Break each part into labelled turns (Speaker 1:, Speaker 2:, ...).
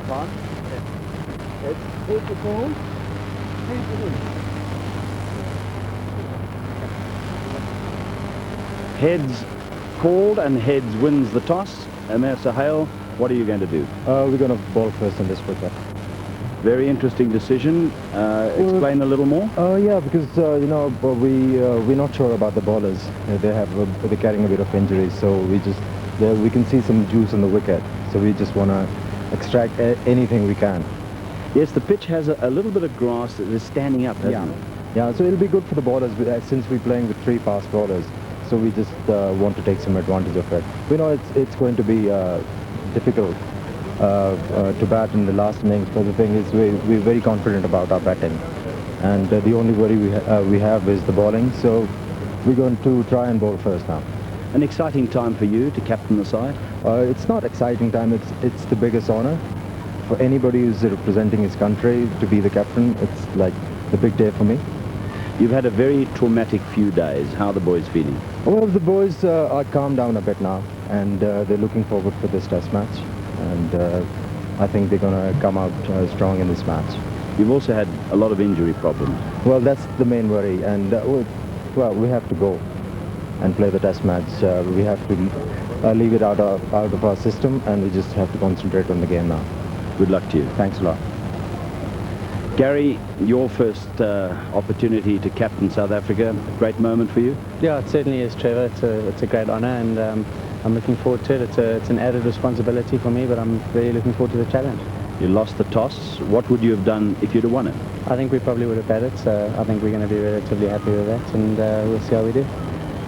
Speaker 1: on. Heads the ball. Heads called and heads wins the toss. Amir Sahel, what are you going to do?
Speaker 2: We're going to bowl first in this wicket.
Speaker 1: Very interesting decision. Explain a little more.
Speaker 2: Yeah, because you know, we're not sure about the bowlers. They're carrying a bit of injuries, so we can see some juice on the wicket. So we just want to extract anything we can.
Speaker 1: Yes, the pitch has a little bit of grass that is standing up, hasn't it?
Speaker 2: Yeah, so it'll be good for the bowlers since we're playing with 3 fast bowlers. So we just want to take some advantage of it. We know it's going to be difficult to bat in the last innings, but the thing is we're very confident about our batting, and the only worry we have is the bowling. So we're going to try and bowl first now.
Speaker 1: An exciting time for you to captain the side?
Speaker 2: It's not exciting time. It's the biggest honor for anybody who's representing his country to be the captain. It's like the big day for me.
Speaker 1: You've had a very traumatic few days. How are the boys feeling?
Speaker 2: Well, the boys are calmed down a bit now, and they're looking forward for this test match, and I think they're going to come out strong in this match.
Speaker 1: You've also had a lot of injury problems.
Speaker 2: Well, that's the main worry, and well, we have to go and play the test match. We have to leave it out of our system, and we just have to concentrate on the game now.
Speaker 1: Good luck to you.
Speaker 2: Thanks a lot.
Speaker 1: Gary, your first opportunity to captain South Africa, a great moment for you?
Speaker 3: Yeah, it certainly is, Trevor. It's a great honour, and I'm looking forward to it. It's an added responsibility for me, but I'm really looking forward to the challenge.
Speaker 1: You lost the toss. What would you have done if you'd have won it?
Speaker 3: I think we probably would have batted, so I think we're going to be relatively happy with that, and we'll see how we do.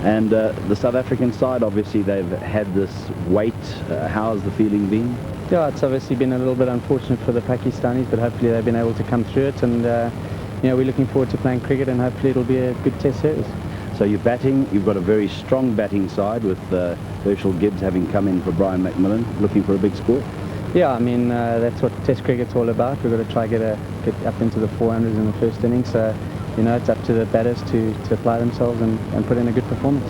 Speaker 1: And the South African side, obviously, they've had this wait. How's the feeling been?
Speaker 3: Yeah, it's obviously been a little bit unfortunate for the Pakistanis, but hopefully they've been able to come through it, and you know, we're looking forward to playing cricket, and hopefully it'll be a good test series.
Speaker 1: So you're batting, you've got a very strong batting side with Herschel Gibbs having come in for Brian McMillan, looking for a big score.
Speaker 3: Yeah, I mean, that's what test cricket's all about. We've got to try get up into the 400s in the first innings, so you know, it's up to the batters to apply themselves and put in a good performance.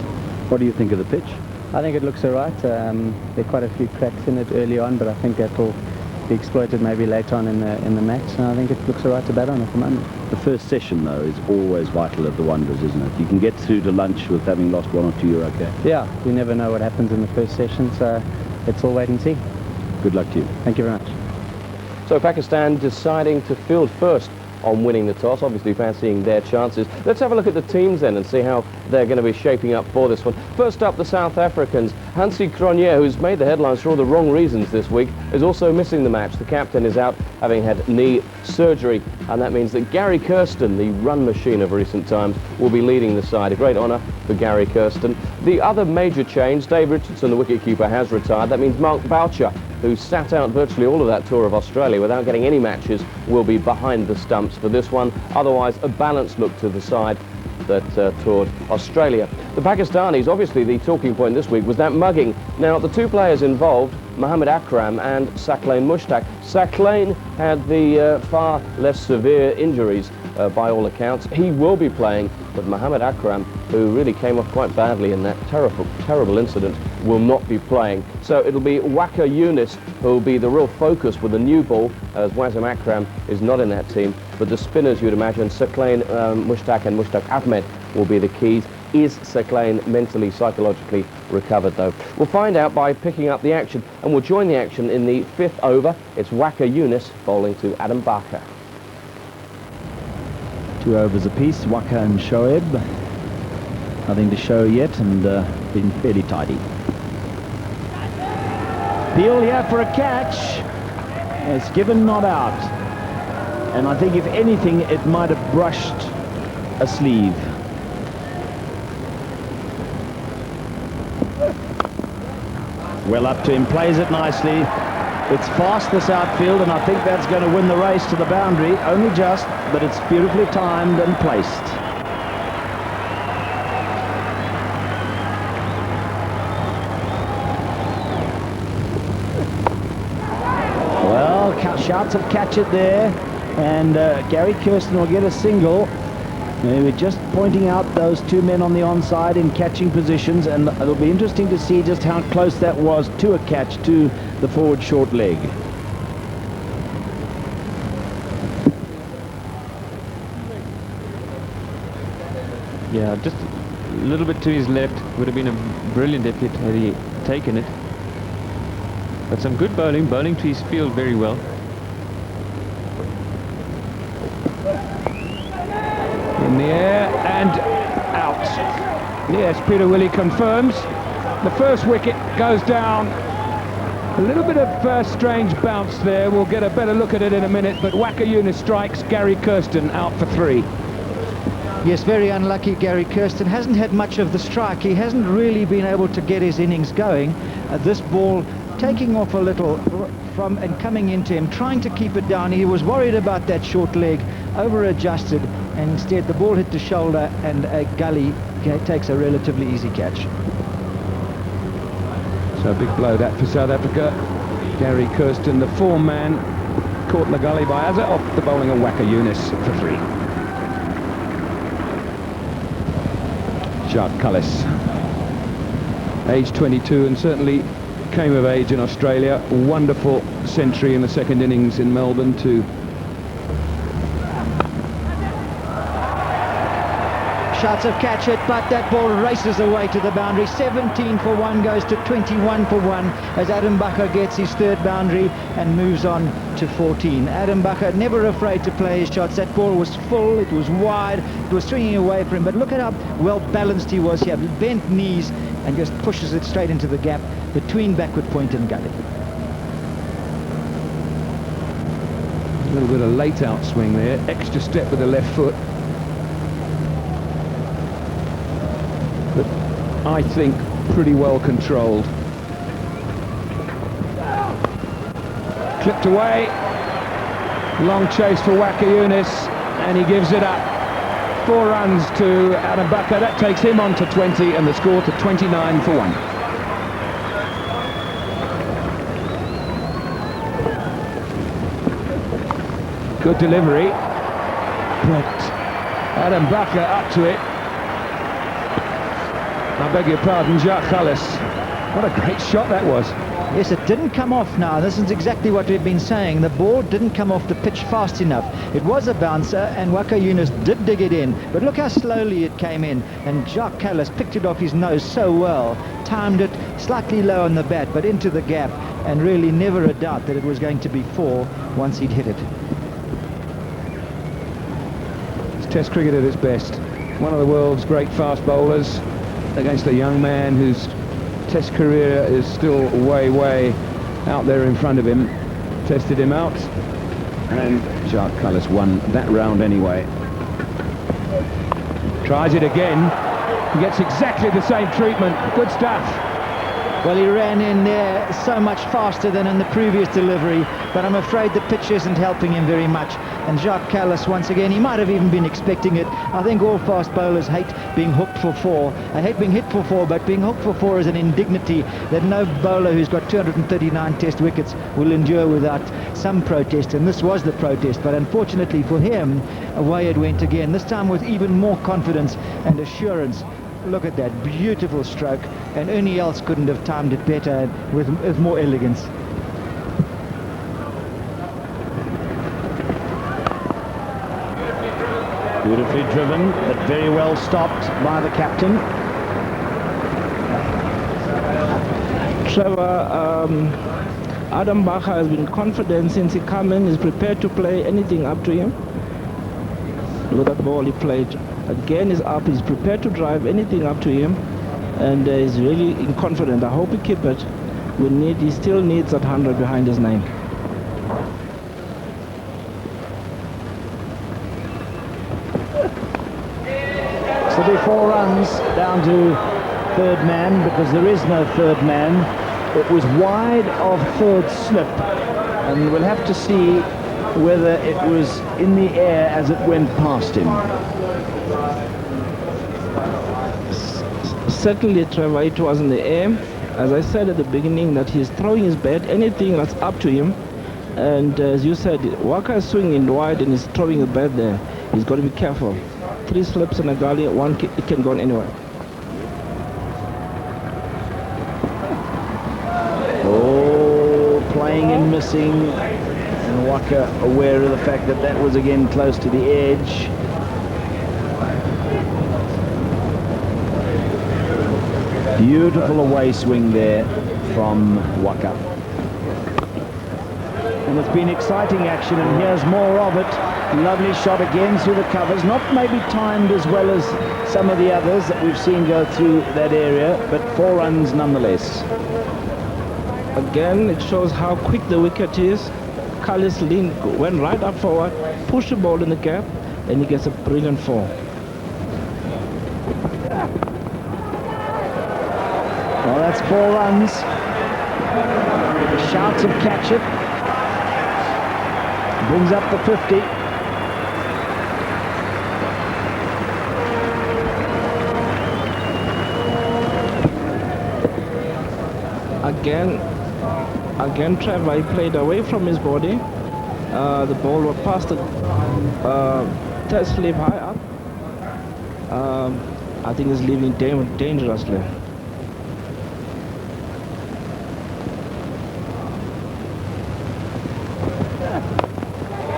Speaker 1: What do you think of the pitch?
Speaker 3: I think it looks all right. There are quite a few cracks in it early on, but I think that will be exploited maybe later on in the match, and I think it looks all right to bat on at the moment.
Speaker 1: The first session, though, is always vital at the Wanderers, isn't it? You can get through to lunch with having lost 1 or 2, you're okay.
Speaker 3: Yeah, you never know what happens in the first session, so it's all wait and see.
Speaker 1: Good luck to you.
Speaker 3: Thank you very much.
Speaker 4: So Pakistan deciding to field first on winning the toss, obviously fancying their chances. Let's have a look at the teams then and see how they're going to be shaping up for this one. First up, the South Africans. Hansie Cronje, who's made the headlines for all the wrong reasons this week, is also missing the match. The captain is out having had knee surgery, and that means that Gary Kirsten, the run machine of recent times, will be leading the side. A great honour for Gary Kirsten. The other major change, Dave Richardson, the wicketkeeper, has retired. That means Mark Boucher, who sat out virtually all of that tour of Australia without getting any matches, will be behind the stumps for this one. Otherwise, a balanced look to the side that toured Australia. The Pakistanis, obviously the talking point this week was that mugging. Now, the 2 players involved, Mohammad Akram and Saqlain Mushtaq. Saqlain had the far less severe injuries by all accounts. He will be playing, but Mohammad Akram, who really came off quite badly in that terrible incident, will not be playing. So it'll be Waqar Younis who will be the real focus with the new ball, as Wasim Akram is not in that team. But the spinners, you'd imagine, Saqlain Mushtaq and Mushtaq Ahmed will be the keys. Is Saqlain mentally, psychologically recovered, though? We'll find out by picking up the action, and we'll join the action in the 5th over. It's Waqar Younis bowling to Adam Barker.
Speaker 1: 2 overs apiece, Waqar and Shoaib. Nothing to show yet, and been fairly tidy. Peel here for a catch. It's given, not out. And I think if anything, it might have brushed a sleeve. Well up to him, plays it nicely. It's fast, this outfield, and I think that's going to win the race to the boundary. Only just, but it's beautifully timed and placed. Well, shouts of catch it there, and Gary Kirsten will get a single. We were just pointing out those 2 men on the onside in catching positions, and it'll be interesting to see just how close that was to a catch to the forward short leg.
Speaker 5: Yeah, just a little bit to his left. Would have been a brilliant effort had he taken it. But some good bowling to his field very well.
Speaker 6: In the air and out. Yes, Peter Willie confirms. The first wicket goes down. A little bit of strange bounce there. We'll get a better look at it in a minute, but Waqar Younis strikes. Gary Kirsten out for 3.
Speaker 7: Yes, very unlucky Gary Kirsten. Hasn't had much of the strike. He hasn't really been able to get his innings going. This ball taking off a little from and coming into him, trying to keep it down. He was worried about that short leg, over-adjusted, and instead the ball hit the shoulder and a gully takes a relatively easy catch.
Speaker 6: So a big blow that for South Africa. Gary Kirsten, the form man, caught in the gully by Azhar off the bowling of Waqar Younis for 3. Jacques Kallis, age 22, and certainly came of age in Australia. Wonderful century in the second innings in Melbourne too.
Speaker 7: Shots of catch it, but that ball races away to the boundary. 17 for 1 goes to 21 for 1 as Adam Waqar gets his 3rd boundary and moves on to 14. Adam Waqar never afraid to play his shots. That ball was full, it was wide, it was swinging away for him, but look at how well balanced he was here. Bent knees and just pushes it straight into the gap between backward point and gully.
Speaker 6: A little bit of late outswing there, extra step with the left foot. But I think pretty well controlled. Clipped away. Long chase for Waqar Younis, and he gives it up. 4 runs to Adam Waqar. That takes him on to 20, and the score to 29 for 1. Good delivery, but Adam Waqar up to it. I beg your pardon, Jacques Kallis. What a great shot that was.
Speaker 7: Yes, it didn't come off now. This is exactly what we've been saying. The ball didn't come off the pitch fast enough. It was a bouncer, and Waqar Younis did dig it in. But look how slowly it came in. And Jacques Kallis picked it off his nose so well. Timed it slightly low on the bat, but into the gap. And really never a doubt that it was going to be 4 once he'd hit it.
Speaker 6: It's Test cricket at its best. One of the world's great fast bowlers against a young man whose Test career is still way out there in front of him. Tested him out, and Jacques Kallis won that round anyway. Tries it again. He gets exactly the same treatment. Good stuff.
Speaker 7: Well, he ran in there so much faster than in the previous delivery, but I'm afraid the pitch isn't helping him very much. And Jacques Kallis, once again, he might have even been expecting it. I think all fast bowlers hate being hooked for 4. I hate being hit for 4, but being hooked for 4 is an indignity that no bowler who's got 239 Test wickets will endure without some protest, and this was the protest. But unfortunately for him, away it went again, this time with even more confidence and assurance. Look at that beautiful stroke, and any else couldn't have timed it better with more elegance.
Speaker 1: Beautifully driven, but very well stopped by the captain.
Speaker 8: Trevor, Adam Waqar has been confident since he came in. He's prepared to play anything up to him. Look at the ball he played. Again, he's up. He's prepared to drive anything up to him, and he's really confident. I hope he keep it. He still needs that 100 behind his name.
Speaker 1: So be 4 runs down to 3rd man, because there is no 3rd man. It was wide of 3rd slip, and we'll have to see whether it was in the air as it went past him.
Speaker 8: Certainly, Trevor, it was in the air. As I said at the beginning, that he's throwing his bat, anything that's up to him. And as you said, Waqar is swinging wide and he's throwing his bat there. He's got to be careful. 3 slips in a gully, it can go anywhere.
Speaker 1: Oh, playing and missing, and Waqar aware of the fact that that was again close to the edge. Beautiful away swing there from Waqar. And it's been exciting action, and here's more of it. Lovely shot again through the covers. Not maybe timed as well as some of the others that we've seen go through that area, but 4 runs nonetheless.
Speaker 8: Again, it shows how quick the wicket is. Carlos Lin went right up forward, pushed the ball in the gap, and he gets a brilliant 4.
Speaker 1: Well, that's 4 runs. Shouts of catch it. Brings up the 50.
Speaker 8: Again, Trevor, he played away from his body. The ball was past the test slip high up. I think he's leaving dangerously.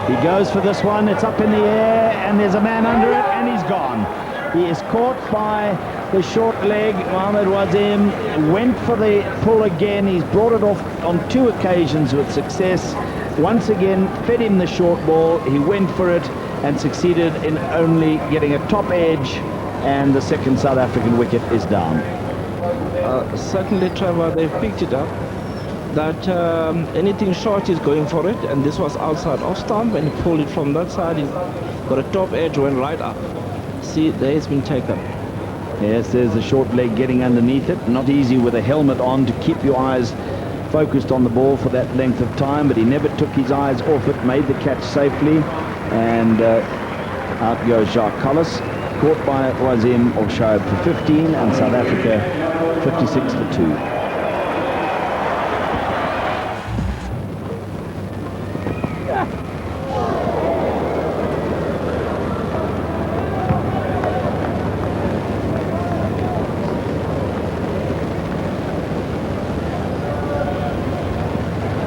Speaker 1: He goes for this one. It's up in the air, and there's a man under it, and he's gone. He is caught by the short leg. Mohamed Wazim went for the pull again. He's brought it off on 2 occasions with success. Once again, fed him the short ball. He went for it and succeeded in only getting a top edge, and the second South African wicket is down.
Speaker 8: Certainly, Trevor, they've picked it up. That anything short is going for it, and this was outside off stump, and he pulled it from that side. He got a top edge, went right up. See, there it's been taken.
Speaker 1: Yes, there's the short leg getting underneath it. Not easy with a helmet on to keep your eyes focused on the ball for that length of time, but he never took his eyes off it, made the catch safely, and out goes Jacques Collis, caught by Wazim of Shoaib for 15, and South Africa 56 for 2.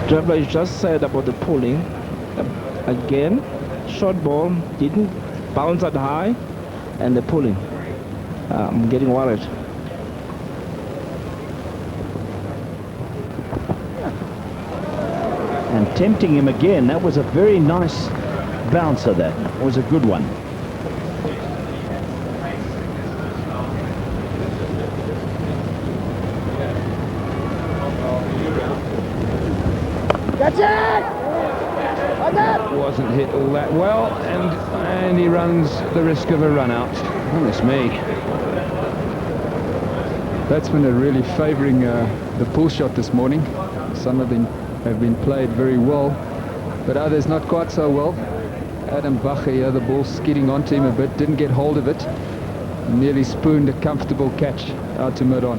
Speaker 8: Trevor, you just said about the pulling. Again, short ball didn't bounce that high, and the pulling. I'm getting worried.
Speaker 1: And tempting him again. That was a very nice bouncer. That was a good one.
Speaker 6: Wasn't hit all that well, and he runs the risk of a run out. Goodness me. Batsmen are really favouring the pull shot this morning. Some of them have been played very well, but others not quite so well. Adam Bakhe, the ball skidding onto him a bit, didn't get hold of it. Nearly spooned a comfortable catch out to mid-on.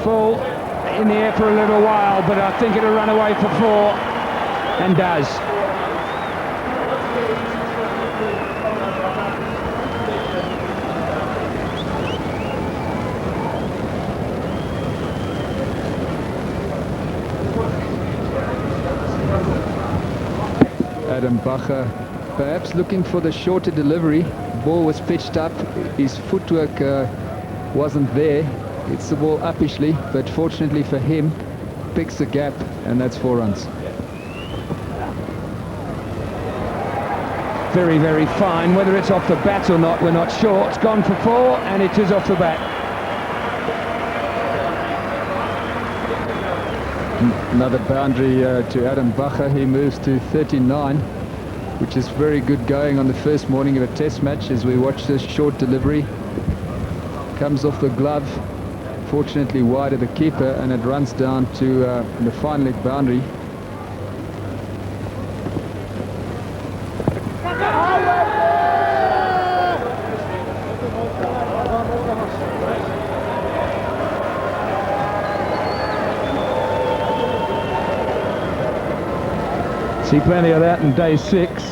Speaker 6: Full in the air for a little while, but I think it'll run away for 4, and does. Adam Bakhe perhaps looking for the shorter delivery. Ball was pitched up, his footwork wasn't there. It's the ball uppishly, but fortunately for him, picks the gap, and that's 4 runs. Very, very fine. Whether it's off the bat or not, we're not sure. It's gone for 4, and it is off the bat. Another boundary to Adam Bakhe. He moves to 39, which is very good going on the first morning of a test match. As we watch this short delivery, comes off the glove, fortunately wide of the keeper, and it runs down to the fine leg boundary. See plenty of that in day 6.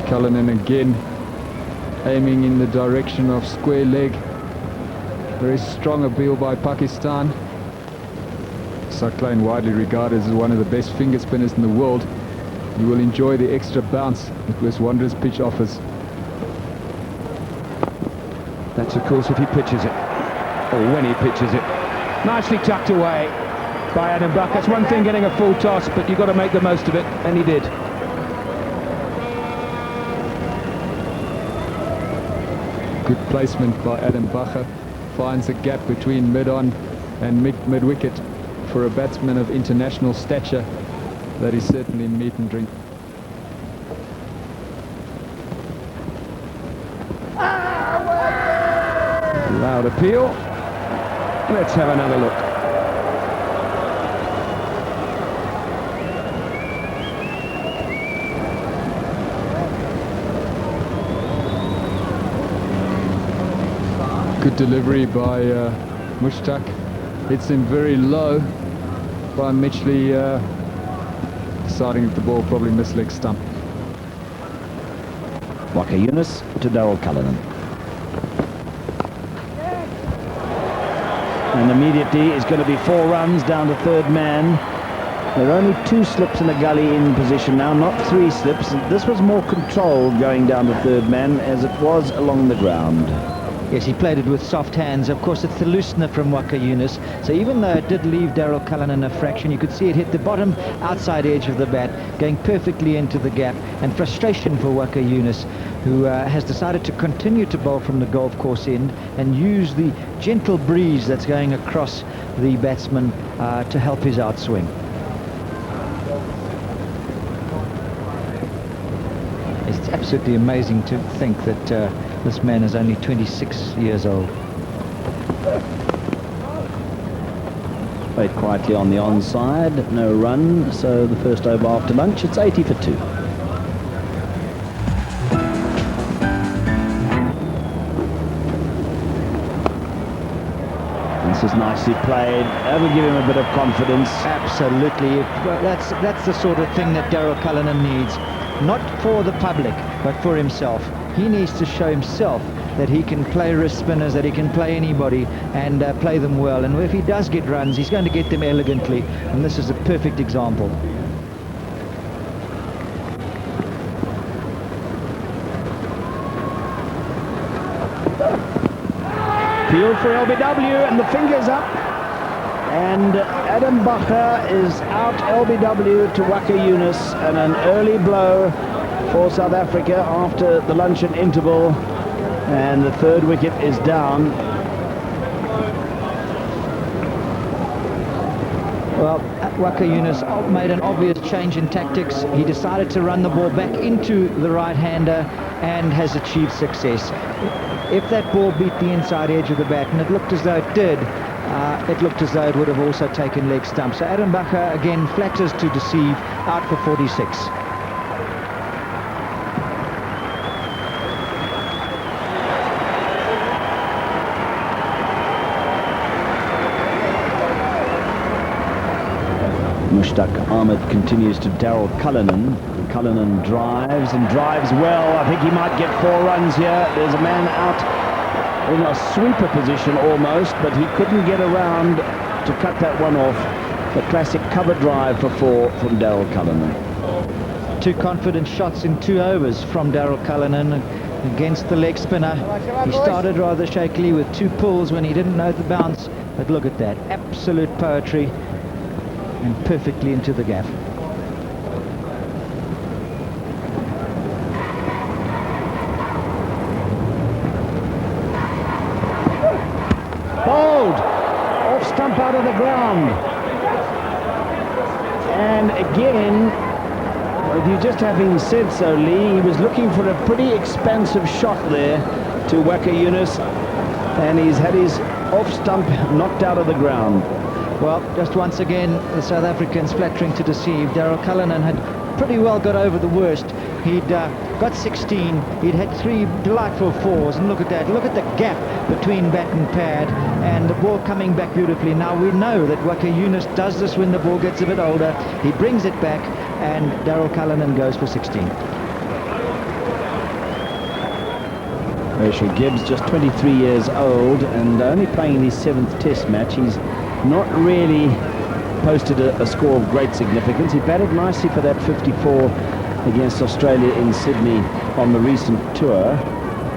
Speaker 6: Cullinan again aiming in the direction of square leg. Very strong appeal by Pakistan. Cyclone widely regarded as one of the best finger spinners in the world. You will enjoy the extra bounce that West Wanderers pitch offers. That's, of course, if he pitches it, or when he pitches it. Nicely tucked away by Adam Buck. That's one thing getting a full toss, but you've got to make the most of it, and he did.
Speaker 9: Good placement by Adam Bacher. Finds a gap between mid-on and mid-wicket for a batsman of international stature. That is certainly meat and drink.
Speaker 6: Loud appeal. Let's have another look.
Speaker 9: Good delivery by Mushtaq. Hits him very low by Mitchley, deciding that the ball probably missed leg stump.
Speaker 1: Waqar Younis to Daryl Cullinan. And immediately it's going to be 4 runs down to third man. There are only 2 slips in the gully in position now, not 3 slips. This was more controlled going down to third man as it was along the ground.
Speaker 7: Yes, he played it with soft hands. Of course, it's the Klusener from Waqar Younis. So even though it did leave Daryl Cullinan a fraction, you could see it hit the bottom outside edge of the bat, going perfectly into the gap. And frustration for Waqar Younis, who has decided to continue to bowl from the golf course end and use the gentle breeze that's going across the batsman to help his outswing. It's absolutely amazing to think that this man is only 26 years old.
Speaker 1: Played quietly on the onside, no run, so the first over after lunch, it's 80 for 2. This is nicely played. That'll give him a bit of confidence.
Speaker 7: Absolutely. That's the sort of thing that Daryl Cullinan needs. Not for the public, but for himself. He needs to show himself that he can play wrist spinners, that he can play anybody and play them well. And if he does get runs, he's going to get them elegantly. And this is a perfect example.
Speaker 1: Field for LBW and the fingers up. And Adam Bacher is out LBW to Waqar Younis, and an early blow for South Africa after the luncheon interval, and the third wicket is down.
Speaker 7: Well, Waqar Younis made an obvious change in tactics. He decided to run the ball back into the right-hander and has achieved success. If that ball beat the inside edge of the bat, and it looked as though it did, it looked as though it would have also taken leg stump. So Adam Bacher again flatters to deceive, out for 46.
Speaker 1: Mushtaq Ahmed continues to Daryl Cullinan. Cullinan drives and drives well. I think he might get 4 runs here. There's a man out in a sweeper position almost, but he couldn't get around to cut that one off. The classic cover drive for 4 from Daryl Cullinan.
Speaker 7: 2 confident shots in 2 overs from Daryl Cullinan against the leg spinner. He started rather shakily with 2 pulls when he didn't know the bounce, but look at that, absolute poetry, and perfectly into the gap.
Speaker 1: Bowled off stump out of the ground, and again, with you just having said so, Lee, he was looking for a pretty expansive shot there to Waqar Younis, and he's had his off stump knocked out of the ground.
Speaker 7: Well, just once again, the South Africans flattering to deceive. Daryl Cullinan had pretty well got over the worst. He'd got 16, he'd had 3 delightful 4s, and look at that, look at the gap between bat and pad, and the ball coming back beautifully. Now we know that Waqar Younis does this when the ball gets a bit older. He brings it back, and Daryl Cullinan goes for 16.
Speaker 1: Rachel Gibbs, just 23 years old, and only playing his 7th test match. He's not really posted a score of great significance. He batted nicely for that 54 against Australia in Sydney on the recent tour,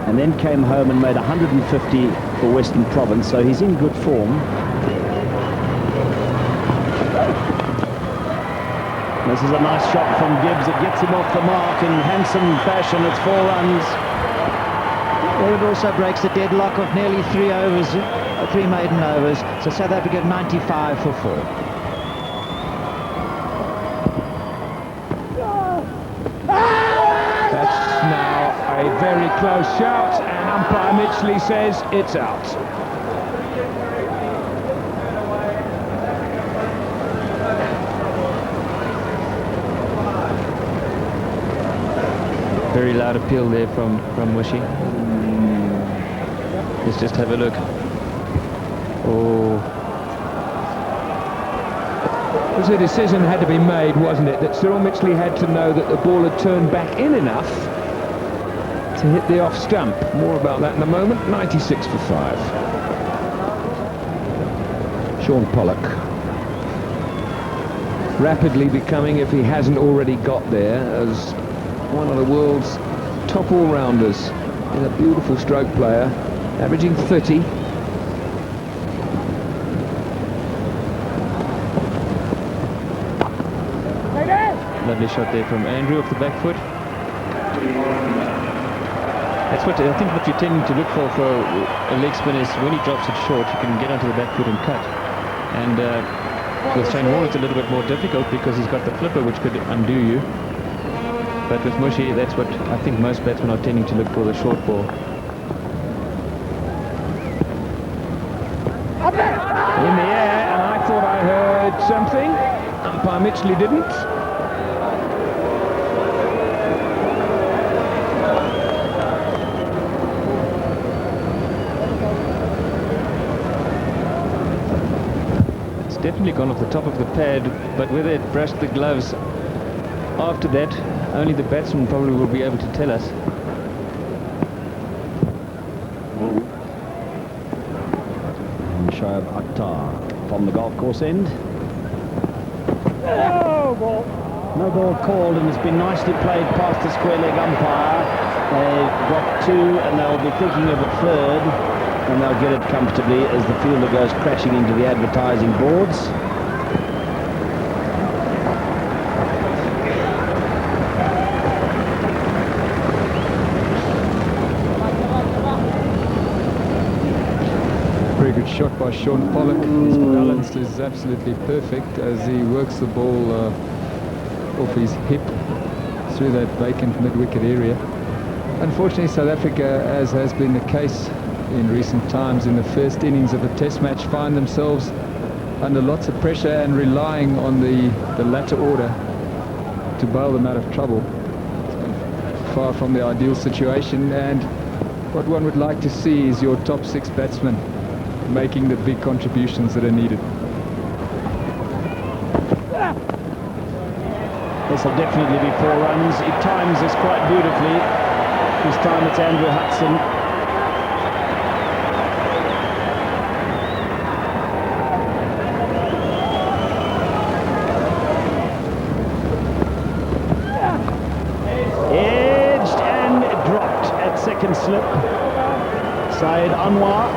Speaker 1: and then came home and made 150 for Western Province, so he's in good form. This is a nice shot from Gibbs. It gets him off the mark in handsome fashion. It's 4 runs.
Speaker 7: Well, it also breaks the deadlock of nearly 3 overs, 3 maiden overs. So South Africa 95 for 4.
Speaker 6: That's now a very close shout, and umpire Mitchley says it's out.
Speaker 5: Very loud appeal there from Mushi. Let's just have a look. Oh.
Speaker 6: It was a decision had to be made, wasn't it? That Cyril Mitchley had to know that the ball had turned back in enough to hit the off stump. More about that in a moment. 96 for 5. Sean Pollock. Rapidly becoming, if he hasn't already got there, as one of the world's top all-rounders. He's a beautiful stroke player, averaging 30.
Speaker 5: Lovely shot there from Andrew off the back foot. That's what I think what you're tending to look for a leg spin is when he drops it short, you can get onto the back foot and cut. And with Shane Warne it's a little bit more difficult because he's got the flipper which could undo you. But with Mushi, that's what I think most batsmen are tending to look for, the short ball.
Speaker 6: In the air, and I thought I heard something. Umpire Mitchley didn't.
Speaker 5: It's definitely gone off the top of the pad, but whether it brushed the gloves after that, only the batsman probably will be able to tell us.
Speaker 1: And Shoaib Akhtar from the golf course end.
Speaker 8: No ball.
Speaker 1: No ball called, and it's been nicely played past the square leg umpire. They've got 2, and they'll be thinking of a 3rd, and they'll get it comfortably as the fielder goes crashing into the advertising boards.
Speaker 9: Very good shot by Sean Pollock. His balance is absolutely perfect as he works the ball off his hip through that vacant mid-wicket area. Unfortunately, South Africa, as has been the case in recent times in the first innings of a test match, find themselves under lots of pressure and relying on the latter order to bail them out of trouble. Far from the ideal situation, and what one would like to see is your top 6 batsmen making the big contributions that are needed.
Speaker 1: This will definitely be 4 runs. He times this quite beautifully. This time it's Andrew Hudson. Edged and dropped at second slip. Syed Anwar.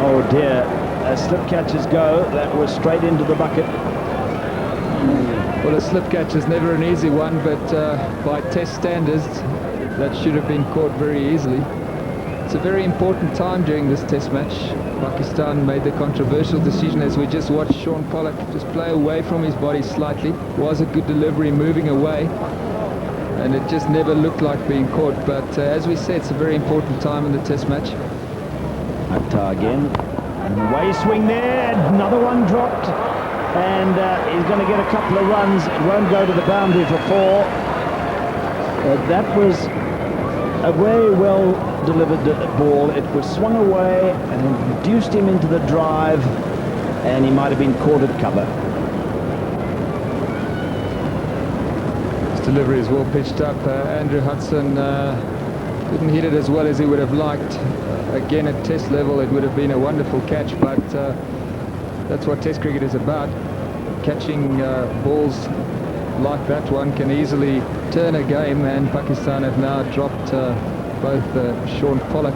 Speaker 1: Oh dear, as slip catches go, that was straight into the bucket.
Speaker 9: Well, a slip catch is never an easy one, but by test standards, that should have been caught very easily. It's a very important time during this test match. Pakistan made the controversial decision, as we just watched Sean Pollock just play away from his body slightly. It was a good delivery moving away, and it just never looked like being caught. But as we said, it's a very important time in the test match.
Speaker 1: Akhtar again, and away swing there, another one dropped, and he's going to get a couple of runs. It won't go to the boundary for 4. That was a very well delivered ball. It was swung away and reduced him into the drive, and he might have been caught at cover.
Speaker 9: His delivery is well pitched up. Andrew Hudson didn't hit it as well as he would have liked. Again, at test level, it would have been a wonderful catch, but that's what test cricket is about. Catching balls like that one can easily turn a game, and Pakistan have now dropped both Sean Pollock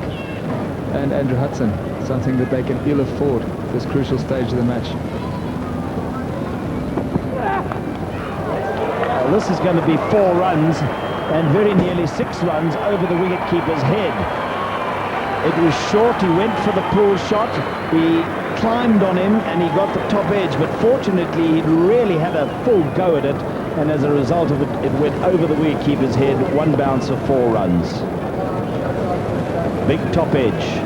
Speaker 9: and Andrew Hudson, something that they can ill afford at this crucial stage of the match.
Speaker 1: Well, this is going to be 4 runs and very nearly 6 runs over the wicketkeeper's head. It was short, he went for the pull shot, he climbed on him and he got the top edge, but fortunately he really had a full go at it, and as a result of it, it went over the wicketkeeper's head. 1 bounce of 4 runs. Big top edge.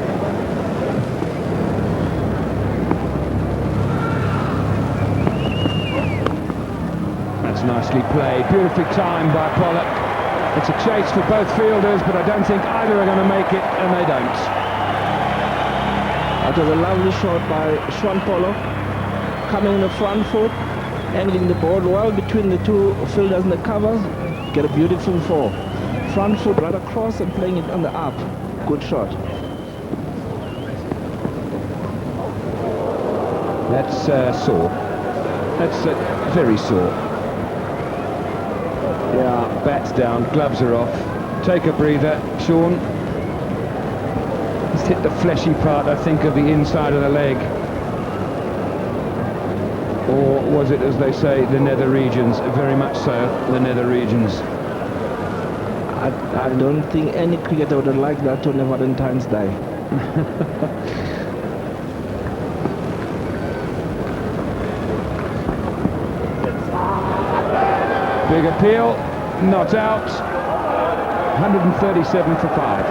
Speaker 6: That's nicely played, beautifully timed by Pollock. It's a chase for both fielders, but I don't think either are going to make it, and they don't.
Speaker 8: That was a lovely shot by Sean Pollock, coming in the front foot, angling the ball well between the 2 fielders in the covers. Get a beautiful 4. Front foot right across and playing it on the up. Good shot.
Speaker 6: That's sore. That's very sore. Yeah, bat's down, gloves are off. Take a breather, Sean. He's hit the fleshy part, I think, of the inside of the leg. Or was it, as they say, the nether regions? Very much so, the nether regions.
Speaker 8: I don't think any cricketer would have liked that on a Valentine's Day.
Speaker 6: Big appeal, not out. 137 for 5.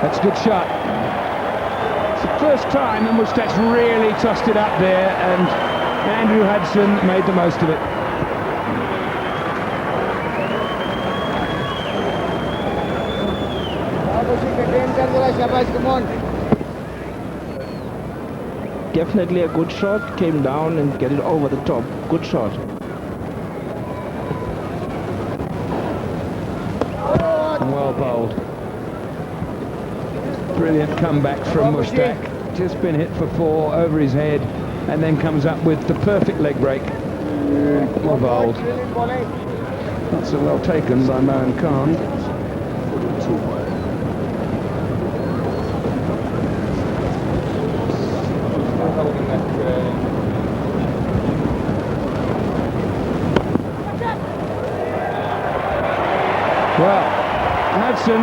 Speaker 6: That's a good shot. It's the first time that Mushtaq's really tossed it up there, and Andrew Hudson made the most of it.
Speaker 8: Definitely a good shot, came down and get it over the top. Good shot.
Speaker 6: Well bowled. Brilliant comeback from Mushtaq. Just been hit for 4 over his head, and then comes up with the perfect leg break. Well bowled. Not so well taken by Mohan Khan. Well, Hudson,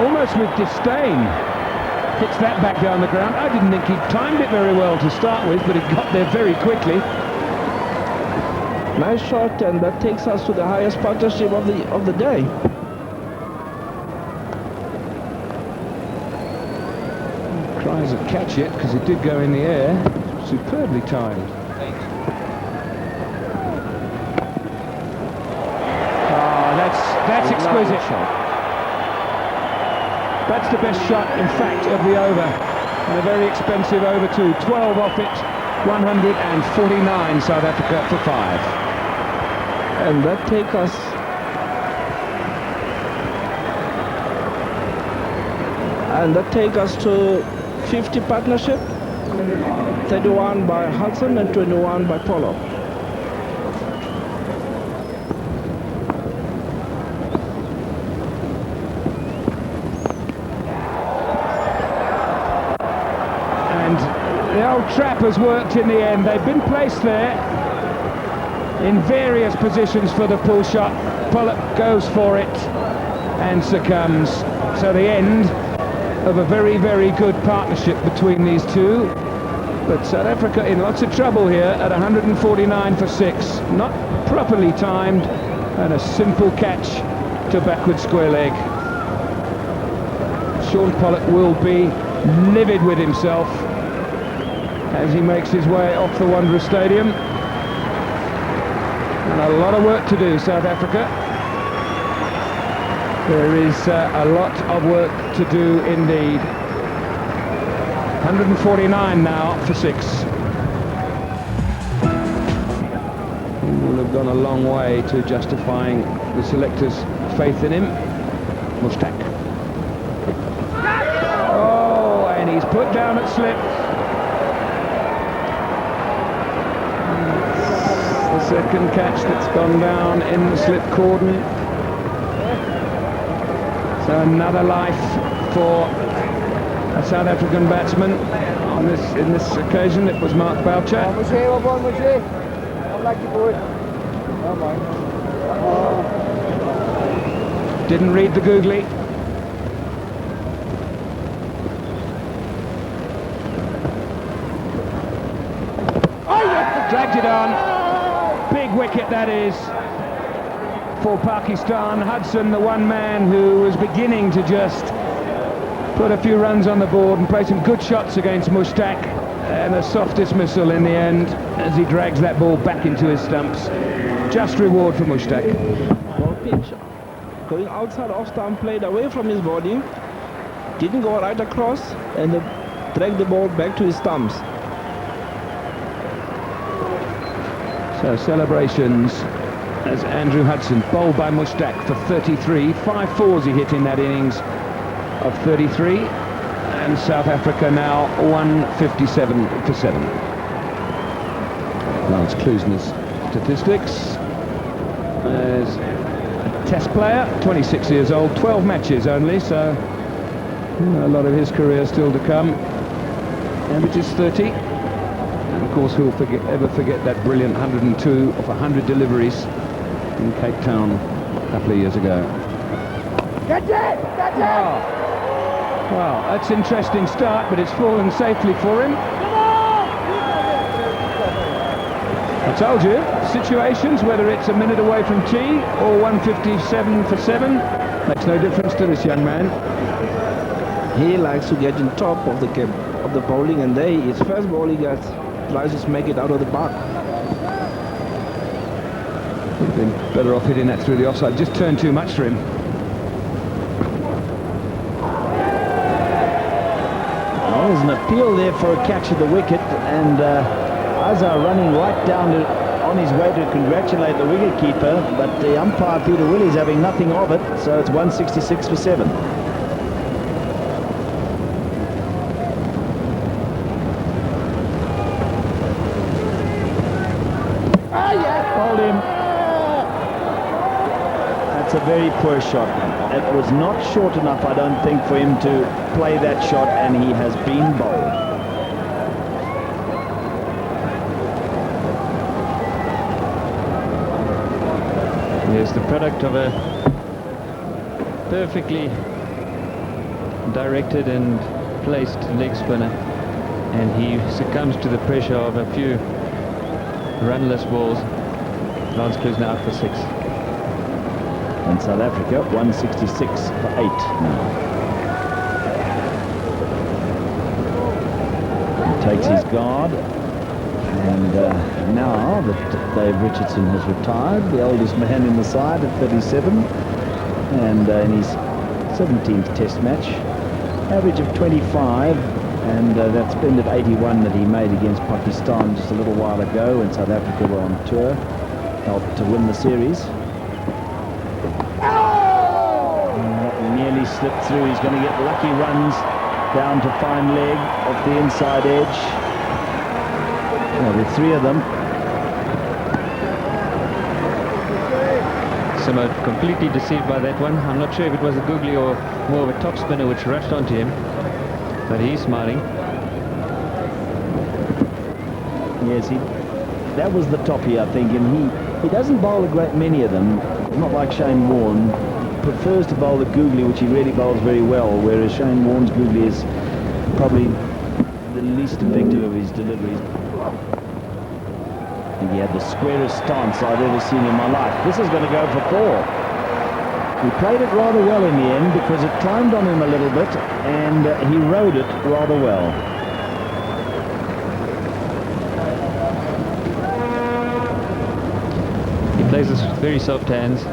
Speaker 6: almost with disdain, hits that back down the ground. I didn't think he timed it very well to start with, but it got there very quickly.
Speaker 8: Nice shot, and that takes us to the highest partnership of the day.
Speaker 6: Tries to catch it because it did go in the air. Superbly timed. That's exquisite. That's the best shot, in fact, of the over. And a very expensive over too. 12 off it, 149 South Africa for 5.
Speaker 8: And that take us to 50 partnership. 31 by Hudson and 21 by Pollock.
Speaker 6: The old trap has worked in the end. They've been placed there in various positions for the pull shot. Pollock goes for it and succumbs. So the end of a very, very good partnership between these two. But South Africa in lots of trouble here at 149 for 6. Not properly timed, and a simple catch to backward square leg. Sean Pollock will be livid with himself as he makes his way off the Wanderers Stadium. And a lot of work to do, South Africa. There is a lot of work to do indeed. 149 now for 6. He will have gone a long way to justifying the selectors' faith in him. Mushtaq. Oh, and he's put down at slip. Second catch that's gone down in the slip cordon. So another life for a South African batsman. In this occasion, it was Mark Boucher. Didn't read the googly. Dragged it on. Big wicket that is for Pakistan. Hudson, the one man who was beginning to just put a few runs on the board and play some good shots against Mushtaq, and a soft dismissal in the end as he drags that ball back into his stumps. Just reward for Mushtaq.
Speaker 8: Ball pitch, going outside off stump, played away from his body, didn't go right across, and dragged the ball back to his stumps.
Speaker 6: So celebrations as Andrew Hudson, bowled by Mushtaq for 33. 5 fours he hit in that innings of 33. And South Africa now 157 for 7. Lance Klusener's statistics. As a test player, 26 years old, 12 matches only, so a lot of his career still to come. Averages 30. And of course, who'll ever forget that brilliant 102 of 100 deliveries in Cape Town a couple of years ago. Well, that's an interesting start, but it's fallen safely for him. I told you, situations, whether it's a minute away from tea or 157 for 7, makes no difference to this young man.
Speaker 8: He likes to get on top of the bowling, and there his first ball he gets. Tries to make it out of the park.
Speaker 6: Would have been better off hitting that through the offside. Just turned too much for him.
Speaker 1: Well, there's an appeal there for a catch of the wicket, and Azhar running right down on his way to congratulate the wicketkeeper, but the umpire Peter Willie's having nothing of it, so it's 166 for 7. A very poor shot. It was not short enough, I don't think, for him to play that shot, and he has been bowled.
Speaker 5: Here's the product of a perfectly directed and placed leg spinner, and he succumbs to the pressure of a few runless balls. Lance Klusener out for 6.
Speaker 1: And South Africa 166 for 8 now. He takes his guard, and now that Dave Richardson has retired, the oldest man in the side at 37, and in his 17th test match, average of 25, and that splendid 81 that he made against Pakistan just a little while ago when South Africa were on tour helped to win the series. Nearly slipped through. He's going to get lucky runs down to fine leg off the inside edge. Well, there are 3 of them.
Speaker 5: Simo completely deceived by that one. I'm not sure if it was a googly or more of a top spinner which rushed onto him, but he's smiling.
Speaker 1: Yes, that was the toppy, I think, and he doesn't bowl a great many of them, not like Shane Warne. Prefers to bowl the googly, which he really bowls very well, whereas Shane Warne's googly is probably the least effective of his deliveries. I think he had the squarest stance I've ever seen in my life. This is going to go for 4. He played it rather well in the end because it climbed on him a little bit, and he rode it rather well.
Speaker 5: He plays this with very soft hands.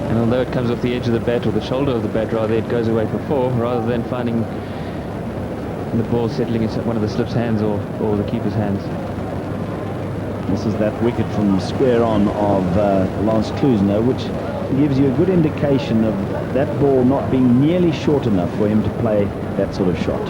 Speaker 5: And although it comes off the edge of the bat, or the shoulder of the bat rather, it goes away for 4, rather than finding the ball settling in one of the slip's hands or the keeper's hands.
Speaker 1: This is that wicket from square on of Lance Klusener, which gives you a good indication of that ball not being nearly short enough for him to play that sort of shot.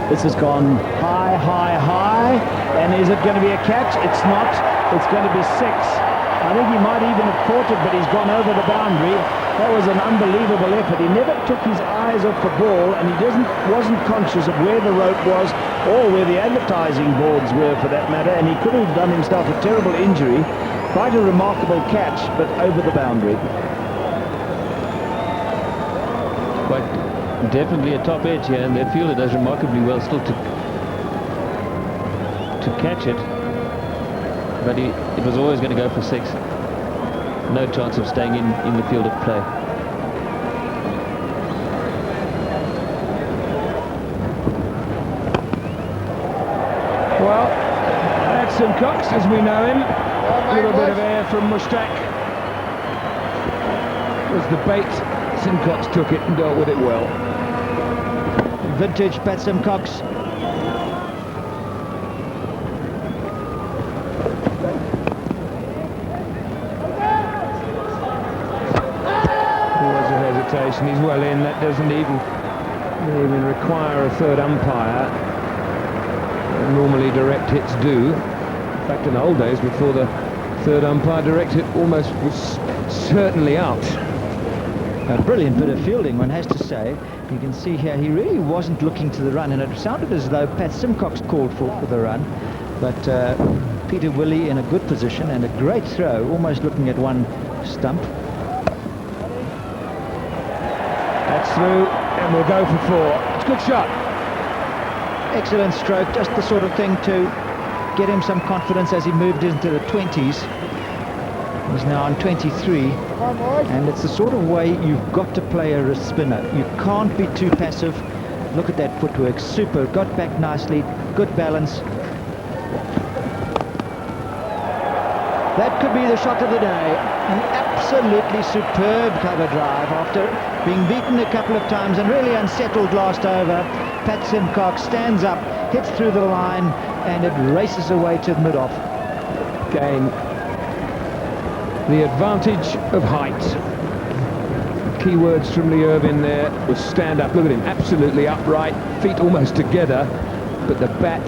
Speaker 1: This has gone high, high, high. And is it going to be a catch? It's not. It's going to be 6. I think he might even have caught it, but he's gone over the boundary. That was an unbelievable effort. He never took his eyes off the ball, and he wasn't conscious of where the rope was or where the advertising boards were, for that matter, and he could have done himself a terrible injury. Quite a remarkable catch, but over the boundary.
Speaker 5: Quite definitely a top edge here, and their fielder does remarkably well still to catch it. But it was always going to go for 6. No chance of staying in the field of play.
Speaker 6: Well, that's Symcox as we know him. A little bit of air from Mushtaq. Was the bait. Symcox took it and dealt with it well.
Speaker 7: Vintage Pat Symcox.
Speaker 6: He's well in. That doesn't even require a third umpire. Normally direct hits do. In fact, in the old days, before the third umpire, direct hit almost was certainly out.
Speaker 7: A brilliant bit of fielding, one has to say. You can see here he really wasn't looking to the run, and it sounded as though Pat Symcox called for the run, but Peter Willey in a good position and a great throw, almost looking at one stump.
Speaker 6: That's through, and we'll go for 4. It's a good shot.
Speaker 7: Excellent stroke, just the sort of thing to get him some confidence as he moved into the 20s. He's now on 23, and it's the sort of way you've got to play a spinner. You can't be too passive. Look at that footwork, super, got back nicely, good balance. That could be the shot of the day. An absolutely superb cover drive after being beaten a couple of times and really unsettled last over. Pat Symcox stands up, hits through the line, and it races away to mid-off.
Speaker 6: Again, the advantage of height. Key words from Lee Irvin there was stand up. Look at him, absolutely upright, feet almost together, but the bat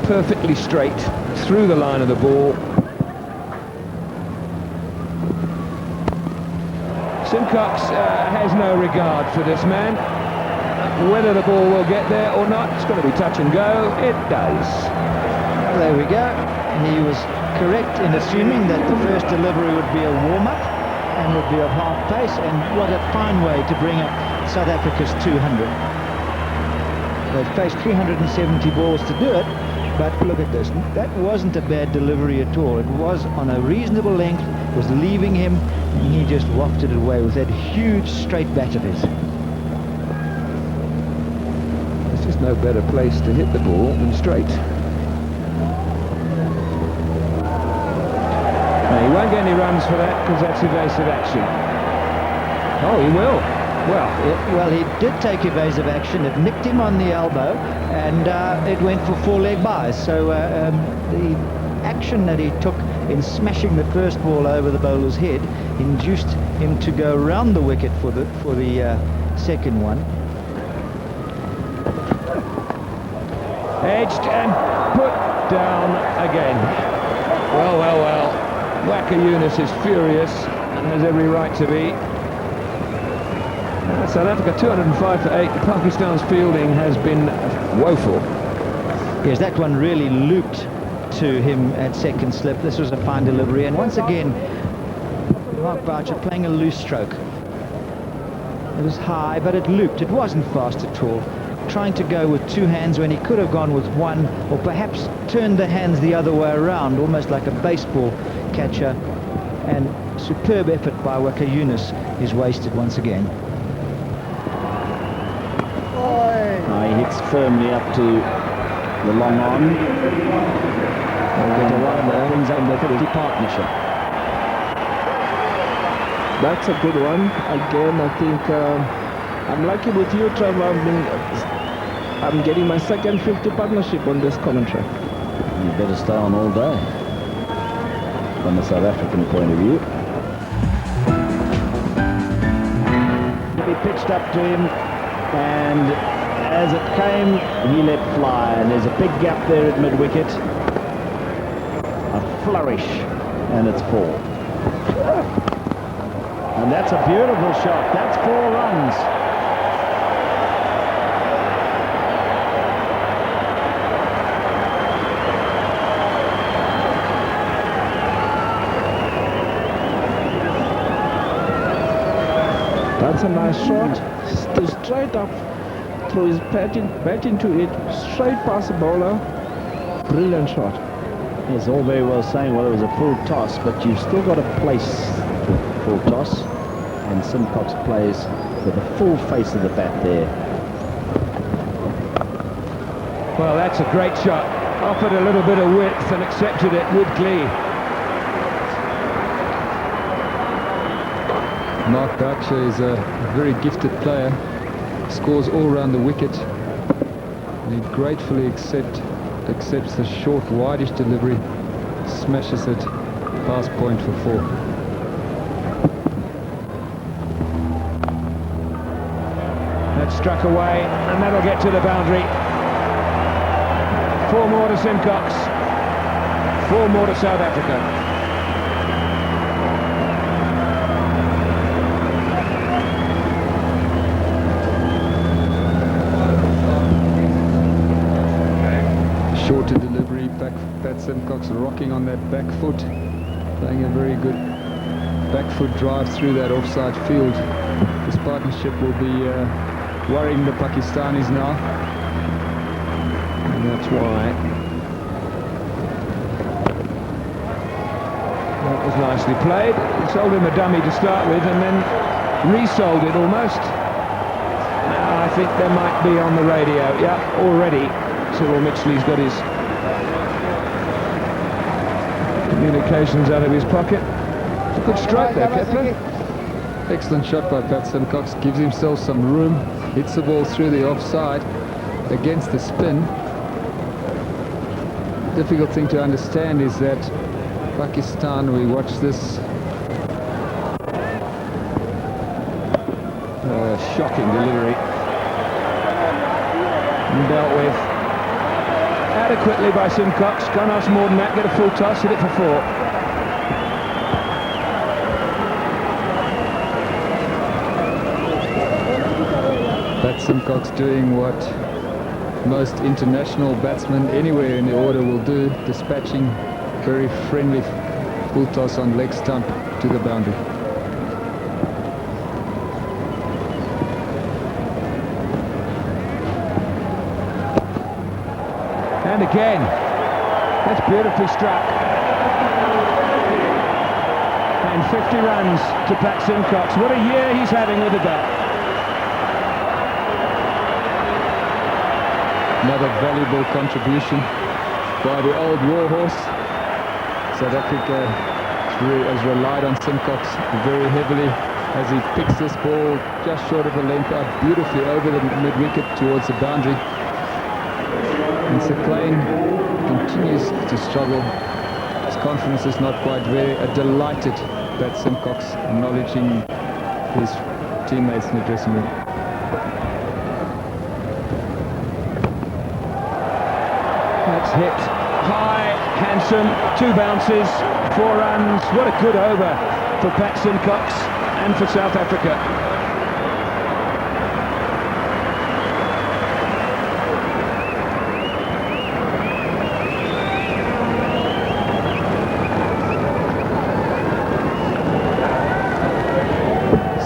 Speaker 6: perfectly straight through the line of the ball. Symcox has no regard for this man. Whether the ball will get there or not, it's going to be touch and go. It does.
Speaker 7: Well, there we go. He was correct in assuming that the first delivery would be a warm-up and would be of half pace, and what a fine way to bring up South Africa's 200. They've faced 370 balls to do it, but look at this. That wasn't a bad delivery at all. It was on a reasonable length, was leaving him, and he just wafted it away with that huge straight bat of his.
Speaker 6: There's just no better place to hit the ball than straight. Now, he won't get any runs for that because that's evasive action. Oh, he will.
Speaker 7: Well, he did take evasive action. It nicked him on the elbow, and it went for 4-leg buys. So the action that he took in smashing the first ball over the bowler's head induced him to go around the wicket for the second one.
Speaker 6: Edged and put down again. Well. Waqar Younis is furious and has every right to be. South Africa 205 for 8. Pakistan's fielding has been woeful.
Speaker 7: Yes, that one really looped to him at second slip. This was a fine delivery, and once again Mark Boucher playing a loose stroke. It was high, but it looped. It wasn't fast at all. Trying to go with 2 hands when he could have gone with 1, or perhaps turned the hands the other way around, almost like a baseball catcher. And superb effort by Waqar Younis is wasted once again.
Speaker 1: He hits firmly up to the long on. We'll get a run that brings up the 50 partnership.
Speaker 8: That's a good one. Again, I think I'm lucky with you, Trevor. I'm getting my second 50 partnership on this commentary.
Speaker 1: You better stay on all day, from the South African point of view. He pitched up to him, and as it came, he let fly, and there's a big gap there at mid-wicket. A flourish, and it's 4. And that's a beautiful shot. That's 4 runs.
Speaker 8: That's a nice shot. Straight up through his bat into it, straight past the bowler. Brilliant shot.
Speaker 1: It's all very well saying, well, it was a full toss, but you've still got to place the full toss, and Symcox plays with the full face of the bat there.
Speaker 6: Well, that's a great shot. Offered a little bit of width and accepted it with glee.
Speaker 9: Mark Boucher is a very gifted player, scores all around the wicket, and he gratefully accepts the short, wideish delivery, smashes it past point for 4.
Speaker 6: That's struck away, and that'll get to the boundary. 4 more to Symcox, 4 more to South Africa.
Speaker 9: Shorter delivery, Pat Symcox rocking on that back foot, playing a very good back foot drive through that offside field. This partnership will be worrying the Pakistanis now,
Speaker 6: And that's why. That was nicely played. He sold him a dummy to start with and then resold it almost. Now I think there might be on the radio. Yeah, already. Cyril Mitchley's got his communications out of his pocket. It's a good stroke there, Kepler.
Speaker 9: excellent shot by Pat Symcox, gives himself some room, hits the ball through the offside against the spin. Difficult thing to understand is that Pakistan, we watch this
Speaker 6: shocking delivery, and dealt with adequately by Symcox. Can't ask more than that. Get a full toss, hit it for 4.
Speaker 9: Pat Symcox doing what most international batsmen anywhere in the order will do, dispatching very friendly full toss on leg stump to the boundary.
Speaker 6: And again, that's beautifully struck. And 50 runs to Pat Symcox. What a year he's having with the bat.
Speaker 9: Another valuable contribution by the old warhorse. South Africa has relied on Symcox very heavily as he picks this ball just short of a length up, beautifully over the mid-wicket towards the boundary. And Sir Klein continues to struggle. His confidence is not quite there. A delighted Pat Symcox, acknowledging his teammates in the dressing room.
Speaker 6: That's hit high, handsome, 2 bounces, 4 runs. What a good over for Pat Symcox and for South Africa.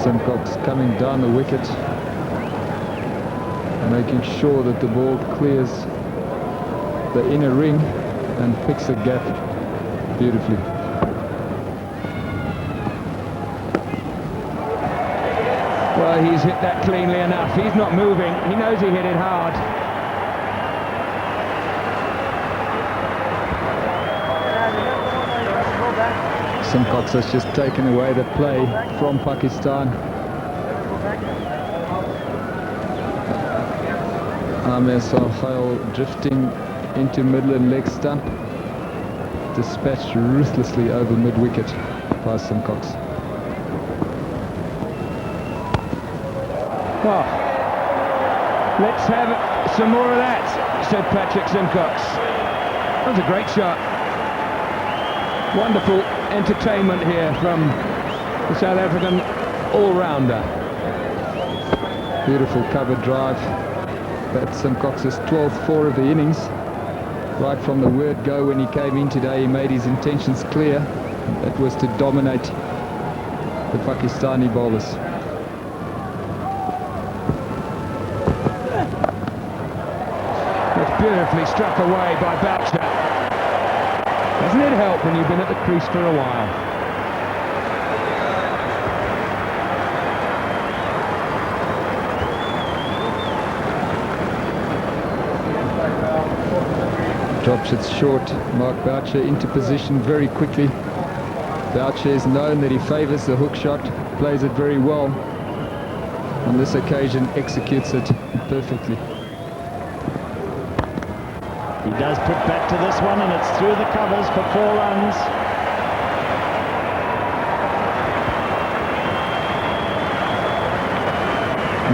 Speaker 9: Symcox coming down the wicket, making sure that the ball clears the inner ring and picks a gap beautifully.
Speaker 6: Well, he's hit that cleanly enough. He's not moving. He knows he hit it hard.
Speaker 9: Symcox has just taken away the play from Pakistan. Ahmed drifting into middle and leg stump, dispatched ruthlessly over mid-wicket by Symcox.
Speaker 6: Oh, Let's have some more of that, said Patrick Symcox. That was a great shot. Wonderful entertainment here from the South African all-rounder.
Speaker 9: Beautiful cover drive. That's Symcox's 12th four of the innings. Right from the word go when he came in today, he made his intentions clear. That was to dominate the Pakistani bowlers.
Speaker 6: That's beautifully struck away by Boucher. Doesn't it help when you've been at the crease for a while?
Speaker 9: Drops it short. Mark Boucher into position very quickly. Boucher is known that he favours the hook shot, plays it very well. On this occasion, executes it perfectly.
Speaker 1: He does put back to this one, and it's through the covers for 4 runs.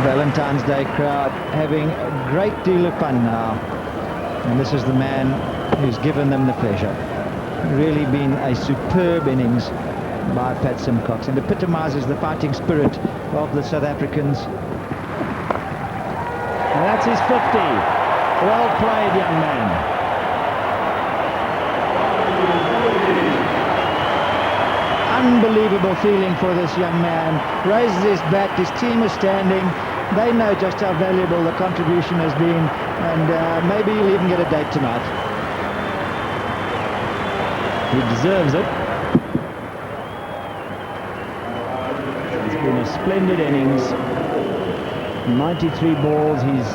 Speaker 7: Valentine's Day crowd having a great deal of fun now. And this is the man who's given them the pleasure. Really been a superb innings by Pat Symcox, and epitomises the fighting spirit of the South Africans.
Speaker 1: And that's his 50. Well played, young man.
Speaker 7: Unbelievable feeling for this young man. Raises his bat, his team is standing. They know just how valuable the contribution has been, and maybe he'll even get a date tonight.
Speaker 1: He deserves it. It's been a splendid innings. 93 balls. He's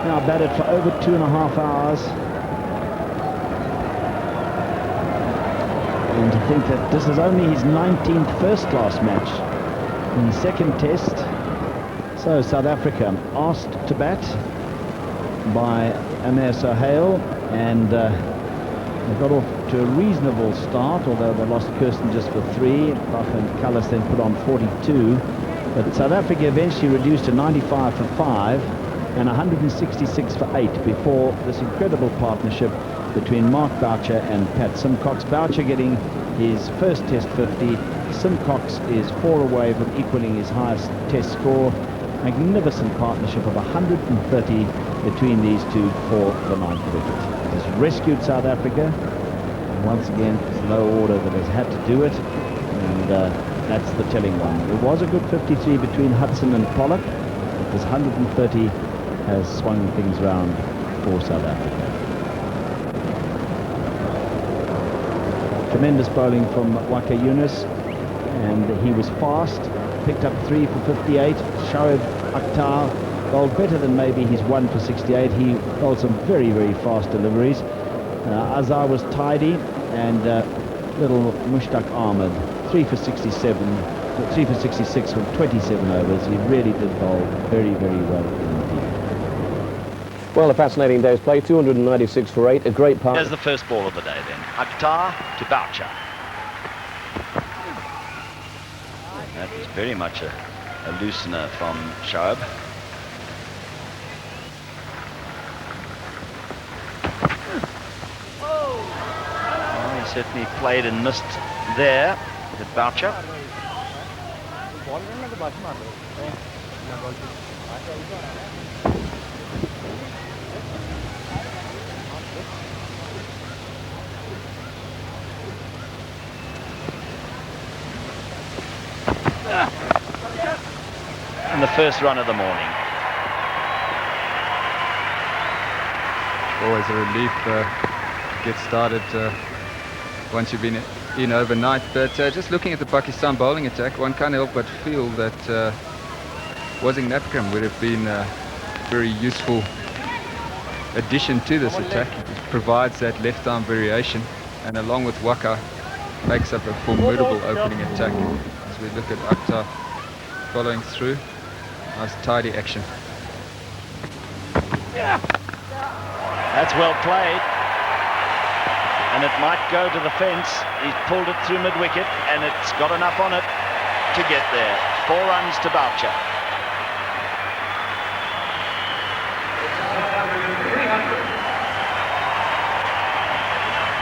Speaker 1: now batted for over 2.5 hours. And to think that this is only his 19th first-class match in the second test. So South Africa asked to bat by Amir Sohail, and they got off to a reasonable start, although they lost Kirsten just for 3. Bach and Cullis then put on 42. But South Africa eventually reduced to 95 for 5 and 166 for 8 before this incredible partnership between Mark Boucher and Pat Symcox. Boucher getting his first test 50. Symcox is 4 away from equaling his highest test score. Magnificent partnership of 130 between these two for the 9th wicket. It has rescued South Africa. And once again, it's low order that has had to do it, and that's the telling one. It was a good 53 between Hudson and Pollock, but this 130 has swung things round for South Africa. Tremendous bowling from Waqar Younis, and he was fast. Picked up 3 for 58. Shoaib Akhtar bowled better than maybe his 1 for 68. He bowled some very, very fast deliveries. Azhar was tidy, and little Mushtaq Ahmed 3 for 67, 3 for 66 from 27 overs. He really did bowl very, very well indeed.
Speaker 4: Well, a fascinating day's play. 296 for 8. A great part.
Speaker 10: There's the first ball of the day then. Akhtar to Boucher. That was very much a loosener from Shoaib. Oh, he certainly played and missed there with Boucher. And the first run of the morning.
Speaker 9: Always a relief to get started once you've been in overnight. But just looking at the Pakistan bowling attack, one can't help but feel that Wazing Napkam would have been a very useful addition to this attack. It provides that left-arm variation, and along with Waqar, makes up a formidable opening attack. As we look at Akhtar following through. Nice tidy action.
Speaker 10: Yeah. That's well played. And it might go to the fence. He's pulled it through mid-wicket, and it's got enough on it to get there. 4 runs to Boucher.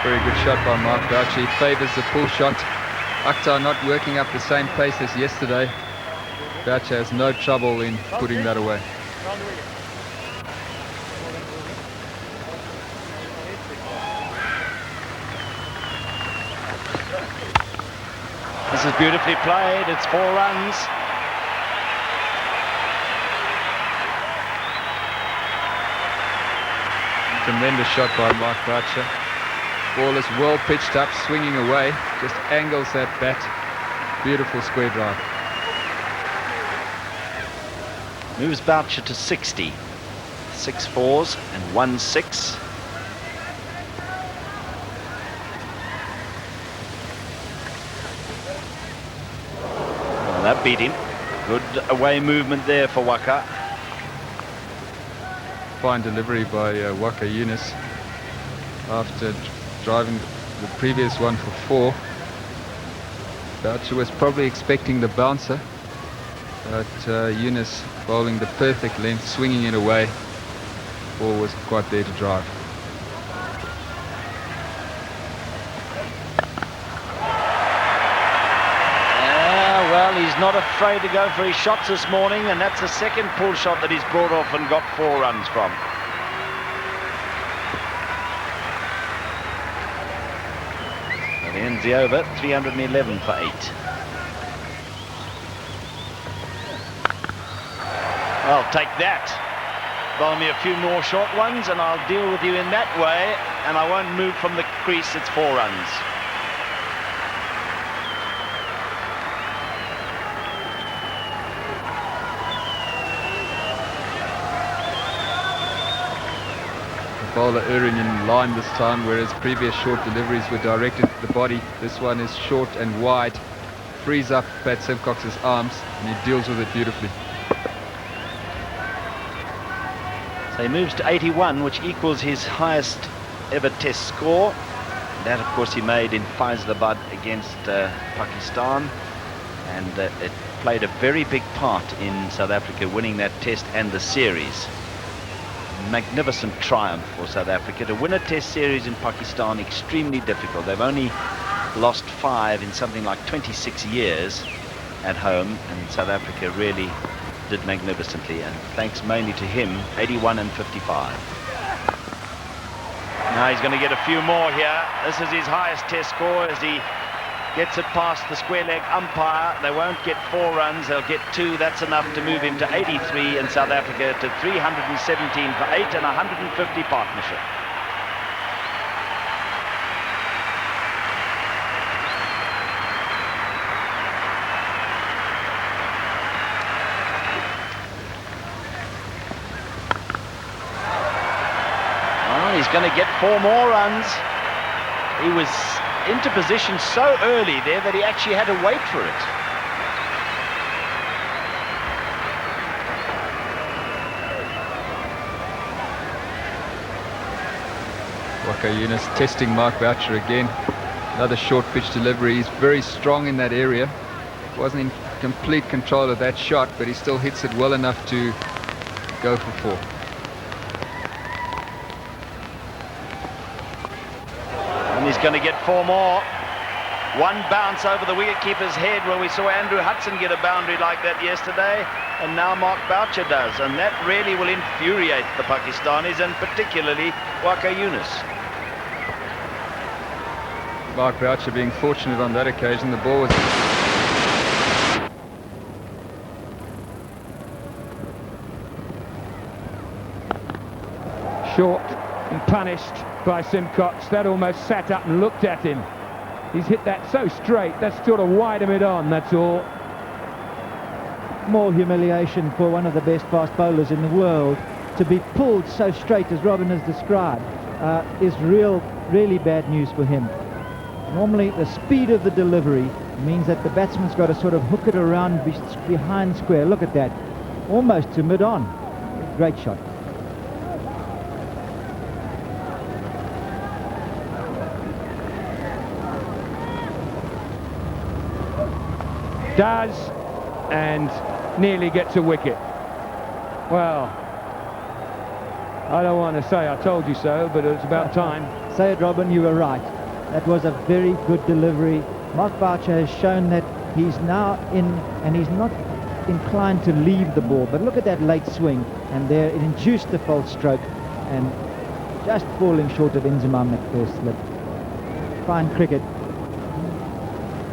Speaker 9: Very good shot by Mark Boucher. He favours the pull shot. Akhtar not working up the same pace as yesterday. Boucher has no trouble in putting that away.
Speaker 10: This is beautifully played. It's 4 runs.
Speaker 9: Tremendous shot by Mark Boucher. Ball is well pitched up, swinging away. Just angles that bat. Beautiful square drive.
Speaker 10: Moves Boucher to 60. 6 fours and 1 6. Well, that beat him. Good away movement there for Waqar.
Speaker 9: Fine delivery by Waqar Younis after driving the previous one for 4. Boucher was probably expecting the bouncer, but Younis bowling the perfect length, swinging it away. Ball was quite there to drive.
Speaker 10: Well, he's not afraid to go for his shots this morning, and that's the second pull shot that he's brought off and got 4 runs from. That ends the over, 311 for 8. I'll take that. Bowl me a few more short ones and I'll deal with you in that way, and I won't move from the crease. It's 4 runs.
Speaker 9: Bowler erring in line this time, whereas previous short deliveries were directed at the body. This one is short and wide, frees up Pat Symcox's arms, and he deals with it beautifully.
Speaker 10: So he moves to 81, which equals his highest ever test score. That, of course, he made in Faisalabad against Pakistan, and it played a very big part in South Africa winning that test and the series. Magnificent triumph for South Africa. To win a test series in Pakistan, extremely difficult. They've only lost 5 in something like 26 years at home, and South Africa really did magnificently, and thanks mainly to him. 81 and 55. Now he's going to get a few more here. This is his highest test score as he gets it past the square leg umpire. They won't get 4 runs, they'll get 2. That's enough to move him to 83 in South Africa to 317 for 8 and 150 partnership. Well, he's going to get 4 more runs. He was into position so early there that he actually had to wait for it.
Speaker 9: Waqar Younis testing Mark Boucher again. Another short pitch delivery. He's very strong in that area. Wasn't in complete control of that shot, but he still hits it well enough to go for 4.
Speaker 10: And he's going to get 4 more. 1 bounce over the wicketkeeper's head. Well, we saw Andrew Hudson get a boundary like that yesterday, and now Mark Boucher does, and that really will infuriate the Pakistanis, and particularly Waqar Younis.
Speaker 9: Mark Boucher being fortunate on that occasion. The ball was
Speaker 6: short and punished by Symcox. That almost sat up and looked at him. He's hit that so straight, that's sort of wide mid on, that's all.
Speaker 7: More humiliation for one of the best fast bowlers in the world. To be pulled so straight as Robin has described is really bad news for him. Normally the speed of the delivery means that the batsman's got to sort of hook it around behind square. Look at that, almost to mid on. Great shot.
Speaker 6: Does, and nearly gets a wicket. Well, I don't want to say I told you so, but it's about time.
Speaker 7: Say it, Robin, you were right. That was a very good delivery. Mark Boucher has shown that he's now in, and he's not inclined to leave the ball. But look at that late swing, and there it induced the false stroke, and just falling short of Inzamam at first slip. Fine cricket.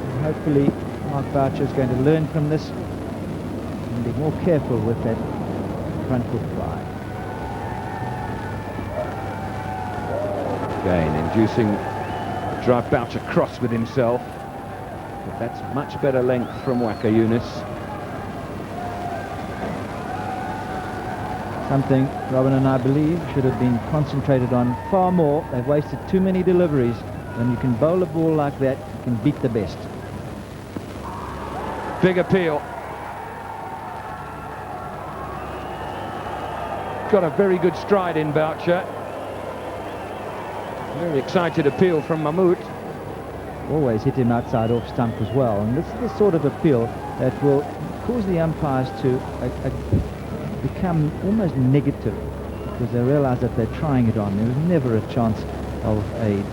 Speaker 7: And hopefully Mark Boucher is going to learn from this and be more careful with that front foot fly.
Speaker 6: Again, inducing drive Boucher cross with himself. But that's much better length from Waqar Younis.
Speaker 7: Something Robin and I believe should have been concentrated on far more. They've wasted too many deliveries. When you can bowl a ball like that, you can beat the best.
Speaker 6: Big appeal. Got a very good stride in Boucher. Very excited appeal from Mahmood.
Speaker 7: Always hit him outside off stump as well. And this is the sort of appeal that will cause the umpires to become almost negative, because they realize that they're trying it on. There was never a chance of a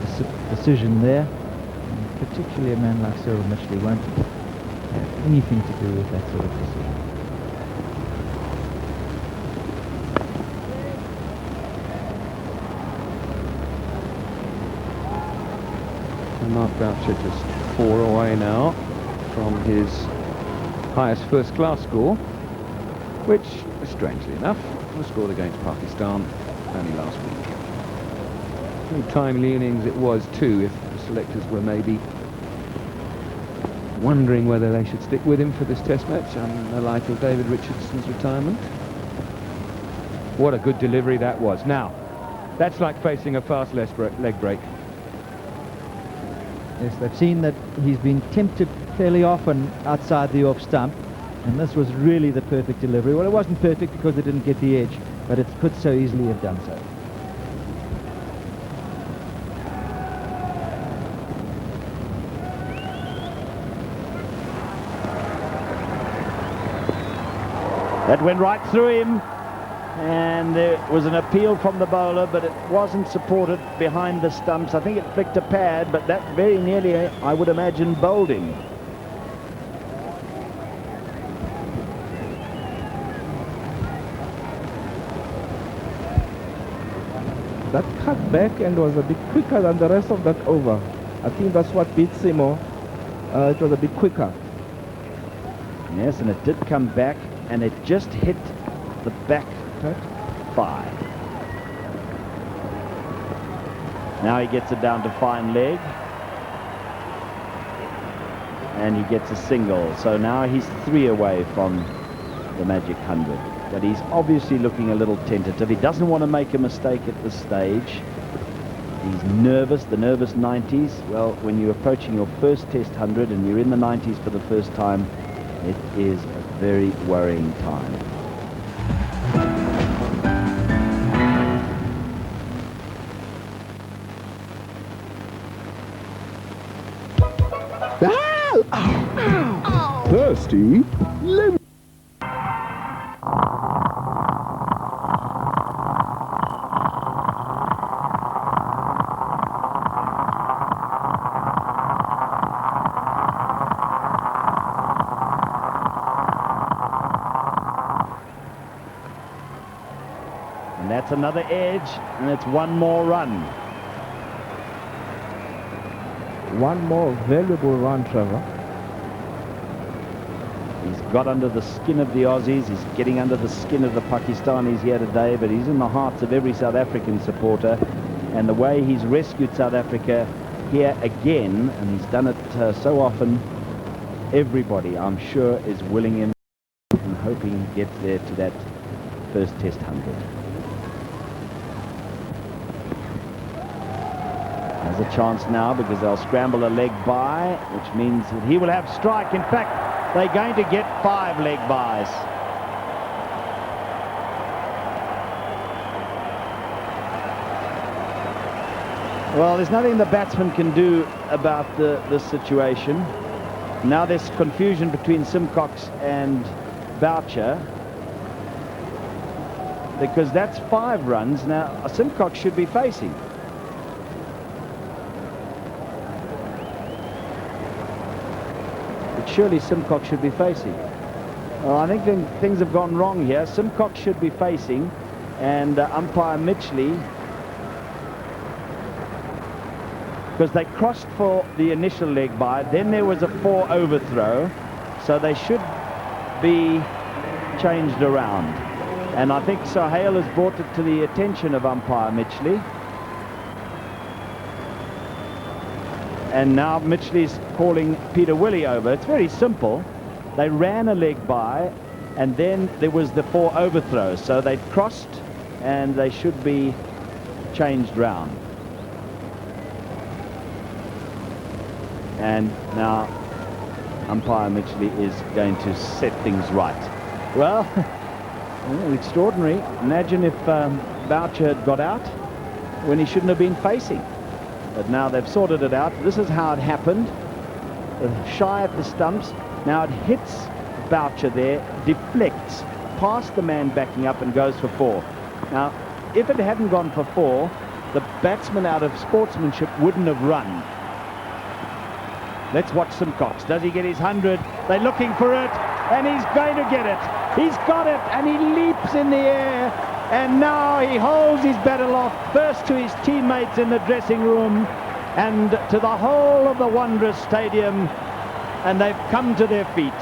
Speaker 7: decision there. And particularly a man like Cyril Mitchell won't have anything to do with that sort of decision.
Speaker 6: Mark Boucher just 4 away now from his highest first-class score, which, strangely enough, was scored against Pakistan only last week. How timely innings it was too, if the selectors were maybe wondering whether they should stick with him for this test match in the light of David Richardson's retirement. What a good delivery that was. Now, that's like facing a fast leg break.
Speaker 7: Yes, they've seen that he's been tempted fairly often outside the off stump, and this was really the perfect delivery. Well, it wasn't perfect because they didn't get the edge, but it could so easily have done so.
Speaker 1: That went right through him, and there was an appeal from the bowler, but it wasn't supported behind the stumps. I think it flicked a pad, but that very nearly, I would imagine, bowled him.
Speaker 8: That cut back and was a bit quicker than the rest of that over. I think that's what beat Simo. It was a bit quicker.
Speaker 1: Yes, and it did come back, and it just hit the back 5. Now he gets it down to fine leg, and he gets a single. So now he's 3 away from the magic 100. But he's obviously looking a little tentative. He doesn't want to make a mistake at this stage. He's nervous, the nervous 90s. Well, when you're approaching your first test 100 and you're in the 90s for the first time, it is a very worrying time.
Speaker 11: Thirsty lemon.
Speaker 1: And that's another edge, and it's 1 more run.
Speaker 8: One more valuable run, Trevor.
Speaker 1: He's got under the skin of the Aussies. He's getting under the skin of the Pakistanis here today, but he's in the hearts of every South African supporter. And the way he's rescued South Africa here again, and he's done it so often, everybody, I'm sure, is willing him and hoping he gets there to that first test 100. There's a chance now because they'll scramble a leg by, which means that he will have strike. In fact, they're going to get 5 leg byes. Well, there's nothing the batsman can do about this situation. Now there's confusion between Symcox and Boucher. because that's 5 runs. Now, Symcox should be facing. But surely Symcox should be facing. Well, I think things have gone wrong here. Symcox should be facing, and umpire Mitchley, because they crossed for the initial leg by, then there was a 4 overthrow, so they should be changed around. And I think Sohail has brought it to the attention of umpire Mitchley. And now Mitchley's calling Peter Willie over. It's very simple. They ran a leg by, and then there was the 4 overthrows. So they crossed, and they should be changed round. And now umpire Mitchley is going to set things right. Well, extraordinary. Imagine if Boucher had got out when he shouldn't have been facing. But now they've sorted it out. This is how it happened. Shy at the stumps. Now it hits Boucher there, deflects past the man backing up and goes for 4. Now, if it hadn't gone for 4, the batsman out of sportsmanship wouldn't have run. Let's watch Symcox. Does he get his 100? They're looking for it, and he's going to get it. He's got it, and he leaps in the air, and now he holds his bat aloft, first to his teammates in the dressing room, and to the whole of the Wanderers Stadium, and they've come to their feet.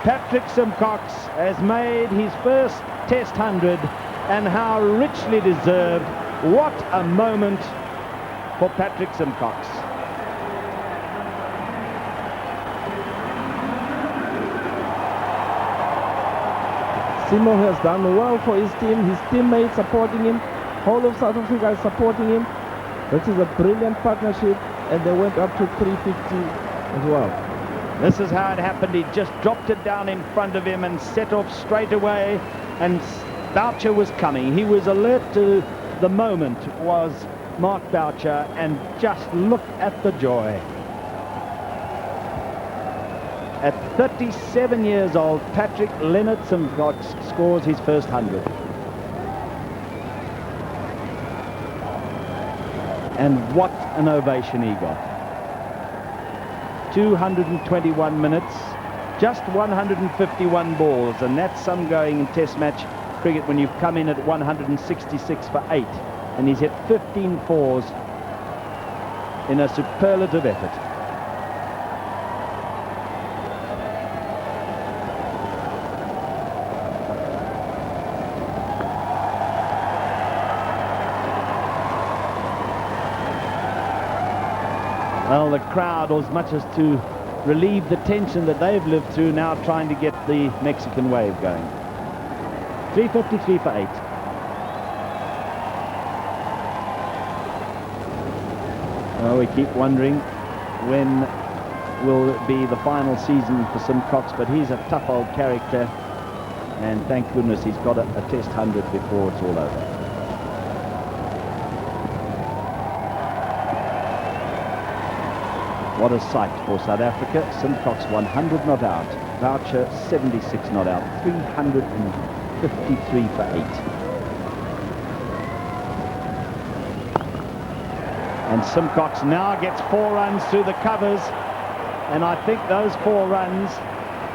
Speaker 1: Patrick Symcox has made his first Test 100, and how richly deserved. What a moment for Patrick Symcox.
Speaker 8: Simo has done well for his team, his teammates supporting him, whole of South Africa is supporting him. This is a brilliant partnership, and they went up to 350 as well.
Speaker 1: This is how it happened. He just dropped it down in front of him and set off straight away, and Boucher was coming. He was alert to the moment, was Mark Boucher, and just look at the joy. At 37 years old, Patrick Leonard Symcox scores his first 100. And what an ovation he got. 221 minutes, just 151 balls, and that's some going in Test match cricket when you've come in at 166 for 8, and he's hit 15 fours in a superlative effort. Well, the crowd, as much as to relieve the tension that they've lived through, now trying to get the Mexican wave going. 353 for 8. Well, we keep wondering when will it be the final season for Symcox, but he's a tough old character, and thank goodness he's got a Test 100 before it's all over. What a sight for South Africa. Symcox 100 not out. Boucher 76 not out. 353 for 8. And Symcox now gets 4 runs through the covers. And I think those 4 runs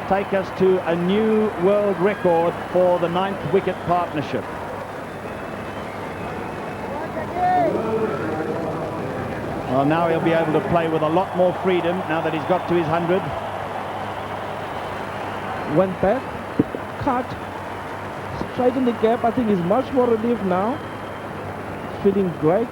Speaker 1: take us to a new world record for the 9th wicket partnership. Well, now he'll be able to play with a lot more freedom now that he's got to his 100.
Speaker 8: Went back, cut, straight in the gap. I think he's much more relieved now. Feeling great.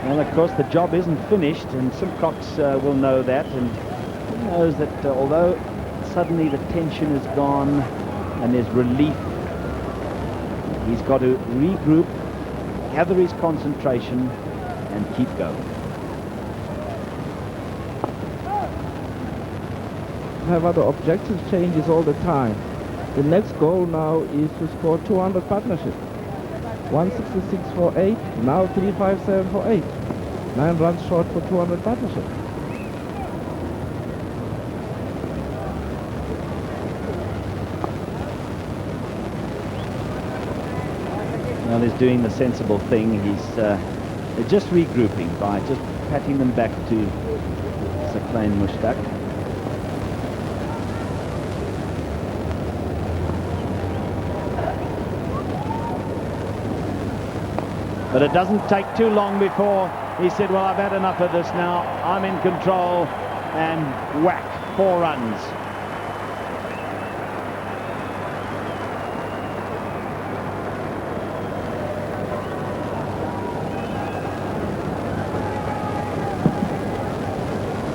Speaker 1: Well, of course, the job isn't finished, and Symcox will know that, and he knows that although suddenly the tension is gone and there's relief, he's got to regroup, gather his concentration, and keep going.
Speaker 8: Have other objectives, changes all the time. The next goal now is to score 200 partnership. 166 for 8, now 357 for 8. 9 runs short for 200 partnership.
Speaker 1: Well, he's doing the sensible thing. He's just regrouping by just patting them back to Mushtaq. But it doesn't take too long before he said, well, I've had enough of this now. I'm in control, and whack, 4 runs.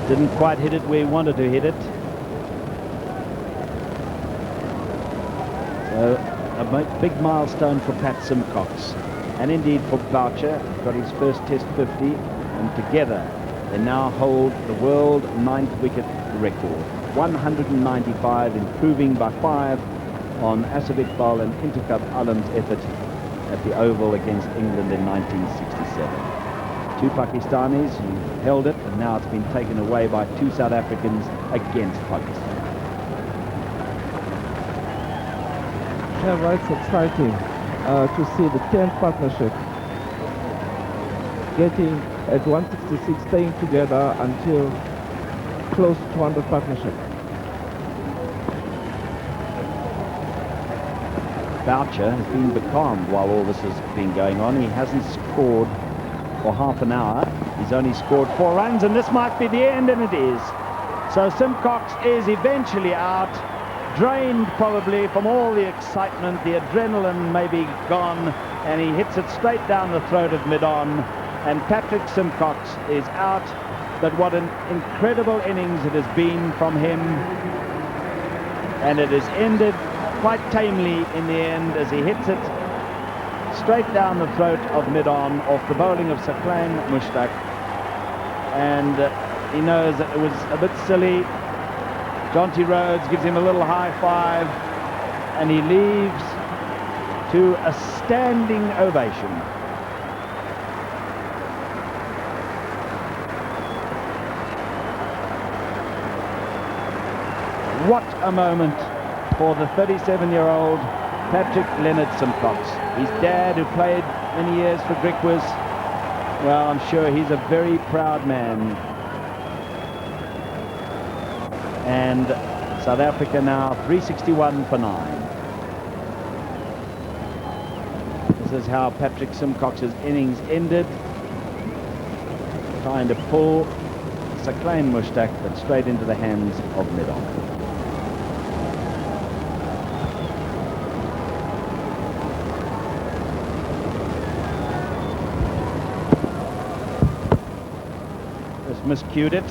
Speaker 1: Didn't quite hit it where he wanted to hit it. So a big milestone for Pat Symcox. And indeed for Boucher, got his first Test 50, and together they now hold the world 9th wicket record. 195, improving by 5 on Asif Iqbal and Intikab Alam's effort at the Oval against England in 1967. 2 Pakistanis who held it, and now it's been taken away by 2 South Africans against Pakistan.
Speaker 8: Yeah, well, it's exciting to see the 10th partnership getting at 166, staying together until close to 100 partnership.
Speaker 1: Boucher has been becalmed while all this has been going on. He hasn't scored for half an hour. He's only scored 4 runs, and this might be the end, and it is. So Symcox is eventually out, drained probably from all the excitement. The adrenaline may be gone, and he hits it straight down the throat of mid-on, and Patrick Symcox is out. But what an incredible innings it has been from him, and it has ended quite tamely in the end as he hits it straight down the throat of mid-on off the bowling of Mushtaq. And he knows that it was a bit silly. Jonty Rhodes gives him a little high five, and he leaves to a standing ovation. What a moment for the 37-year-old Patrick Leonard Symcox. His dad, who played many years for Griquas, well, I'm sure he's a very proud man. And South Africa now 361 for 9. This is how Patrick Symcox's innings ended, trying to pull Mushtaq, but straight into the hands of mid-on. Miscued it.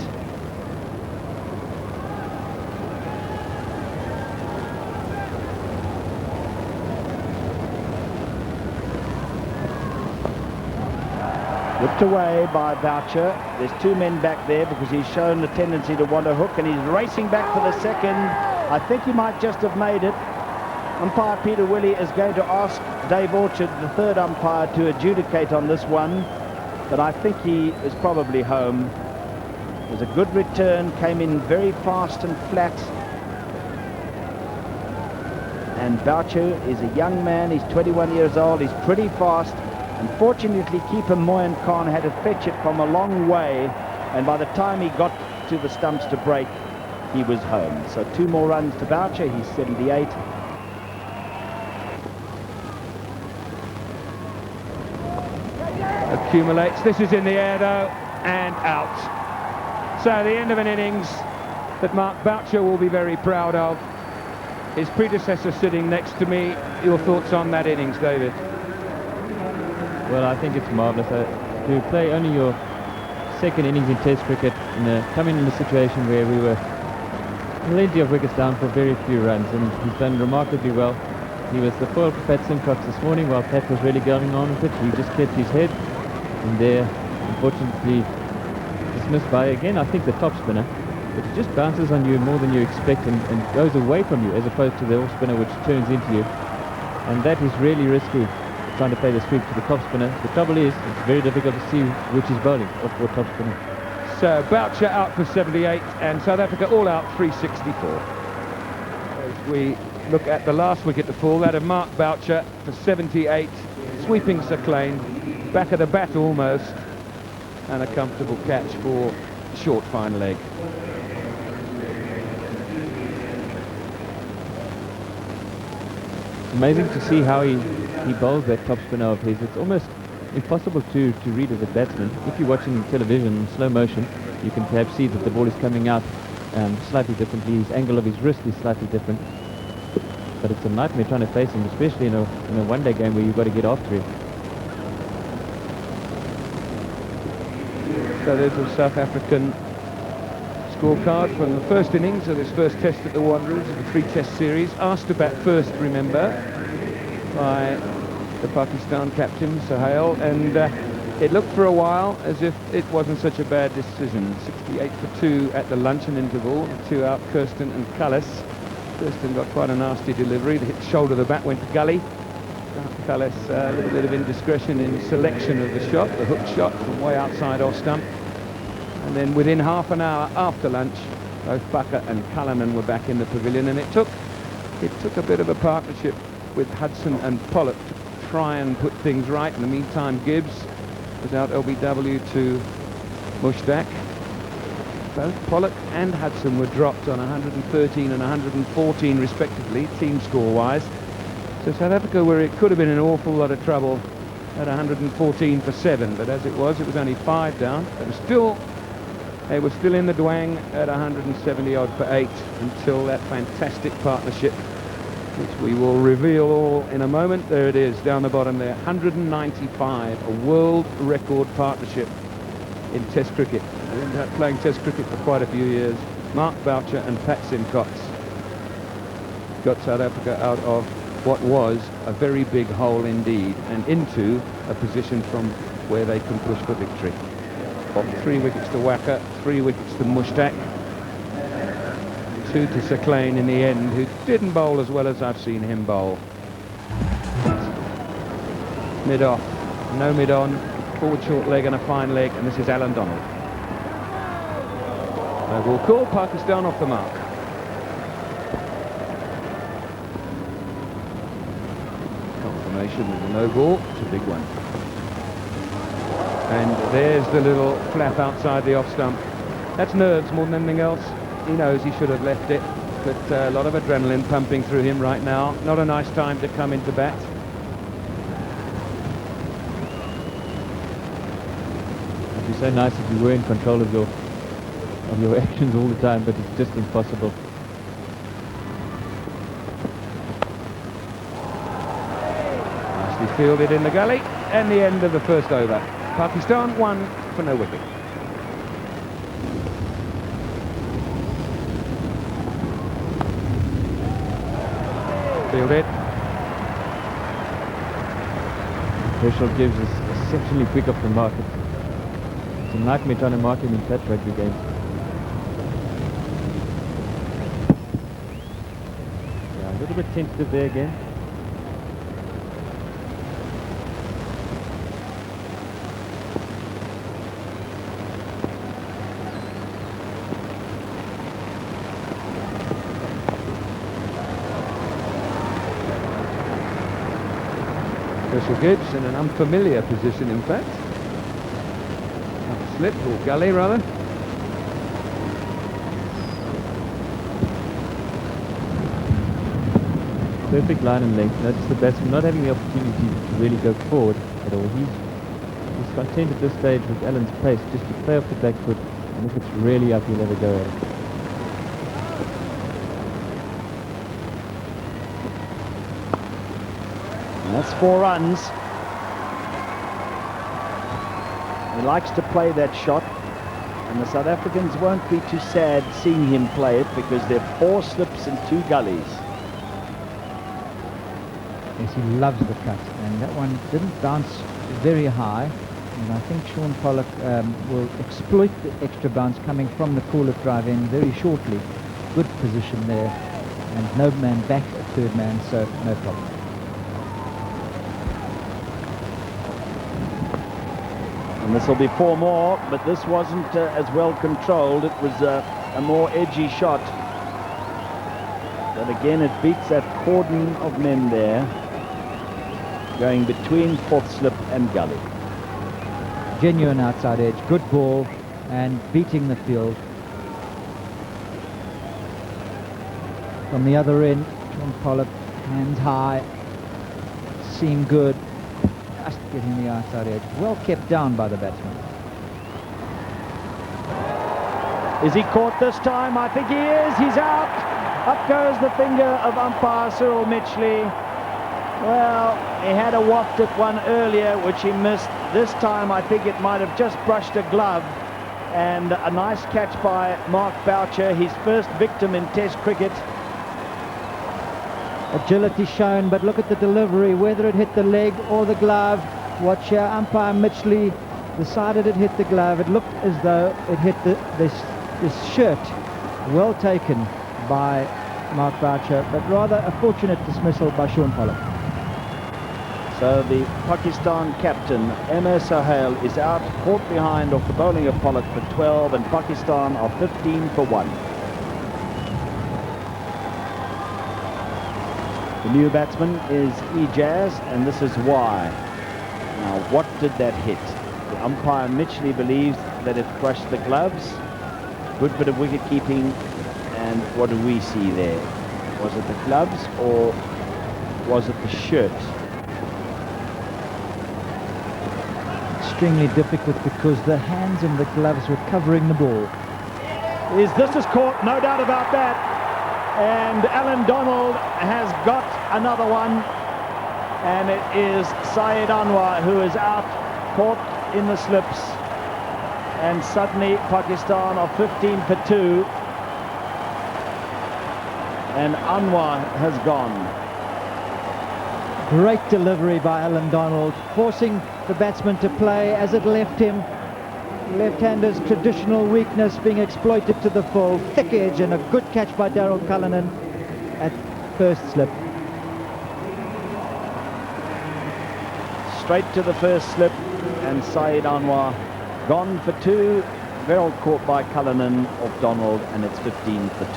Speaker 1: Whipped away by Boucher. There's 2 men back there because he's shown a tendency to want to hook, and he's racing back for the second. I think he might just have made it. Umpire Peter Willey is going to ask Dave Orchard, the 3rd umpire, to adjudicate on this one, but I think he is probably home. It was a good return, came in very fast and flat. And Boucher is a young man, he's 21 years old, he's pretty fast. Unfortunately, keeper Moyen Khan had to fetch it from a long way, and by the time he got to the stumps to break, he was home. So 2 more runs to Boucher, he's 78.
Speaker 6: Accumulates. This is in the air though, and out. So the end of an innings that Mark Boucher will be very proud of. His predecessor sitting next to me. Your thoughts on that innings, David?
Speaker 5: Well, I think it's marvellous. To play only your 2nd innings in Test cricket, coming in a situation where we were plenty of wickets down for very few runs, and he's done remarkably well. He was the foil for Pat Symcox this morning while Pat was really going on with it. He just kept his head, and there, unfortunately, dismissed by, again, I think the top spinner, but it just bounces on you more than you expect and goes away from you, as opposed to the off spinner, which turns into you, and that is really risky, trying to play the sweep to the top spinner. The trouble is, it's very difficult to see which is bowling, off or top spinner.
Speaker 6: So Boucher out for 78, and South Africa all out 364. As we look at the last wicket to fall, that of Mark Boucher for 78. sweeping Sir Klein, back of the bat almost, and a comfortable catch for short fine leg.
Speaker 5: Amazing to see how he bowls that top spinner of his. It's almost impossible to read as a batsman. If you're watching television in slow motion, you can perhaps see that the ball is coming out slightly differently. His angle of his wrist is slightly different. But it's a nightmare trying to face him, especially in a one-day game where you've got to get after him.
Speaker 6: So there's a South African scorecard from the first innings of this first test at the Wanderers of the 3-test series. Asked to bat first, remember, by the Pakistan captain, Sohail, and it looked for a while as if it wasn't such a bad decision. 68 for 2 at the luncheon interval, 2 out, Kirsten and Cullis. Kirsten got quite a nasty delivery. The hit shoulder of the bat went to gully. Cullis, a little bit of indiscretion in selection of the shot, the hook shot from way outside off stump. And then within half an hour after lunch, both Bucker and Cullinan were back in the pavilion, and it took a bit of a partnership with Hudson and Pollock to try and put things right. In the meantime, Gibbs was out LBW to Mushtaq. Both Pollock and Hudson were dropped on 113 and 114 respectively, team score-wise. So South Africa, where it could have been an awful lot of trouble, at 114 for 7, but as it was only 5 down. They were still in the Dwang at 170 odd for 8 until that fantastic partnership, which we will reveal all in a moment. There it is, down the bottom there, 195, a world record partnership in Test cricket. They ended up playing Test cricket for quite a few years. Mark Boucher and Pat Symcox got South Africa out of what was a very big hole indeed, and into a position from where they can push for victory. 3 wickets to Waqar, 3 wickets to Mushtaq, 2 to Sir Klein in the end, who didn't bowl as well as I've seen him bowl. Mid-off, no mid-on, forward short leg and a fine leg, and this is Alan Donald. No ball call, Pakistan off the mark. Confirmation with the no ball, it's a big one. And there's the little flap outside the off stump. That's nerves more than anything else. He knows he should have left it, but a lot of adrenaline pumping through him right now. Not a nice time to come into bat.
Speaker 5: It'd be so nice if you were in control of your actions all the time, but it's just impossible.
Speaker 6: Nicely fielded in the gully, and the end of the first over. Pakistan 1 for no wicket. Fielded.
Speaker 5: Herschel Gibbs is exceptionally quick off the mark. It's a nightmare trying to mark him in touch rugby games. Yeah, a little bit tentative there again.
Speaker 6: Herschel Gibbs in an unfamiliar position, in fact. Up slip, or gully rather.
Speaker 5: Perfect line and length. Notice the batsman not having the opportunity to really go forward at all. He's content at this stage with Allen's pace just to play off the back foot, and if it's really up, he'll have a go at it.
Speaker 1: That's 4 runs. He likes to play that shot, and the South Africans won't be too sad seeing him play it, because there are 4 slips and 2 gullies.
Speaker 7: Yes, he loves the cut, and that one didn't bounce very high, and I think Sean Pollock will exploit the extra bounce coming from the cooler drive in very shortly. Good position there, and no man back at third man, so no problem.
Speaker 1: And this will be 4 more, but this wasn't as well controlled. It was a more edgy shot. But again, it beats that cordon of men there. going between fourth slip and gully.
Speaker 7: Genuine outside edge, good ball, and beating the field. From the other end, John Pollock, hands high, seemed good, just getting the outside edge. Well kept down by the batsman.
Speaker 1: Is he caught this time? I think he is. He's out. Up goes the finger of umpire Cyril Mitchley. Well, he had a waft at one earlier, which he missed. This time, I think it might have just brushed a glove. And a nice catch by Mark Boucher, his first victim in Test cricket.
Speaker 7: Agility shown, but look at the delivery, whether it hit the leg or the glove. Watch here, umpire Mitchley decided it hit the glove. It looked as though it hit this shirt. Well taken by Mark Boucher, but rather a fortunate dismissal by Sean Pollock.
Speaker 1: So the Pakistan captain, Emir Sohail, is out, caught behind off the bowling of Pollock for 12, and Pakistan are 15 for 1. The new batsman is Ijaz, and this is why. Now, what did that hit? The umpire Mitchley believes that it crushed the gloves. Good bit of wicket keeping, and what do we see there? Was it the gloves or was it the shirt?
Speaker 7: Extremely difficult because the hands and the gloves were covering the ball.
Speaker 1: This is caught, no doubt about that. And Alan Donald has got another one. And it is Syed Anwar who is out, caught in the slips. And suddenly Pakistan are 15 for 2. And Anwar has gone.
Speaker 7: Great delivery by Alan Donald, forcing the batsman to play as it left him. Left-hander's traditional weakness being exploited to the full. Thick edge and a good catch by Daryl Cullinan at first slip.
Speaker 1: Straight to the first slip, and Syed Anwar gone for 2. Well caught by Cullinan of Donald, and it's 15 for 2.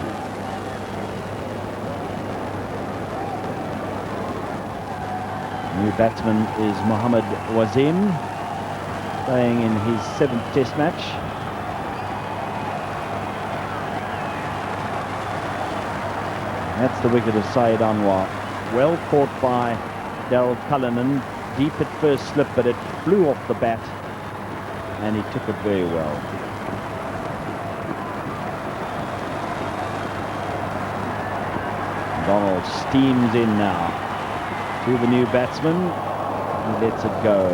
Speaker 1: New batsman is Mohammad Wasim, playing in his 7th Test match. That's the wicket of Syed Anwar. Well caught by Daryl Cullinan, deep at first slip, but it flew off the bat, and he took it very well. Donald steams in now. To the new batsman, he lets it go.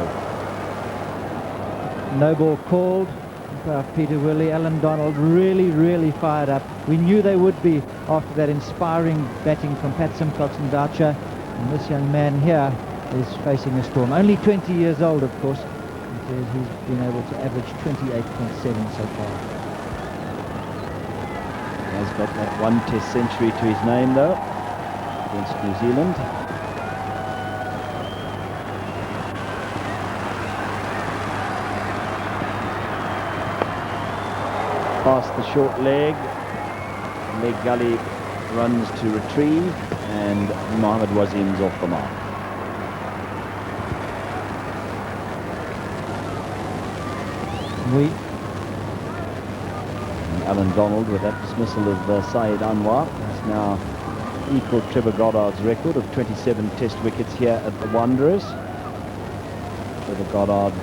Speaker 7: No ball called by Peter Willey. Alan Donald really fired up. We knew they would be after that inspiring batting from Pat Symcox and Boucher. And this young man here is facing a storm. Only 20 years old, of course. He says he's been able to average 28.7 so far.
Speaker 1: He has got that one Test century to his name, though, against New Zealand. Past the short leg gully runs to retrieve, and Mohammad Wasim's off the mark. And Alan Donald, with that dismissal of Syed Anwar, has now equalled Trevor Goddard's record of 27 Test wickets here at the Wanderers. Trevor Goddard,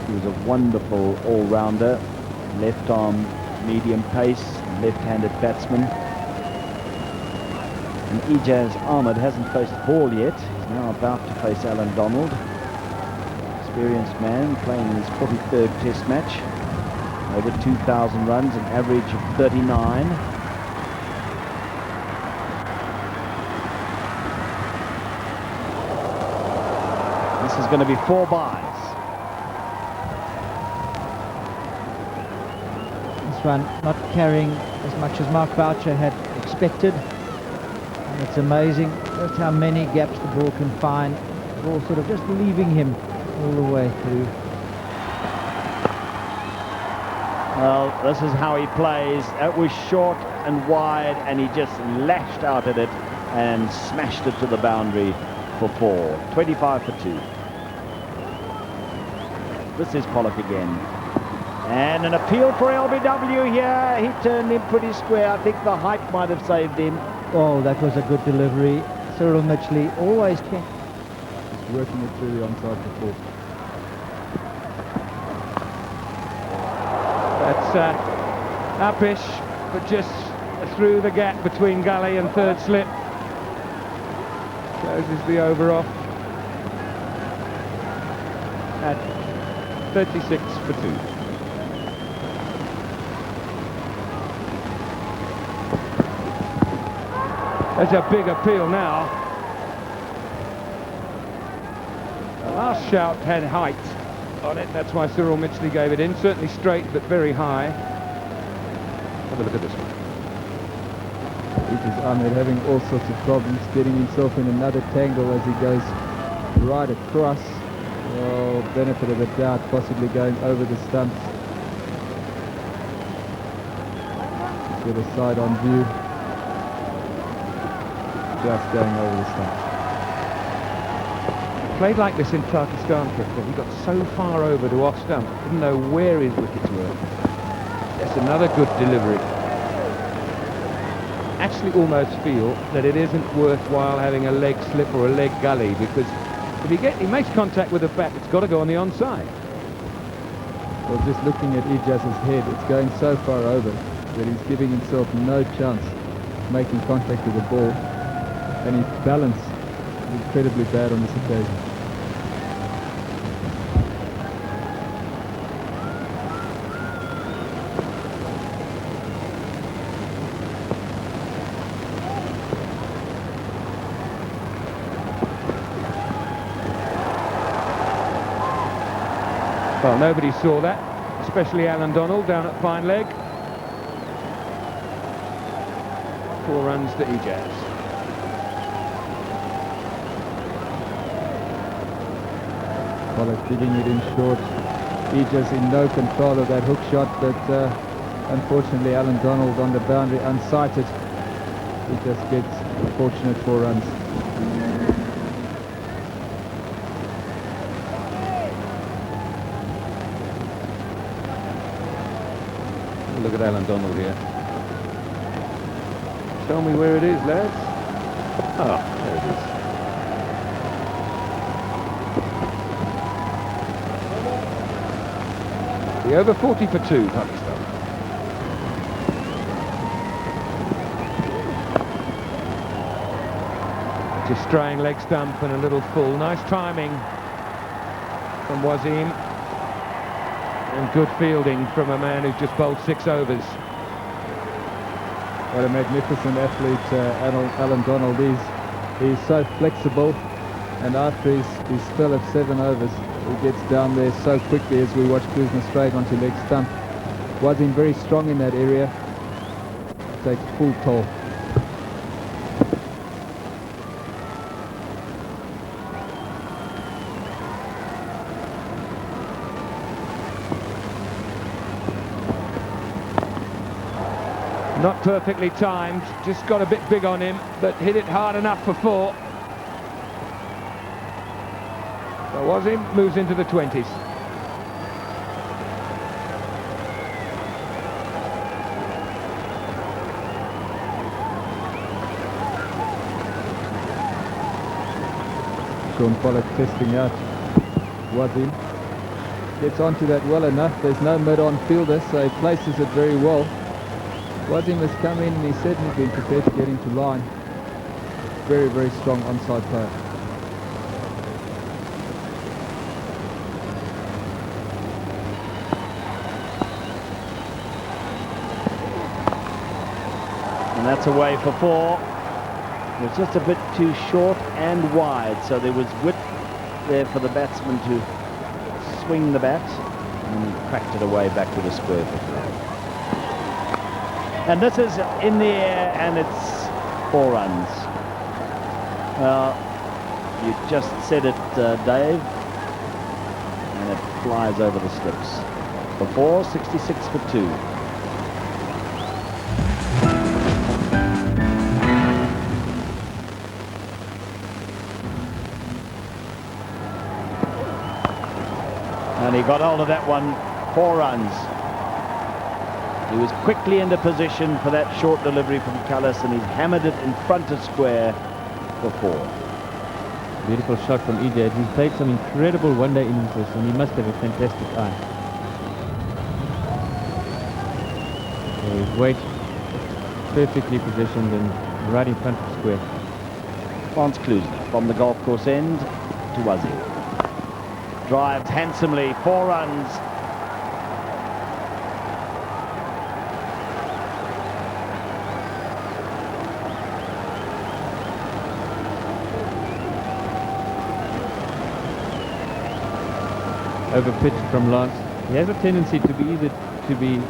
Speaker 1: he was a wonderful all-rounder, left arm medium pace, left-handed batsman. And Ijaz Ahmed hasn't faced the ball yet. He's now about to face Alan Donald. Experienced man playing his 43rd Test match. Over 2,000 runs, an average of 39. This is going to be 4 byes.
Speaker 7: One not carrying as much as Mark Boucher had expected. And it's amazing just how many gaps the ball can find. The ball sort of just leaving him all the way through.
Speaker 1: Well, this is how he plays. That was short and wide, and he just lashed out at it and smashed it to the boundary. for 4, 25 for 2. This is Pollock again. And an appeal for LBW here. He turned him pretty square. I think the height might have saved him.
Speaker 7: Oh, that was a good delivery. Cyril Mitchley always can.
Speaker 2: Just working it through the onside for 4.
Speaker 6: That's upish, but just through the gap between gully and third slip. Closes the over off at 36 for 2. There's a big appeal now. The last shout had height on it, that's why Cyril Mitchley gave it in. Certainly straight, but very high. Have a look at this one.
Speaker 2: Ahmed having all sorts of problems getting himself in another tangle as he goes right across. Oh, benefit of the doubt, possibly going over the stumps. Get a side-on view. Just going over the stumps.
Speaker 6: Played like this in Pakistan, Clifford. He got so far over to off stump, didn't know where his wickets were. That's another good delivery. Actually almost feel that it isn't worthwhile having a leg slip or a leg gully, because if he makes contact with the bat, it's got to go on the onside.
Speaker 2: Well, just looking at Ijaz's head, it's going so far over that he's giving himself no chance of making contact with the ball, and his balance is incredibly bad on this occasion.
Speaker 6: Well, nobody saw that, especially Alan Donald down at fine leg. 4 runs to Ijaz.
Speaker 2: Pollock digging it in short. Ijaz in no control of that hook shot, but unfortunately Alan Donald on the boundary unsighted. He just gets a fortunate 4 runs.
Speaker 6: Look at Alan Donald here. Tell me where it is, lads. Ah, there it is. The over 40 for 2, Pakistan. Just straying leg stump and a little full. Nice timing from Wasim. And good fielding from a man who's just bowled 6 overs.
Speaker 2: What a magnificent athlete Alan Donald is. He's so flexible, and after his spell of 7 overs, he gets down there so quickly as we watch Klusener straight onto leg stump. Wasn't very strong in that area. Takes full toll.
Speaker 6: Not perfectly timed, just got a bit big on him, but hit it hard enough for 4. So Wasim moves into the 20s.
Speaker 2: Sean Pollock testing out Wasim. Gets onto that well enough. There's no mid-on fielder, so he places it very well. Wasim has come in and he's certainly been prepared to get into line. Very, very strong onside player.
Speaker 1: And that's away for 4. It was just a bit too short and wide, so there was width there for the batsman to swing the bat, and he cracked it away back with a square for 4. And this is in the air, and it's 4 runs. Well, you just said it, Dave, and it flies over the slips. For 4, 66 for 2. And he got hold of that one, 4 runs. He was quickly into position for that short delivery from Cullis, and he's hammered it in front of square for 4.
Speaker 5: Beautiful shot from EJ. He's played some incredible one-day innings this, and he must have a fantastic eye. So his weight perfectly positioned and right in front of square.
Speaker 1: Lance Klusener from the golf course end to Wazim. Drives handsomely, 4 runs.
Speaker 5: Over pitch from Lance. He has a tendency to be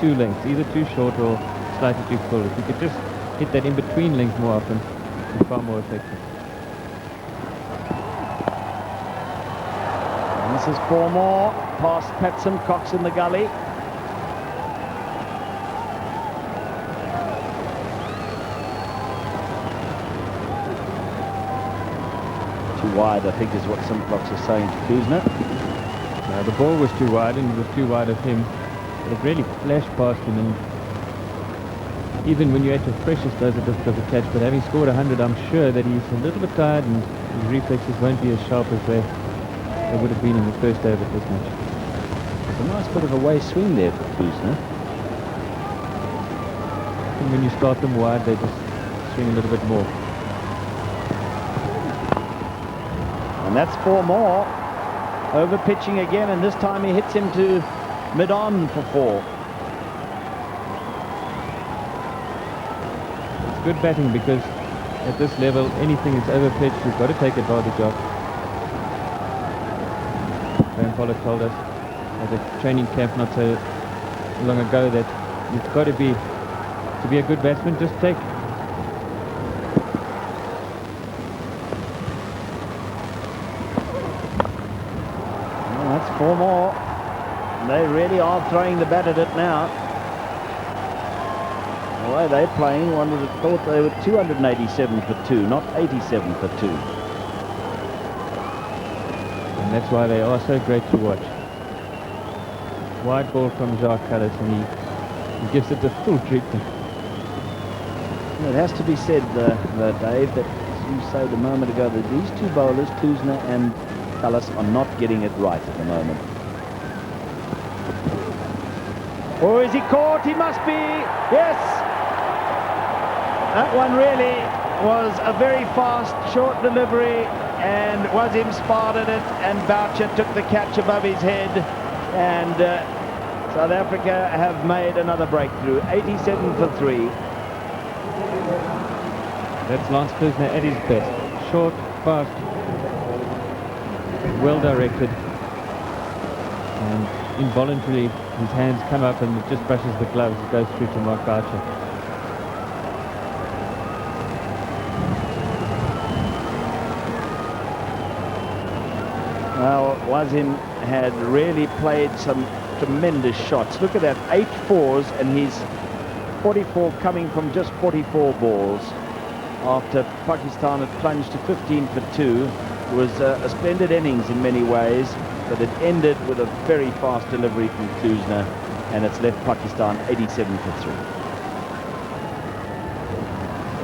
Speaker 5: too length, either too short or slightly too full. If you could just hit that in-between length more often, it's far more effective.
Speaker 1: And this is 4 more, past Pat Symcox in the gully. Too wide, I think, is what Symcox is saying to Klusener.
Speaker 5: The ball was too wide, and it was too wide of him. It really flashed past him, and even when you're at your freshest, those are difficult to catch. But having scored 100, I'm sure that he's a little bit tired, and his reflexes won't be as sharp as they would have been in the first over this match.
Speaker 1: It's a nice bit of a way swing there for Klusener.
Speaker 5: And when you start them wide, they just swing a little bit more.
Speaker 1: And that's 4 more. Over pitching again, and this time he hits him to mid-on for 4.
Speaker 5: It's good batting because at this level, anything that's over pitched, you've got to take advantage of. Graham Pollard told us at a training camp not so long ago that you've got to be a good batsman, just take.
Speaker 1: That's 4 more. They really are throwing the bat at it now. The way they're playing, one would have thought they were 287 for 2, not 87 for 2.
Speaker 5: And that's why they are so great to watch. Wide ball from Azhar Mahmood, and he gives it the full treatment.
Speaker 1: It has to be said, Dave, that as you said a moment ago, that these 2 bowlers, Klusener and Cullis, are not getting it right at the moment. Oh, is he caught? He must be. Yes. That one really was a very fast, short delivery, and Wazim spotted it, and Boucher took the catch above his head, and South Africa have made another breakthrough. 87 for 3.
Speaker 5: That's Lance Klusener at his best. Short, fast, well directed, and involuntarily his hands come up and it just brushes the gloves. It goes through to Mark Boucher.
Speaker 1: Well, Wazim had really played some tremendous shots. Look at that, 8 fours, and he's 44 coming from just 44 balls after Pakistan had plunged to 15 for 2. It was a splendid innings in many ways, but it ended with a very fast delivery from Klusener, and it's left Pakistan 87 for 3.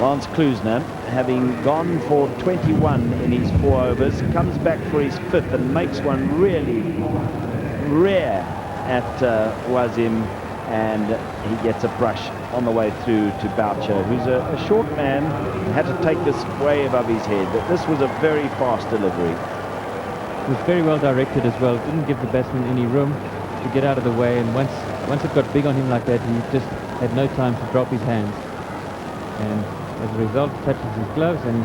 Speaker 1: Lance Klusener, having gone for 21 in his 4 overs, comes back for his 5th and makes one really rare at Wazim, and he gets a brush on the way through to Boucher, who's a short man, had to take this way above his head. But this was a very fast delivery.
Speaker 5: It was very well directed as well. Didn't give the batsman any room to get out of the way, and once it got big on him like that, he just had no time to drop his hands. And as a result, touches his gloves, and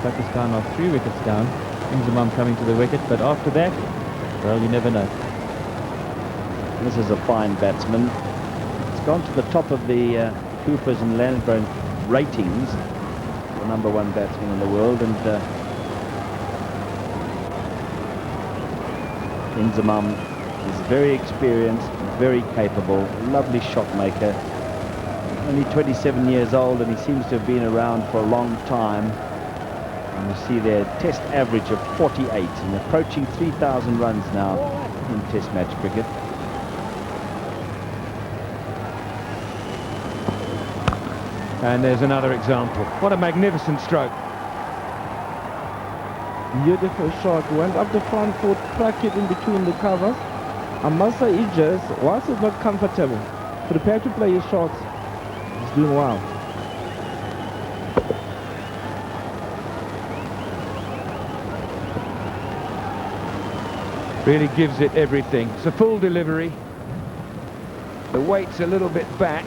Speaker 5: Pakistan are 3 wickets down. Inzamam coming to the wicket, but after that, well, you never know.
Speaker 1: This is a fine batsman. It's gone to the top of the Coopers and Lansbury ratings, the #1 batsman in the world, and Inzamam is very experienced, very capable, lovely shot maker. Only 27 years old, and he seems to have been around for a long time.
Speaker 12: And you see their test average of 48 and approaching 3,000 runs now in test match cricket.
Speaker 6: And there's another example. What a magnificent stroke.
Speaker 8: Beautiful shot. Went up the front foot, cracked it in between the covers. And must say, whilst he's not comfortable, prepared to play his shots, he's doing well.
Speaker 6: Really gives it everything. It's a full delivery. The weight's a little bit back.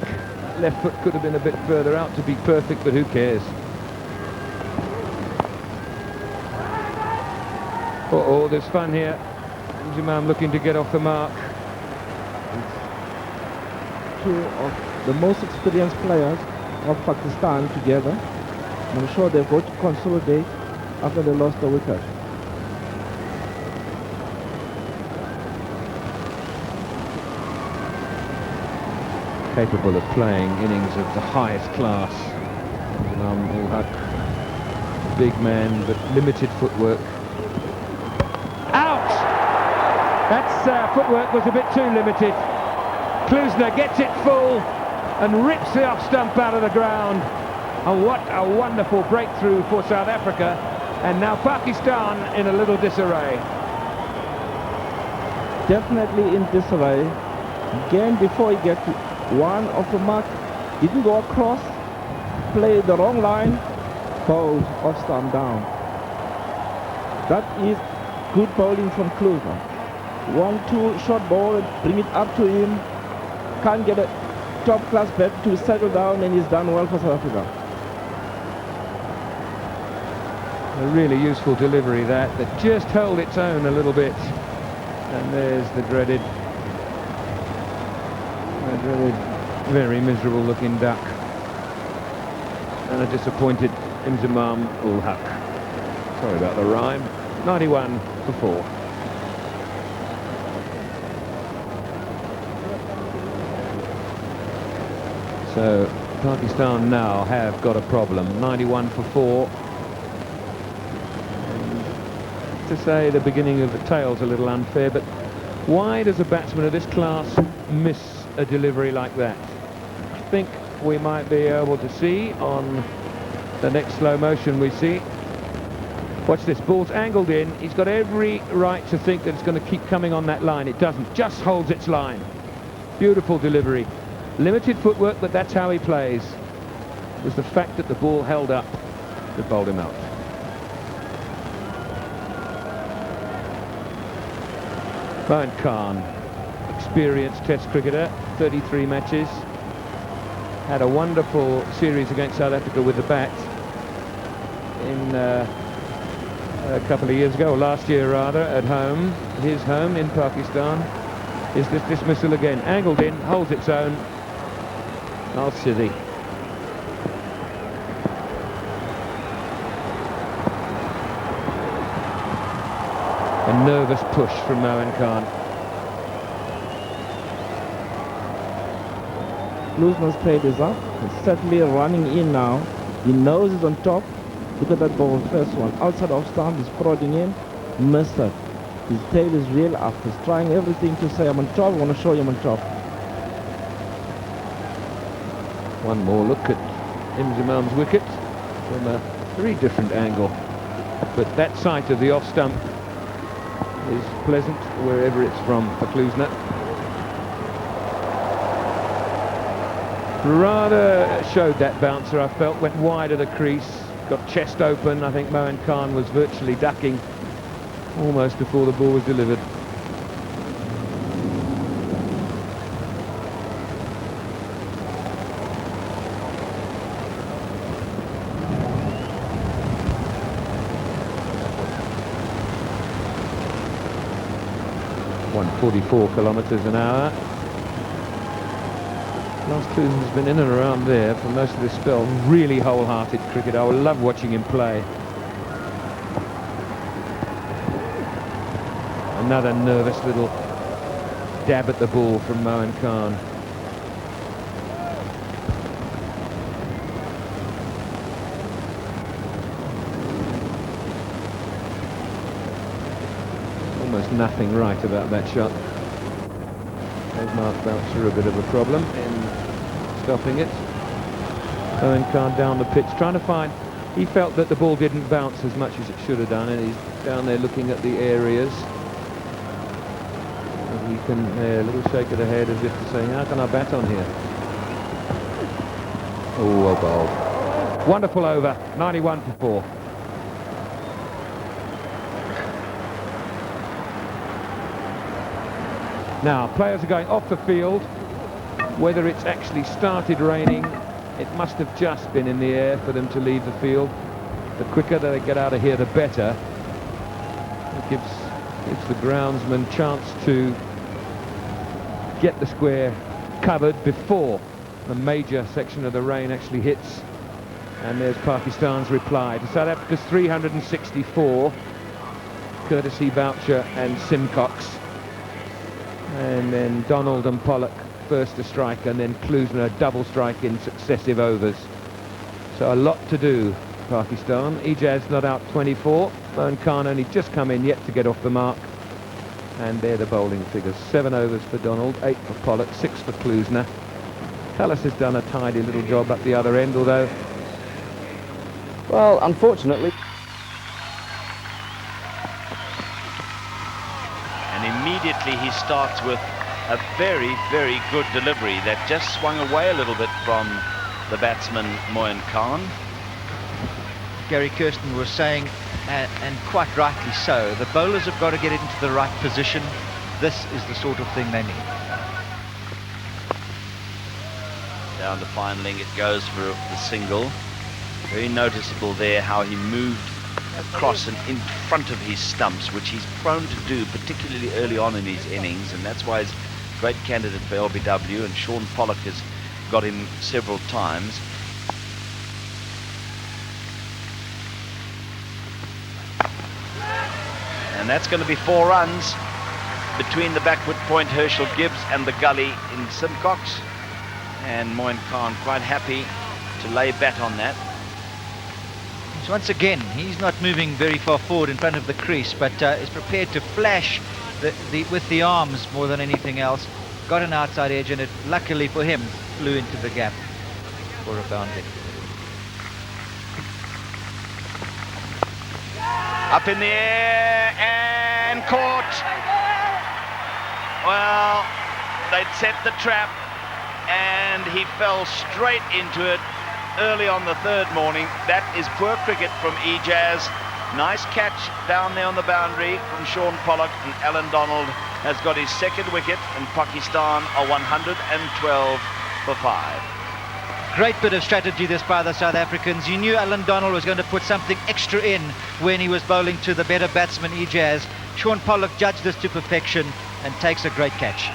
Speaker 6: Left foot could have been a bit further out to be perfect, but who cares? Uh-oh, there's fun here. Imam looking to get off the mark.
Speaker 8: Two of the most experienced players of Pakistan together. I'm sure they're going to consolidate after they lost the wicket.
Speaker 6: Capable of playing innings of the highest class. Big man, but limited footwork. Out! That's footwork was a bit too limited. Klusener gets it full and rips the off stump out of the ground. And what a wonderful breakthrough for South Africa. And now Pakistan in a little disarray.
Speaker 8: Definitely in disarray. Again, before he gets to one off the mark, didn't go across, played the wrong line, bowled off stump down. That is good bowling from Klusener. 1-2 short ball, bring it up to him, can't get a top class bat to settle down, and he's done well for South Africa.
Speaker 6: A really useful delivery that just held its own a little bit. And there's the dreaded, very miserable looking duck. And a disappointed Imzimam ul Haq. Sorry about the rhyme. 91 for 4. So Pakistan now have got a problem. 91 for 4. And to say the beginning of the tail's a little unfair, but why does a batsman of this class miss a delivery like that? I think we might be able to see on the next slow motion we see. Watch this, ball's angled in. He's got every right to think that it's going to keep coming on that line. It doesn't, just holds its line. Beautiful delivery. Limited footwork, but that's how he plays. It was the fact that the ball held up that bowled him out. Mohan Khan, experienced test cricketer, 33 matches. Had a wonderful series against South Africa with the bat in a couple of years ago, or last year rather, at home, his home in Pakistan. Is this dismissal again? Angled in, holds its own. Al Sidhi. A nervous push from Mohan Khan.
Speaker 8: Klusener's paid is up. He's certainly running in now. He knows he's on top. Look at that ball, first one. Outside off stump, he's prodding in. Missed it. His tail is real up. He's trying everything to say, I'm on top, I want to show you I'm on top.
Speaker 6: One more look at Imzimam's wicket from a very different angle. But that sight of the off stump is pleasant wherever it's from for Klusener. Rather showed that bouncer, I felt, went wide of the crease, got chest open. I think Mohan Khan was virtually ducking almost before the ball was delivered. .144 kilometres an hour. Last Klusener's been in and around there for most of this spell. Really wholehearted cricketer. I love watching him play. Another nervous little dab at the ball from Mohan Khan. almost nothing right about that shot. Gave Mark Boucher a bit of a problem in stopping it. Owen Khan down the pitch, trying to find... He felt that the ball didn't bounce as much as it should have done, and he's down there looking at the areas. And he can, a little shake of the head as if to say, how can I bat on here? Oh, well bowled. Wonderful over, 91 for 4. Now, players are going off the field. Whether it's actually started raining, it must have just been in the air for them to leave the field. The quicker they get out of here, the better. It gives the groundsman chance to get the square covered before the major section of the rain actually hits. And there's Pakistan's reply to South Africa's 364, courtesy Boucher and Symcox. And then Donald and Pollock first to strike, and then Klusener double strike in successive overs. So a lot to do, Pakistan. Ijaz not out 24. Mohan Khan only just come in yet to get off the mark. And they're the bowling figures. 7 overs for Donald, 8 for Pollock, 6 for Klusener. Callis has done a tidy little job up the other end, although...
Speaker 4: Well, unfortunately...
Speaker 10: And immediately he starts with a very, very good delivery that just swung away a little bit from the batsman Mohan Khan.
Speaker 7: Gary Kirsten was saying, and quite rightly so, the bowlers have got to get into the right position. This is the sort of thing they need.
Speaker 10: Down to Findling, it goes for the single. Very noticeable there how he moved across and in front of his stumps, which he's prone to do, particularly early on in his innings, and that's why he's a great candidate for LBW, and Sean Pollock has got him several times. And that's going to be 4 runs between the backward point Herschel Gibbs and the gully in Symcox, and Mohan Khan quite happy to lay bat on that.
Speaker 7: So once again, he's not moving very far forward in front of the crease, but is prepared to flash with the arms more than anything else. Got an outside edge, and it, luckily for him, flew into the gap for a boundary.
Speaker 10: Up in the air and caught. Well, they'd set the trap and he fell straight into it early on the 3rd morning. That is poor cricket from Ijaz. Nice catch down there on the boundary from Sean Pollock, and Alan Donald has got his 2nd wicket, and Pakistan are 112 for 5.
Speaker 7: Great bit of strategy this by the South Africans. You knew Alan Donald was going to put something extra in when he was bowling to the better batsman Ijaz. Sean Pollock judged this to perfection and takes a great catch.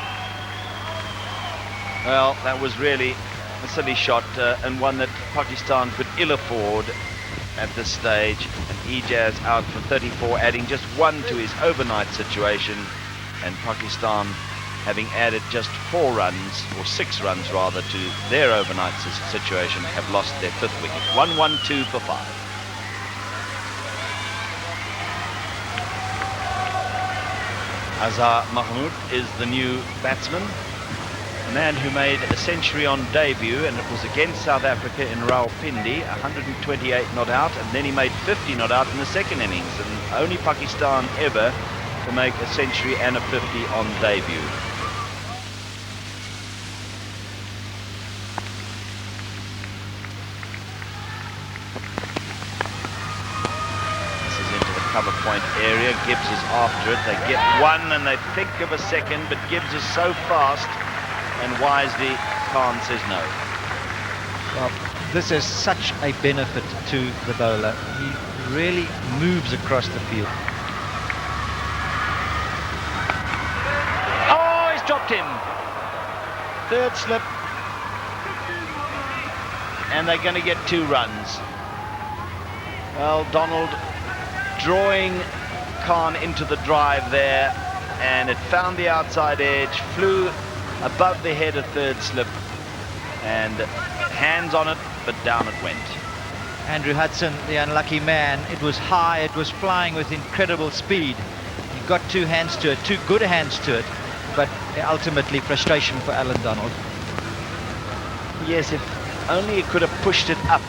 Speaker 10: Well, that was really a silly shot, and one that Pakistan could ill afford at this stage. And Ijaz out for 34, adding just 1 to his overnight situation, and Pakistan having added just 4 runs, or 6 runs rather, to their overnight situation, have lost their 5th wicket. 1-1-2 for 5. Azhar Mahmood is the new batsman, a man who made a century on debut, and it was against South Africa in Rawalpindi, 128 not out, and then he made 50 not out in the 2nd innings, and only Pakistan ever to make a century and a 50 on debut. Cover point area. Gibbs is after it. They get 1 and they think of a 2nd, but Gibbs is so fast, and wisely Khan says no.
Speaker 7: Well, this is such a benefit to the bowler. He really moves across the field.
Speaker 10: Oh, he's dropped him. 3rd slip, and they're going to get 2 runs. Well, Donald drawing Khan into the drive there, and it found the outside edge, flew above the head of 3rd slip, and hands on it, but down it went.
Speaker 7: Andrew Hudson, the unlucky man, it was high, it was flying with incredible speed. He got two hands to it, two good hands to it, but ultimately frustration for Alan Donald.
Speaker 10: Yes, if only he could have pushed it up,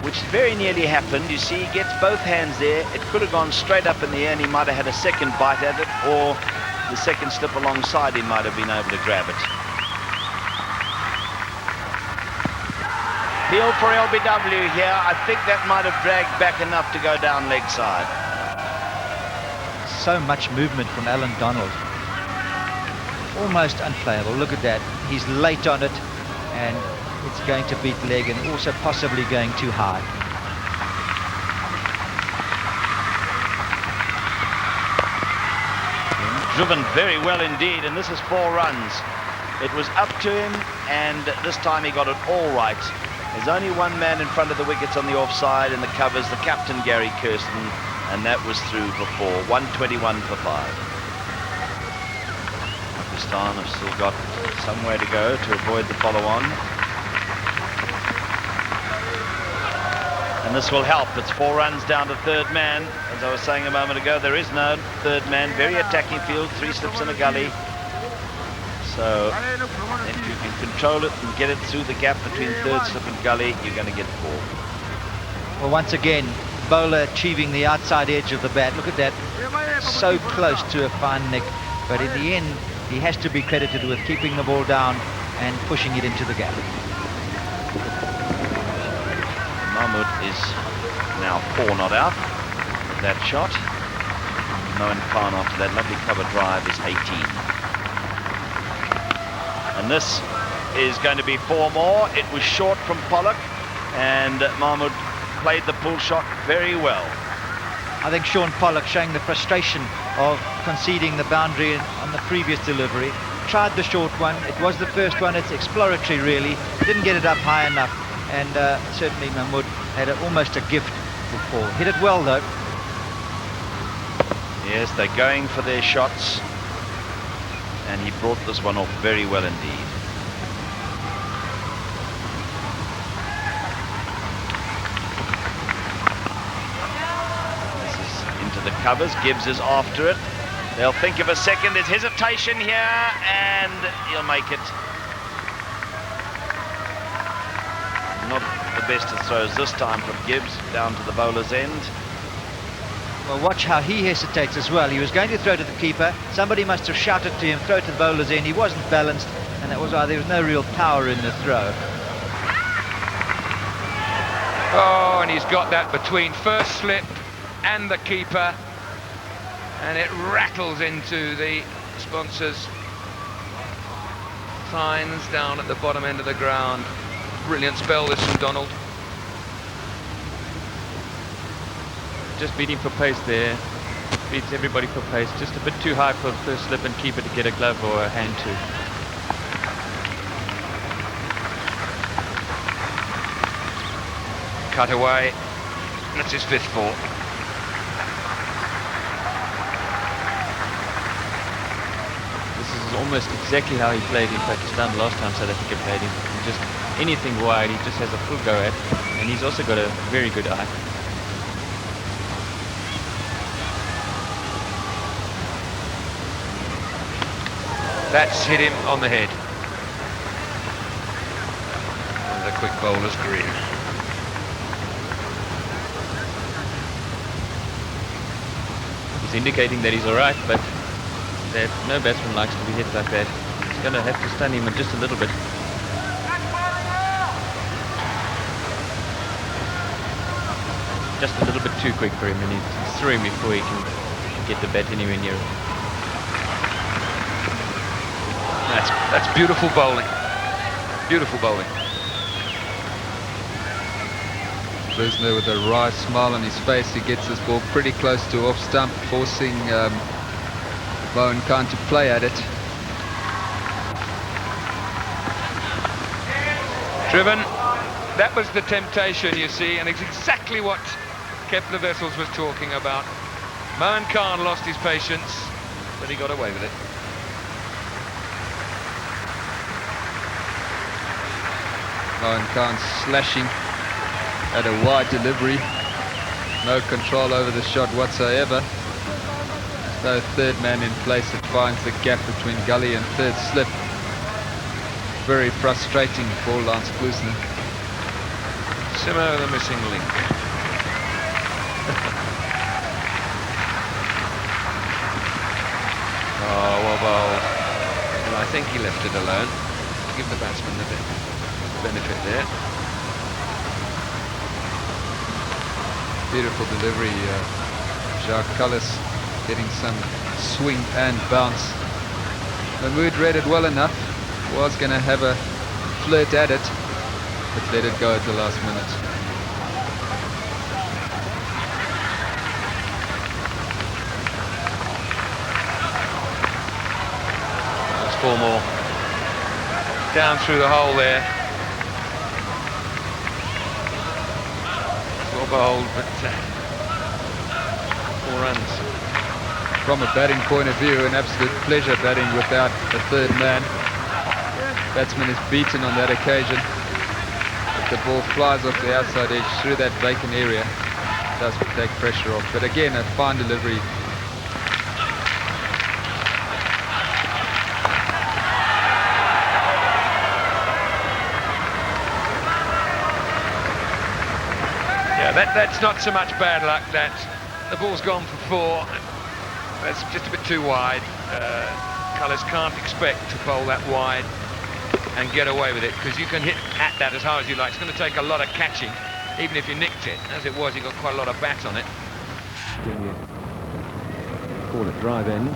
Speaker 10: which very nearly happened. You see, he gets both hands there. It could have gone straight up in the air and he might have had a second bite at it, or the second slip alongside he might have been able to grab it. Field for LBW here. I think that might have dragged back enough to go down leg side.
Speaker 7: So much movement from Alan Donald. Almost unplayable. Look at that. He's late on it, and it's going to beat leg, and also possibly going too high.
Speaker 10: Driven very well indeed, and this is 4 runs. It was up to him, and this time he got it all right. There's only one man in front of the wickets on the offside in the covers, the captain Gary Kirsten, and that was through for 4. 121 for 5. Pakistan have still got some way to go to avoid the follow-on. And this will help. It's 4 runs down to third man. As I was saying a moment ago, there is no third man. Very attacking field, 3 slips in a gully. So if you can control it and get it through the gap between third slip and gully, you're going to get 4.
Speaker 7: Well, once again, bowler achieving the outside edge of the bat. Look at that. So close to a fine nick. But in the end, he has to be credited with keeping the ball down and pushing it into the gap.
Speaker 10: Mahmood is now 4 not out. That shot. Mohan Khan after that lovely cover drive is 18. And this is going to be 4 more. It was short from Pollock, and Mahmood played the pull shot very well.
Speaker 7: I think Sean Pollock showing the frustration of conceding the boundary on the previous delivery. Tried the short one. It was the first one. It's exploratory, really. Didn't get it up high enough. And certainly Mahmood had almost a gift for 4. Hit it well, though.
Speaker 10: Yes, they're going for their shots. And he brought this one off very well indeed. This is into the covers. Gibbs is after it. They'll think of a second. There's hesitation here, and he'll make it. Not the best of throws this time from Gibbs, down to the bowler's end.
Speaker 7: Well, watch how he hesitates as well. He was going to throw to the keeper. Somebody must have shouted to him, throw to the bowler's end. He wasn't balanced, and that was why there was no real power in the throw.
Speaker 6: Oh, and he's got that between first slip and the keeper, and it rattles into the sponsors' signs down at the bottom end of the ground. Brilliant spell this from Donald.
Speaker 5: Just beating for pace there. Beats everybody for pace. Just a bit too high for the first slip and keeper to get a glove or a hand to.
Speaker 6: Cut away. That's his 5th 4.
Speaker 5: This is almost exactly how he played in Pakistan last time South Africa played him. Just anything wide, he just has a full go at. And he's also got a very good eye.
Speaker 6: That's hit him on the head. And the quick bowler's green.
Speaker 5: He's indicating that he's alright, but that no batsman likes to be hit like that. He's going to have to stun him just a little bit. Just a little bit too quick for him, and he's through him before he can get the bat anywhere near him.
Speaker 6: That's beautiful bowling. Beautiful bowling.
Speaker 9: Klusener with a wry smile on his face. He gets this ball pretty close to off stump, forcing Mohan Khan to play at it.
Speaker 6: Driven. That was the temptation, you see, and it's exactly what Kepler Wessels was talking about. Mohan Khan lost his patience, but he got away with it.
Speaker 9: Mohan Khan slashing at a wide delivery. No control over the shot whatsoever. So third man in place, it finds the gap between gully and third slip. Very frustrating for Lance Klusener.
Speaker 13: Simo the missing link. Oh, well bowled. Well, I think he left it alone. Give the batsman the benefit there.
Speaker 9: Beautiful delivery. Jacques Kallis getting some swing and bounce. Mahmood read it well enough. Was going to have a flirt at it, but let it go at the last minute.
Speaker 13: That's 4 more. Down through the hole there. Well bowled, but 4 runs.
Speaker 9: From a batting point of view, an absolute pleasure batting without a third man. Batsman is beaten on that occasion. If the ball flies off the outside edge through that vacant area, it does take pressure off. But again, a fine delivery.
Speaker 13: Yeah, that's not so much bad luck. That the ball's gone for 4. That's just a bit too wide. Cullis can't expect to bowl that wide and get away with it, because you can hit at that as hard as you like. It's going to take a lot of catching, even if you nicked it. As it was, he got quite a lot of bat on it.
Speaker 6: Call it drive end.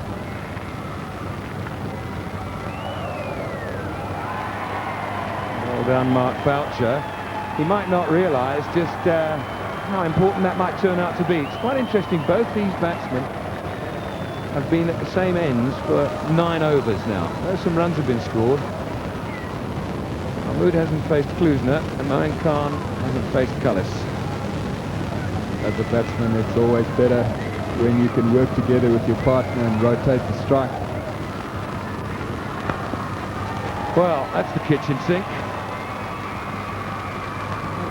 Speaker 6: Well done, Mark Boucher. He might not realise just how important that might turn out to be. It's quite interesting, both these batsmen have been at the same ends for 9 overs now. Though some runs have been scored. Mahmood hasn't faced Klusener, and Moeen Khan hasn't faced Cullis.
Speaker 9: As a batsman, it's always better when you can work together with your partner and rotate the strike.
Speaker 6: Well, that's the kitchen sink.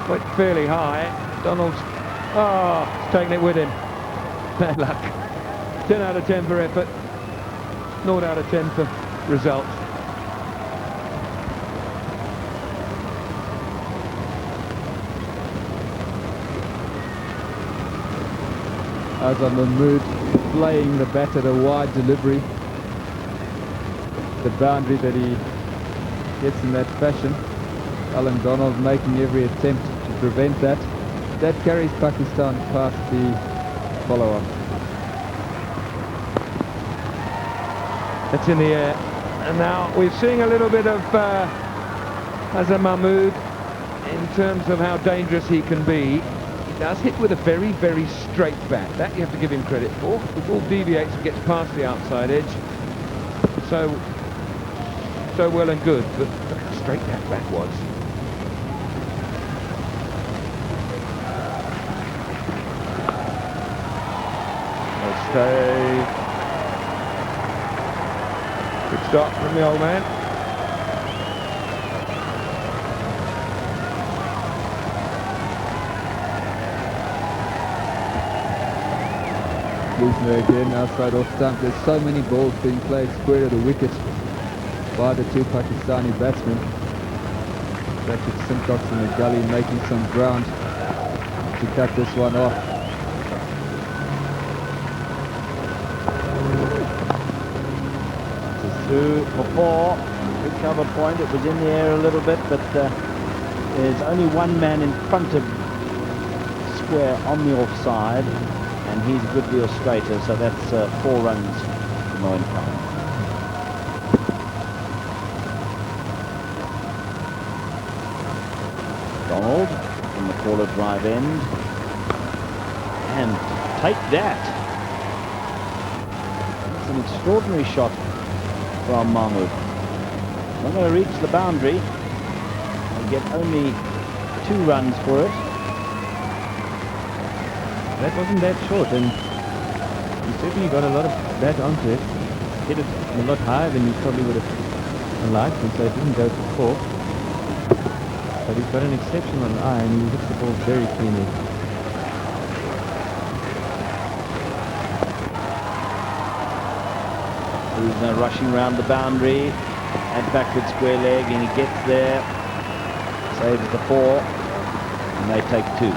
Speaker 6: Went fairly high. Donald's, he's taking it with him. Bad luck. 10 out of 10 for effort. 0 out of 10 for result.
Speaker 9: Azhar Mahmood playing the bat at a wide delivery. The boundary that he gets in that fashion. Alan Donald making every attempt to prevent that. That carries Pakistan past the follow-up.
Speaker 6: It's in the air. And now we're seeing a little bit of Azhar Mahmood in terms of how dangerous he can be. He does hit with a very, very straight bat. That you have to give him credit for. The ball deviates and gets past the outside edge. So well and good, but look how straight that bat was. Stay. Good start from the old man.
Speaker 9: Klusener again outside off stump. There's so many balls being played square of the wicket by the 2 Pakistani batsmen. Patrick Symcox in the gully making some ground to cut this one off.
Speaker 1: 2 for 4. Good cover point. It was in the air a little bit, but there's only one man in front of square on the offside, and he's a good deal straighter, so that's 4 runs for Moeen Khan. Donald from the corner drive end, and take that. It's an extraordinary shot from Mahmood. Not going to reach the boundary and get only 2 runs for it.
Speaker 3: That wasn't that short, and he certainly got a lot of bat onto it. Hit it a lot higher than he probably would have liked, and so it didn't go for 4. But he's got an exceptional eye, and he hits the ball very cleanly.
Speaker 12: Klusener rushing round the boundary and backward square leg, and he gets there, saves the 4, and they take 2.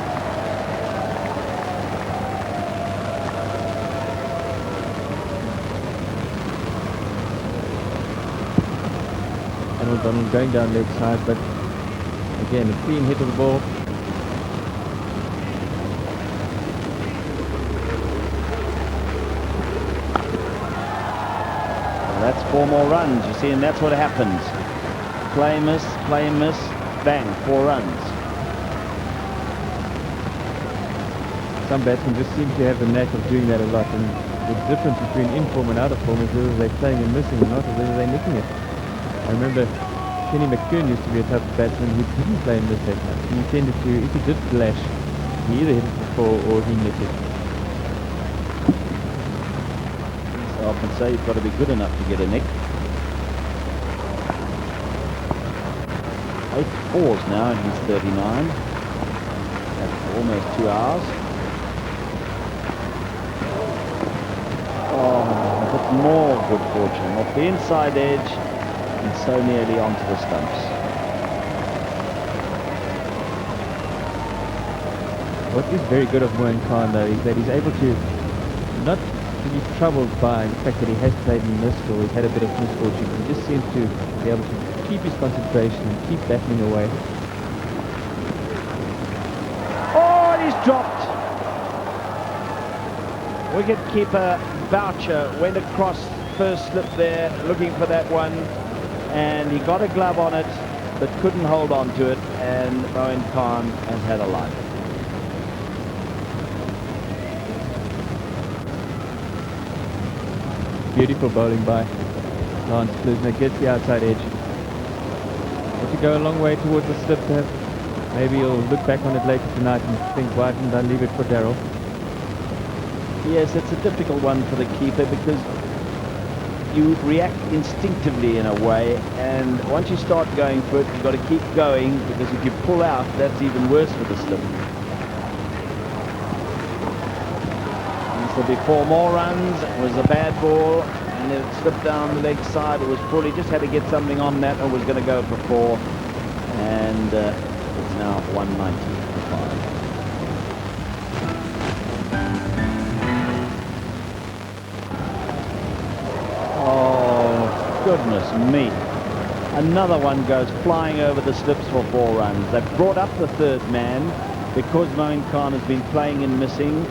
Speaker 3: Donald going down leg side, but again, a clean hit of the ball.
Speaker 12: Well, that's 4 more runs, you see, and that's what happens. Play miss, bang, 4 runs.
Speaker 3: Some batsmen just seem to have the knack of doing that a lot, and the difference between in form and out of form is whether they're playing and missing or not, or whether they're nicking it. I remember Kenny McKeown used to be a type of batsman who didn't play in this that much. He tended to, if he did flash, he either hit it for 4 or he nicked it.
Speaker 12: So I often say you've got to be good enough to get a nick. 8 4s now, and he's 39. That's almost 2 hours. Oh, a bit more good fortune. Off the inside edge, and so nearly onto the stumps.
Speaker 3: What is very good of Moeen Khan, though, is that he's able to not to be troubled by the fact that he has played and missed or he's had a bit of misfortune. He just seems to be able to keep his concentration and keep battling away.
Speaker 12: Oh, and he's dropped. Wicket-keeper Boucher went across first slip there, looking for that one, and he got a glove on it, but couldn't hold on to it, and Moeen Khan has had a life.
Speaker 3: Beautiful bowling by Lance Klusener, gets the outside edge. But to go a long way towards the slip there. Maybe he'll look back on it later tonight and think, why didn't I leave it for Darryl?
Speaker 12: Yes, it's a difficult one for the keeper because you react instinctively in a way, and once you start going for it, you've got to keep going, because if you pull out, that's even worse for the slip. This will be 4 more runs. It was a bad ball, and it slipped down the leg side. It was poorly, just had to get something on that, and was going to go for 4, and it's now 190 for 5. Goodness me. Another one goes flying over the slips for 4 runs. They've brought up the 3rd man because Moeen Khan has been playing and missing,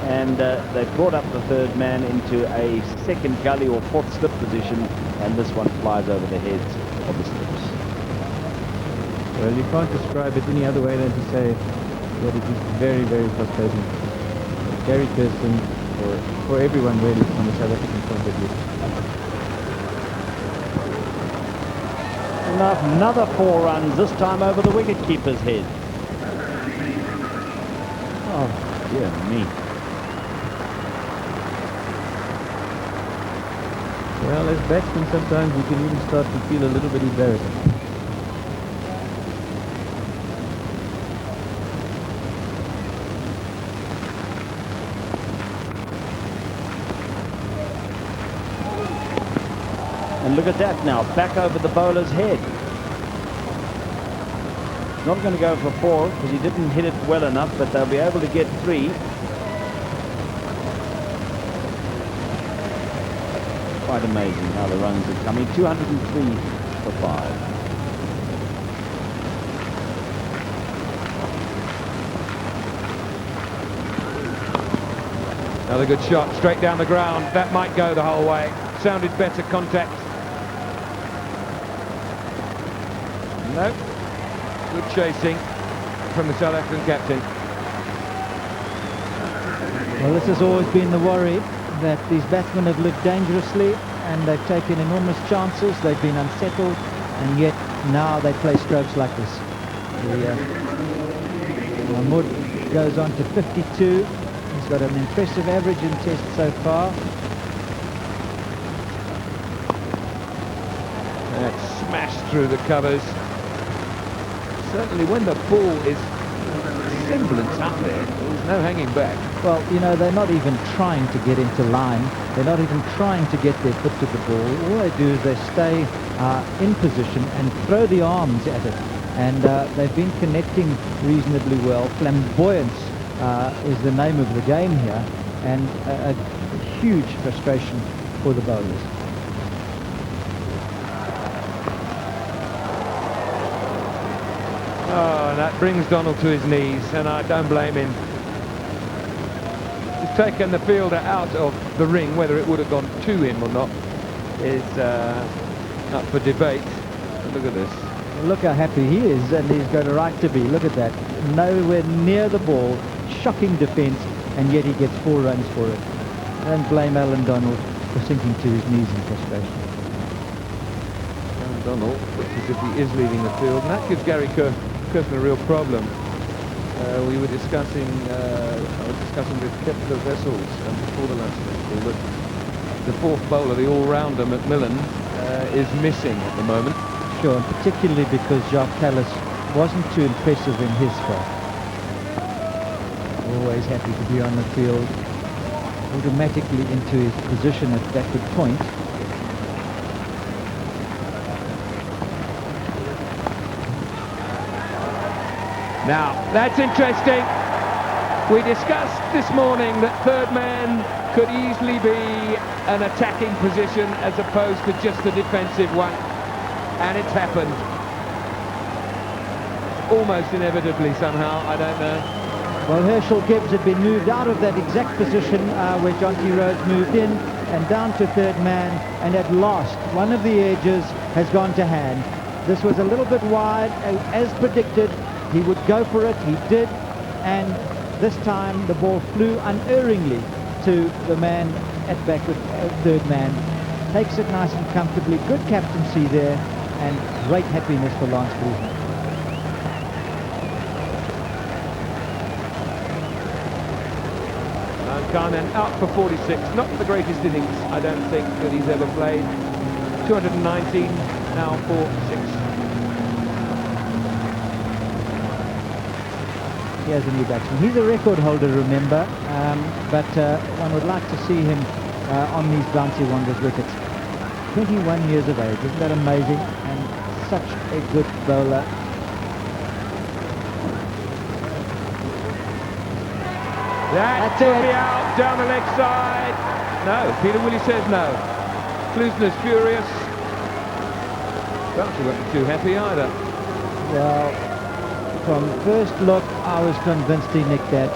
Speaker 12: and they've brought up the 3rd man into a 2nd gully or 4th slip position, and this one flies over the heads of the slips.
Speaker 3: Well, you can't describe it any other way than to say that it is very, very frustrating. Gary Kirsten, for everyone really, from the South African point of view.
Speaker 12: Another 4 runs, this time over the wicket-keeper's head. Oh, dear me.
Speaker 3: Well, as batsmen, sometimes you can even start to feel a little bit embarrassed.
Speaker 12: And look at that now, back over the bowler's head. Not going to go for 4 because he didn't hit it well enough, but they'll be able to get 3. Quite amazing how the runs are coming. 203 for 5.
Speaker 6: Another good shot, straight down the ground. That might go the whole way. Sounded better contact. No. Good chasing from the South African captain.
Speaker 7: Well, this has always been the worry, that these batsmen have lived dangerously and they've taken enormous chances. They've been unsettled, and yet now they play strokes like this. Mahmood goes on to 52. He's got an impressive average in Test so far.
Speaker 6: That's smashed through the covers. Certainly when the ball is semblance up there. There's no hanging back.
Speaker 7: Well, you know, they're not even trying to get into line. They're not even trying to get their foot to the ball. All they do is they stay in position and throw the arms at it. And they've been connecting reasonably well. Flamboyance is the name of the game here, and a huge frustration for the bowlers.
Speaker 6: Oh, and that brings Donald to his knees, and I don't blame him. He's taken the fielder out of the ring. Whether it would have gone to him or not is up for debate. But look at this.
Speaker 7: Look how happy he is, and he's got a right to be. Look at that. Nowhere near the ball. Shocking defence, and yet he gets 4 runs for it. Don't blame Alan Donald for sinking to his knees in frustration.
Speaker 6: Alan Donald looks as if he is leaving the field, and that gives Gary Klusener a real problem. We were discussing, I was discussing with Kepler Vessels before the lunch special that the 4th bowler, the all-rounder Macmillan, is missing at the moment.
Speaker 7: Sure, and particularly because Jacques Callis wasn't too impressive in his spell. Always happy to be on the field, automatically into his position at backward point.
Speaker 6: Now, that's interesting. We discussed this morning that third man could easily be an attacking position as opposed to just a defensive one. And it's happened. Almost inevitably somehow, I don't know.
Speaker 7: Well, Herschel Gibbs had been moved out of that exact position where John T. Rhodes moved in and down to third man, and at last one of the edges has gone to hand. This was a little bit wide, as predicted. He would go for it, he did, and this time the ball flew unerringly to the man at backward, third man. Takes it nice and comfortably, good captaincy there, and great happiness for Lance Klusener.
Speaker 6: Garnan out for 46, not the greatest innings, I don't think, that he's ever played. 219, now for 6.
Speaker 7: Here's a new batsman. He's a record holder, remember, but one would like to see him on these bouncy wonders wickets. 21 years of age, isn't that amazing? And such a good bowler.
Speaker 6: That's it. Be out down the leg side. No, Peter Willie says no. Klusener's furious. Well, she wasn't too happy either.
Speaker 7: Well, from first look, I was convinced he nicked that.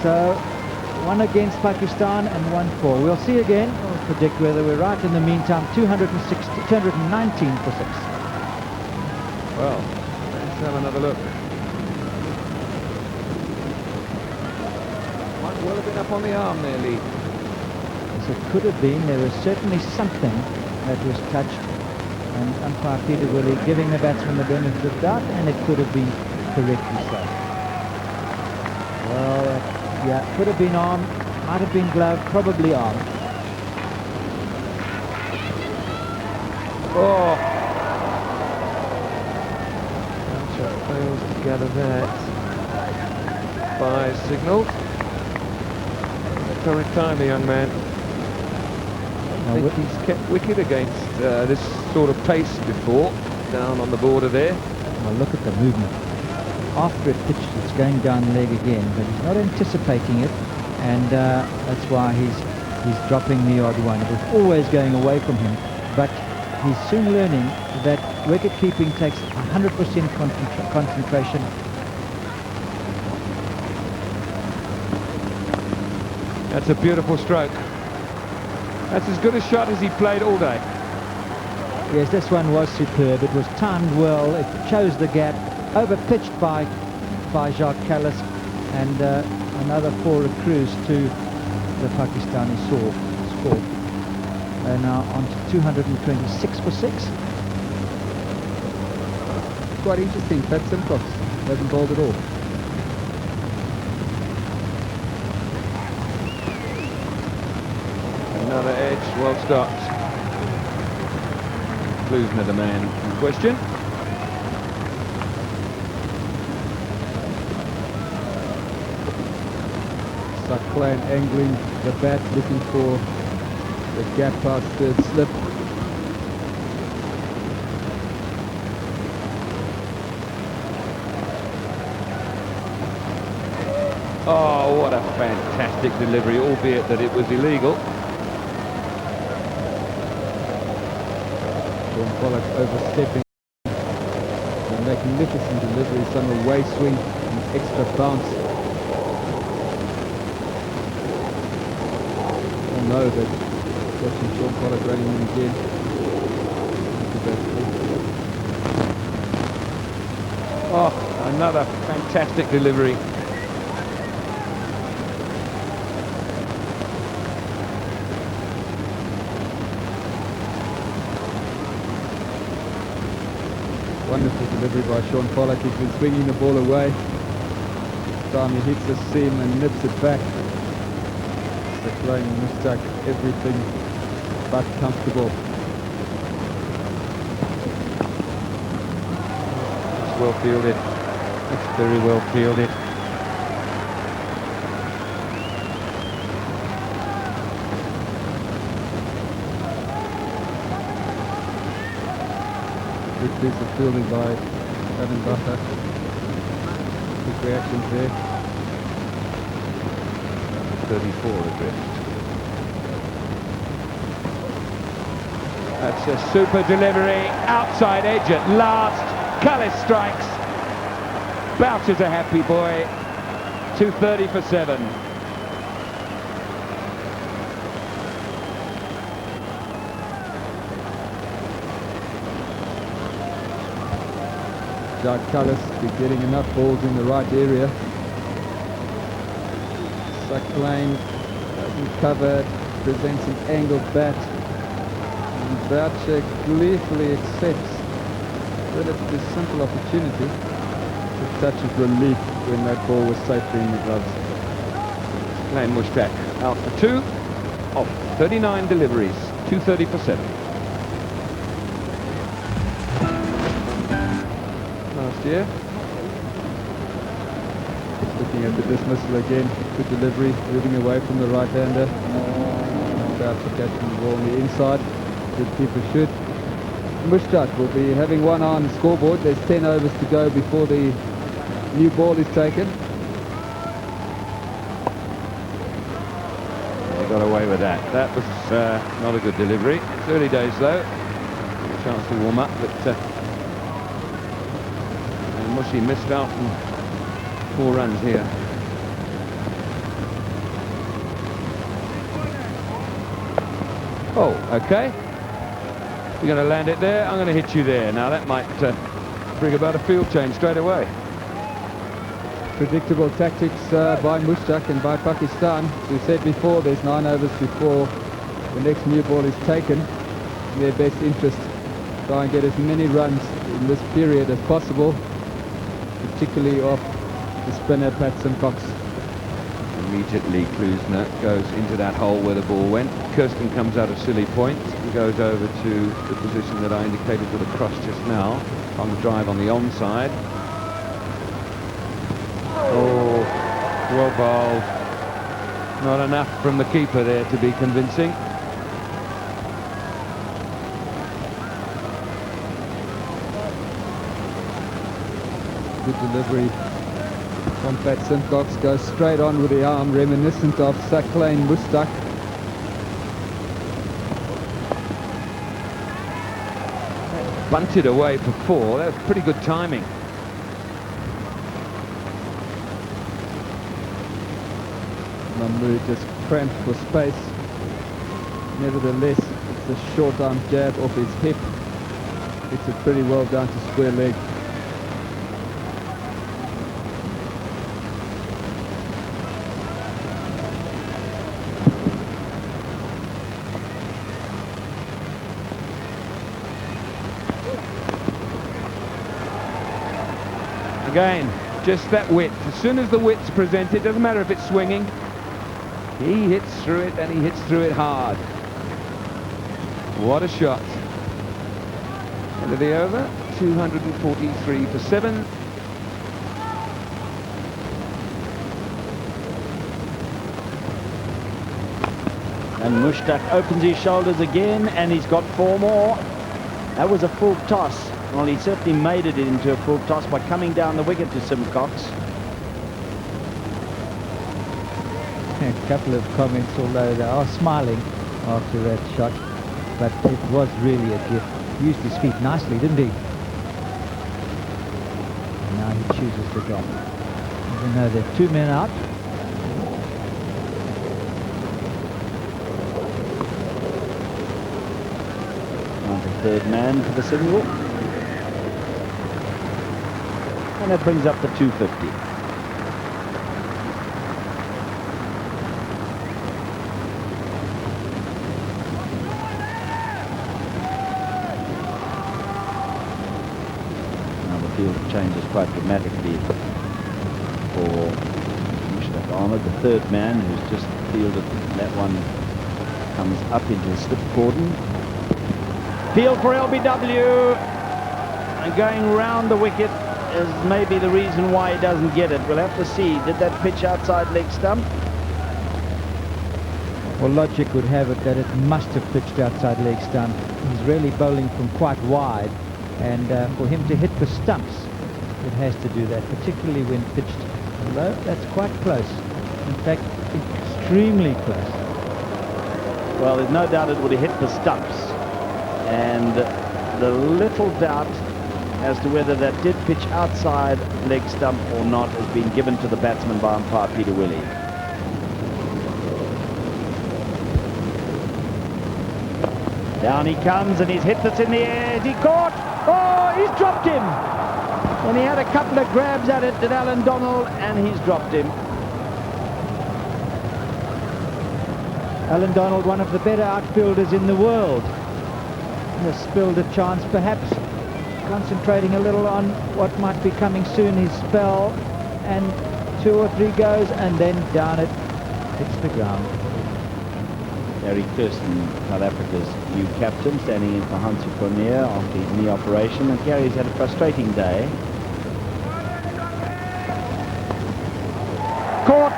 Speaker 7: So, 1 against Pakistan and 1 for. We'll see again. We'll predict whether we're right. In the meantime, 219 for 6.
Speaker 6: Well, let's have another look. Might well have been up on the arm there, Lee.
Speaker 7: Yes, it could have been. There was certainly something that was touched. And umpire Peter Willie giving the batsman the benefit of the doubt, and it could have been correctly so. Well, yeah, could have been arm, might have been glove, probably arm.
Speaker 6: Oh! Archer fails to gather that. By signal. Very time, the young man. I think he's kept wicket against this sort of pace before, down on the border there.
Speaker 7: Well, look at the movement. After it pitched, it's going down leg again, but he's not anticipating it, and that's why he's dropping the odd one. It was always going away from him, but he's soon learning that wicket keeping takes 100% concentration.
Speaker 6: That's a beautiful stroke. That's as good a shot as he played all day.
Speaker 7: Yes, this one was superb. It was timed well. It chose the gap. Over-pitched by Jacques Callis, and another 4 accrues to the Pakistani score. They're now on to 226 for 6.
Speaker 9: Quite interesting. Pat Symcox hasn't bowled at all.
Speaker 6: Another edge, well stopped. Klusener the man in question.
Speaker 9: Saklan angling the bat, looking for the gap past third slip.
Speaker 6: Oh, what a fantastic delivery, albeit that it was illegal.
Speaker 9: Sean Pollock overstepping. A magnificent delivery, some away swing, an extra bounce. Oh no, but watching Sean Pollock running in again.
Speaker 6: Oh, another fantastic delivery.
Speaker 9: Wonderful delivery by Sean Pollock. He's been swinging the ball away. This time he hits the seam and nips it back. So playing Mushtaq, everything but comfortable.
Speaker 6: It's well fielded. It's very well fielded.
Speaker 9: Good piece of fielding by Adam Waqar. Quick reactions there.
Speaker 6: 34 adrift. That's a super delivery, outside edge at last. Cullis strikes. Boucher's a happy boy. 230 for 7.
Speaker 9: Cullis be getting enough balls in the right area. Saklan hasn't covered, presents an angled bat. And Boucher gleefully accepts a relatively simple opportunity. A touch of relief when that ball was safely in the gloves.
Speaker 6: Saklan Mushtaq out for 2 of 39 deliveries, 230 for 7. Last year.
Speaker 9: Looking at the dismissal again, good delivery, moving away from the right-hander. Boucher catching the ball on the inside. Good keeper should. Mushtaq will be having one eye on the scoreboard. There's 10 overs to go before the new ball is taken.
Speaker 6: He got away with that. That was not a good delivery. It's early days though. A chance to warm up, but Mushy missed out on 4 runs here. Oh, okay. You're going to land it there, I'm going to hit you there. Now that might bring about a field change straight away.
Speaker 9: Predictable tactics by Mushtaq and by Pakistan. As we said before, there's 9 overs before the next new ball is taken. In their best interest, try and get as many runs in this period as possible, particularly off the spinner Pat Symcox.
Speaker 6: Immediately Klusener goes into that hole where the ball went. Kirsten comes out of silly point and goes over to the position that I indicated with a cross just now on the drive on the onside. Oh, well bowled. Not enough from the keeper there to be convincing.
Speaker 9: Good delivery from Pat Symcox, goes straight on with the arm, reminiscent of Saklan Mushtaq.
Speaker 6: Bunted away for 4, that was pretty good timing.
Speaker 9: Mahmood just cramped for space. Nevertheless, it's a short arm jab off his hip. It's a pretty well down to square leg.
Speaker 6: Again, just that width. As soon as the width's presented, doesn't matter if it's swinging, he hits through it, and he hits through it hard. What a shot. End of the over, 243 for 7.
Speaker 12: And Mushtaq opens his shoulders again, and he's got 4 more. That was a full toss. Well, he certainly made it into a full toss by coming down the wicket to Symcox.
Speaker 7: A couple of comments, although they are smiling after that shot, but it was really a gift. He used his feet nicely, didn't he? And now he chooses to drop. Even though there are 2 men out.
Speaker 12: Now the third man for the single. And that brings up the 250. Field changes quite dramatically for Mushtaq Ahmed, the third man who's just fielded. That one comes up into the slip cordon. Field for LBW, and going round the wicket is maybe the reason why he doesn't get it. We'll have to see. Did that pitch outside leg stump?
Speaker 7: Well, logic would have it that it must have pitched outside leg stump. He's really bowling from quite wide. And for him to hit the stumps, it has to do that, particularly when pitched low. That's quite close. In fact, extremely close.
Speaker 12: Well, there's no doubt it would have hit the stumps. And the little doubt as to whether that did pitch outside leg stump or not has been given to the batsman by umpire Peter Willey. Down he comes, and he's hit this in the air. Is he caught? Oh, he's dropped him. And he had a couple of grabs at it, did Alan Donald, and he's dropped him.
Speaker 7: Alan Donald, one of the better outfielders in the world, has spilled a chance, perhaps concentrating a little on what might be coming soon, his spell, and 2 or 3 goes, and then down it hits the ground.
Speaker 12: Gary Kirsten, South Africa's new captain, standing in for Hansi Cornier after his knee operation. And Gary's had a frustrating day. Caught!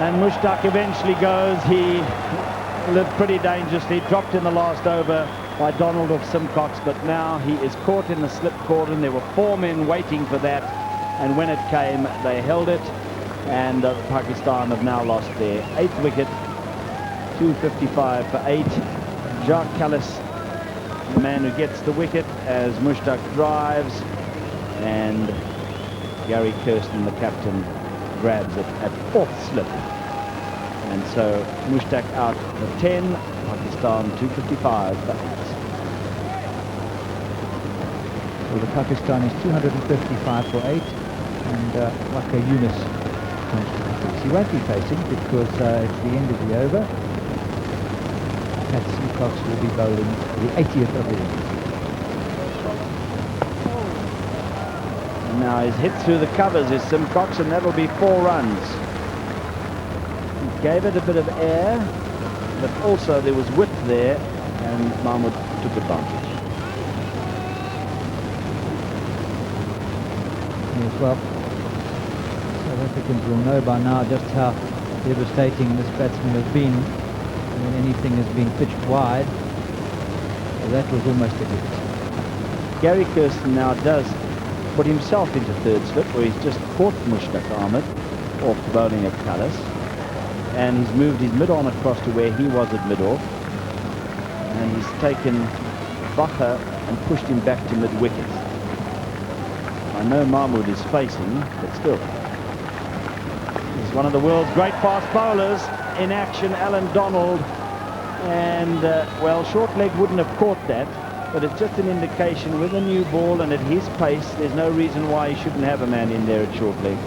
Speaker 12: And Mushtaq eventually goes. He lived pretty dangerously, dropped in the last over by Donald of Symcox, but now he is caught in the slip cordon. There were 4 men waiting for that, and when it came, they held it, and Pakistan have now lost their 8th wicket. 255 for 8. Jacques Kallis, the man who gets the wicket as Mushtaq drives, and Gary Kirsten, the captain, grabs it at 4th slip. And so Mushtaq out for 10, Pakistan 255 for 8.
Speaker 7: Well, the Pakistanis 255 for 8, and Waqar Younis. He won't be facing because it's the end of the over. That Symcox will be bowling the 80th of the innings.
Speaker 12: And now he's hit through the covers is Symcox, and that'll be 4 runs. He gave it a bit of air, but also there was width there, and Mahmood took advantage.
Speaker 7: Yes, well, South Africans will know by now just how devastating this batsman has been when anything has been pitched wide. So that was almost a hit.
Speaker 12: Gary Kirsten now does put himself into 3rd slip, where he's just caught Mushtaq Ahmed off bowling at Kallis, and he's moved his mid-on across to where he was at mid-off, and he's taken Waqar and pushed him back to mid-wicket. I know Mahmood is facing, but still. He's one of the world's great fast bowlers in action, Alan Donald, and well, short leg wouldn't have caught that, but it's just an indication with a new ball and at his pace, there's no reason why he shouldn't have a man in there at short leg.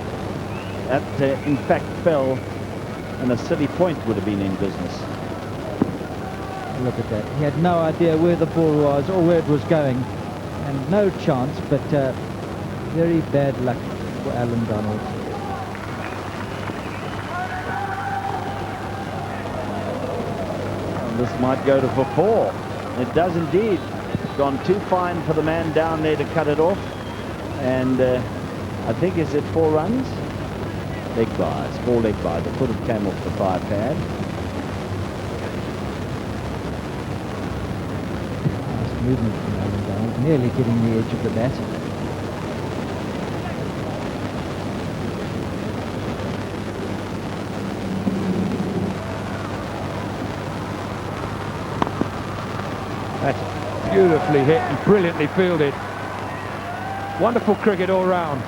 Speaker 12: That in fact fell, and a silly point would have been in business.
Speaker 7: Look at that. He had no idea where the ball was or where it was going, and no chance, but very bad luck for Alan Donald.
Speaker 12: This might go to for 4. It does indeed. Gone too fine for the man down there to cut it off. And I think, is it 4 runs? Leg byes, 4 leg byes. The foot came off the 5 pad.
Speaker 7: movement from Alan Down, nearly getting the edge of the bat.
Speaker 6: That's beautifully hit and brilliantly fielded. Wonderful cricket all round.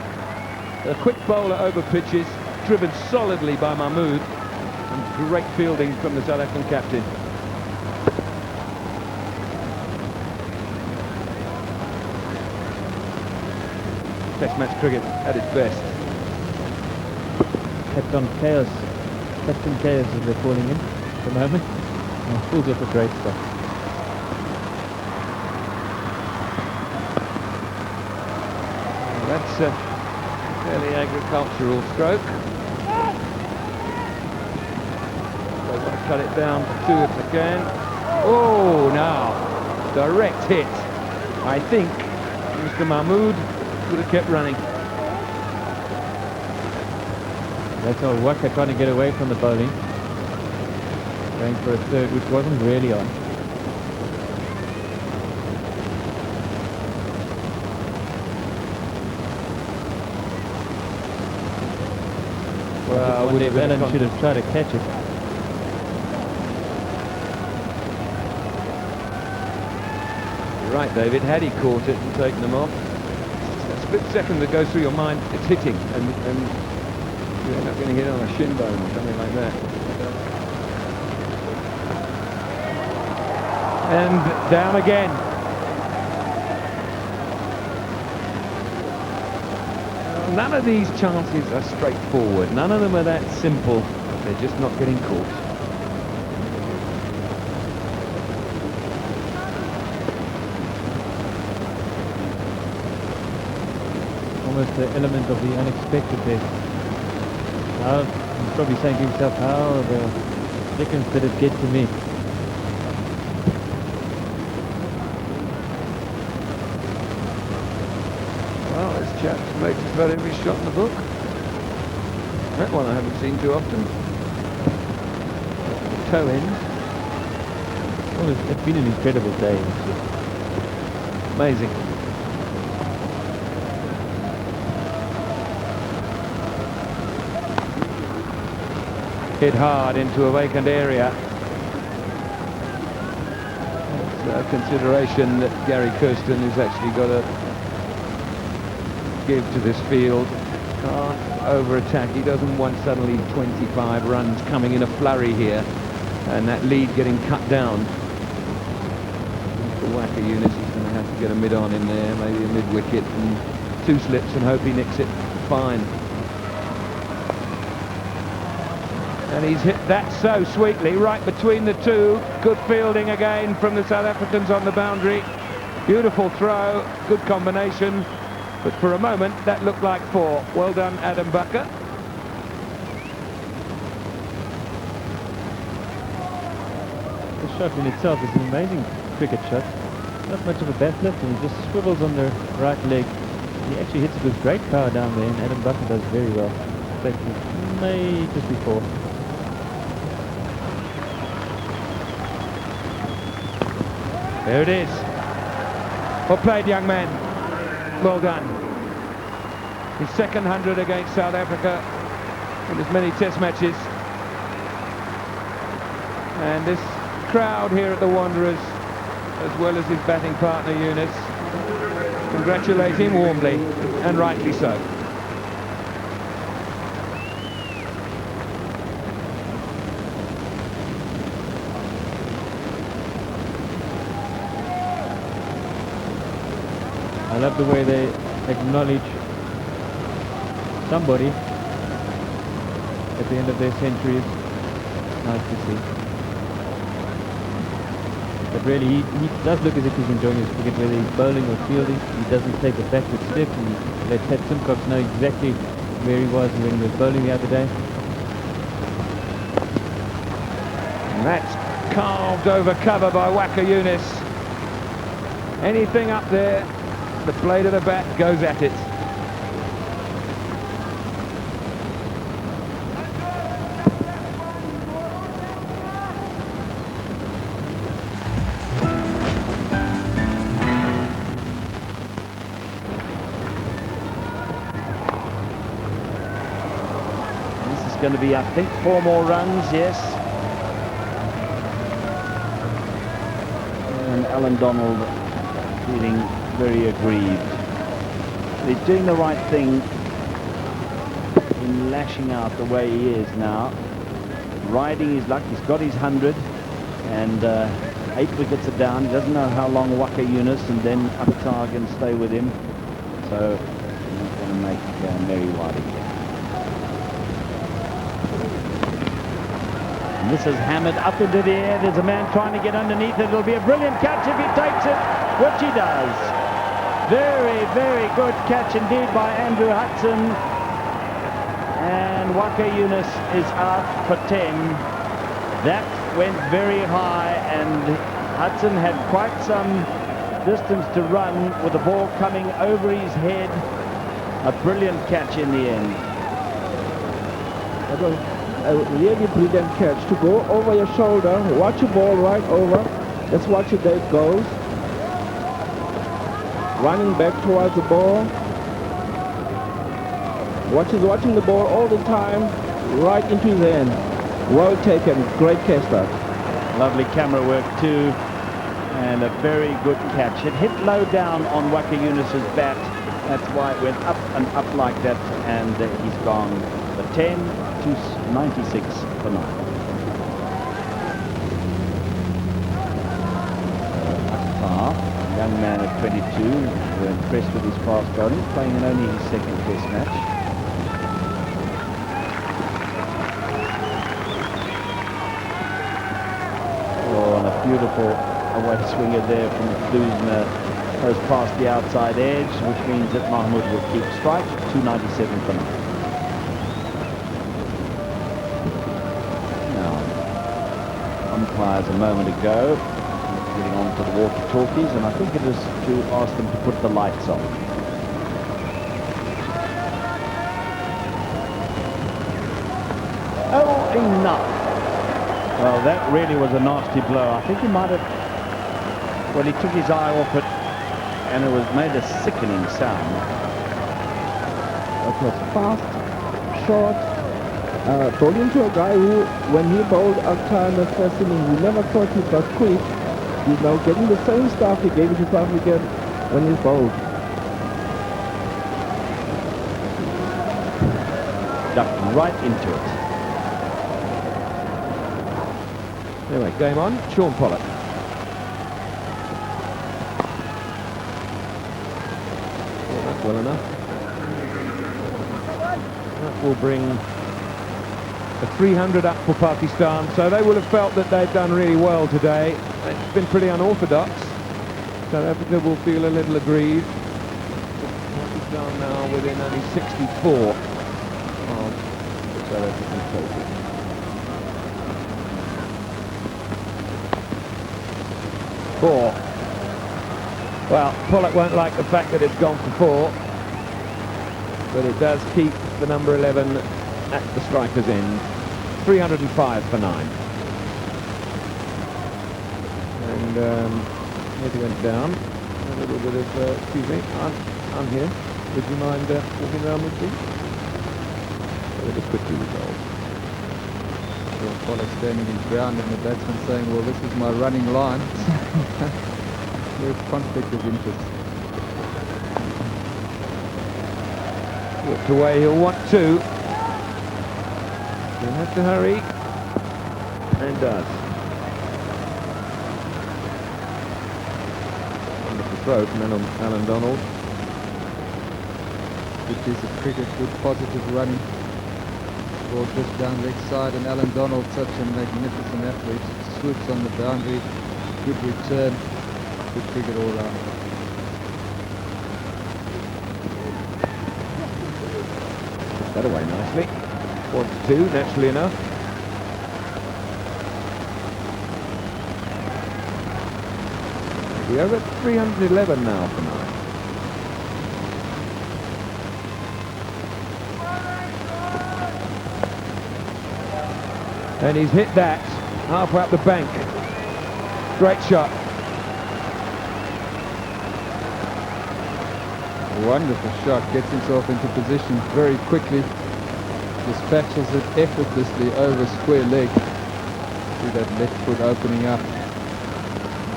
Speaker 6: A quick bowler over pitches, driven solidly by Mahmood, and great fielding from the South African captain. Test match cricket at its best.
Speaker 3: Captain Chaos as they're calling him at the moment. Pulls off a great stuff.
Speaker 6: That's a fairly agricultural stroke. They want to cut it down to 2 if they can. Oh, now, direct hit. I think Mr. Mahmood would have kept running.
Speaker 3: That's all. Waqar trying to get away from the bowling. Going for a third, which wasn't really on.
Speaker 6: Well,
Speaker 3: Dave Allen should have tried to catch it.
Speaker 6: You're right, David. Had he caught it and taken them off, a split second that goes through your mind, it's hitting, and you end up getting hit on a shin bone or something like that. And down again. None of these chances are straightforward. None of them are that simple. They're just not getting caught.
Speaker 3: Almost the element of the unexpected there. You're probably saying to yourself, how the dickens did it get to me?
Speaker 6: Well, this chap's made just about every shot in the book. That one I haven't seen too often. Toe end.
Speaker 3: Well, it's been an incredible day.
Speaker 6: Amazing. Hit hard into a vacant area. It's a consideration that Gary Kirsten has actually got to give to this field. Can't over-attack. He doesn't want suddenly 25 runs coming in a flurry here and that lead getting cut down. For Waqar Younis, he's going to have to get a mid-on in there, maybe a mid-wicket and 2 slips and hope he nicks it fine. And he's hit that so sweetly, right between the two. Good fielding again from the South Africans on the boundary. Beautiful throw, good combination. But for a moment, that looked like 4. Well done, Adam Waqar.
Speaker 3: The shot in itself is an amazing cricket shot. Not much of a bat lift, and he just swivels on the right leg. He actually hits it with great power down there, and Adam Waqar does very well. Expected may just before.
Speaker 6: There it is. Well played, young man. Well done. His second 100 against South Africa in as many test matches. And this crowd here at the Wanderers, as well as his batting partner Younis, congratulate him warmly, and rightly so.
Speaker 3: I love the way they acknowledge somebody at the end of their centuries. Nice to see. But really, he does look as if he's enjoying his cricket, whether he's bowling or fielding. He doesn't take a backward step. He let Pat Symcox know exactly where he was when he was bowling the other day.
Speaker 6: And that's carved over cover by Waqar Younis. Anything up there, the blade of the bat goes at it.
Speaker 12: going to be, I think, 4 more runs, yes. And Alan Donald feeling very aggrieved. He's doing the right thing in lashing out the way he is now. Riding his luck. He's got his 100 and 8 wickets are down. He doesn't know how long Waqar Younis and then Azhar can stay with him. So he's not going to make Mary White again. And this is hammered up into the air. There's a man trying to get underneath it. It'll be a brilliant catch if he takes it, which he does. Very, very good catch indeed by Andrew Hudson. And Waqar Younis is out for 10. That went very high, and Hudson had quite some distance to run with the ball coming over his head. A brilliant catch in the end.
Speaker 8: That was a really brilliant catch, to go over your shoulder, watch your ball right over, just watch it, there it goes. Running back towards the ball. Watching the ball all the time, right into his hand. Well taken, great catch that.
Speaker 12: Lovely camera work too, and a very good catch. It hit low down on Waqar Younis's bat. That's why it went up and up like that, and he's gone for 10 to 96 for 9. Waqar, young man at 22, we're impressed with his fast bowling, playing in only his 2nd test match. Beautiful away swinger there from Klusener, goes past the outside edge, which means that Mahmood will keep strike. 297 for 9. Now, umpires a moment ago getting on to the walkie-talkies, and I think it is to ask them to put the lights on. Oh, enough. Well, that really was a nasty blow. I think he might have, well, he took his eye off it, and it was made a sickening sound.
Speaker 8: It was fast, short, bowling to a guy who, when he bowled Azhar in the first inning, we never thought he was quick. He's now getting the same stuff he gave to South Africa when he bowled.
Speaker 12: Ducked right into it.
Speaker 3: Anyway, game on. Sean Pollock. That's well enough. That will bring the 300 up for Pakistan. So they will have felt that they've done really well today. It's been pretty unorthodox. South Africa will feel a little aggrieved. Pakistan now within only 64 of the South African total. Four. Well, Pollock won't like the fact that it's gone for 4, but it does keep the number 11 at the striker's end. 305 for 9. And it went down. A little bit of, excuse me, I'm here. Would you mind walking around with me? So it is quickly resolved.
Speaker 9: Pollock standing his ground and the batsman saying, well, this is my running line. There's conflict of interest.
Speaker 3: Whipped away, he'll want 2. He'll have to hurry. And does. Wonderful throw from Alan Donald.
Speaker 9: Good piece of cricket, good positive running. Ball just down leg side, and Alan Donald, such a magnificent athlete, swoops on the boundary, good return, good cricket all round.
Speaker 3: That away nicely. 1-2, naturally enough. We're over at 311 now for 9. And he's hit that halfway up the bank. Great shot.
Speaker 9: A wonderful shot, gets himself into position very quickly. dispatches it effortlessly over square leg. See that left foot opening up.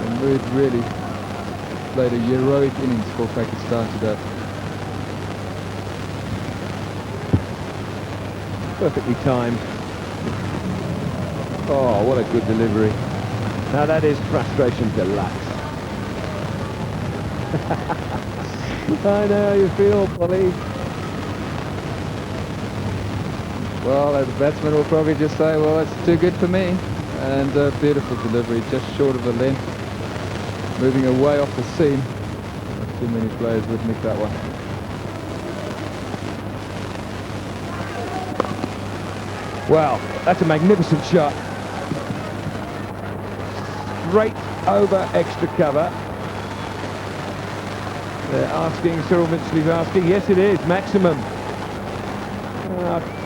Speaker 9: Mahmood really played a heroic innings for Pakistan today.
Speaker 3: Perfectly timed. Oh, what a good delivery. Now that is frustration deluxe. I know how you feel, Polly.
Speaker 9: Well, the batsman will probably just say, well, it's too good for me. And a beautiful delivery, just short of the length. Moving away off the seam. Not too many players would nick that one.
Speaker 3: Wow, that's a magnificent shot. Straight over extra cover. They're asking, Cyril Mitchley's asking, yes it is, maximum.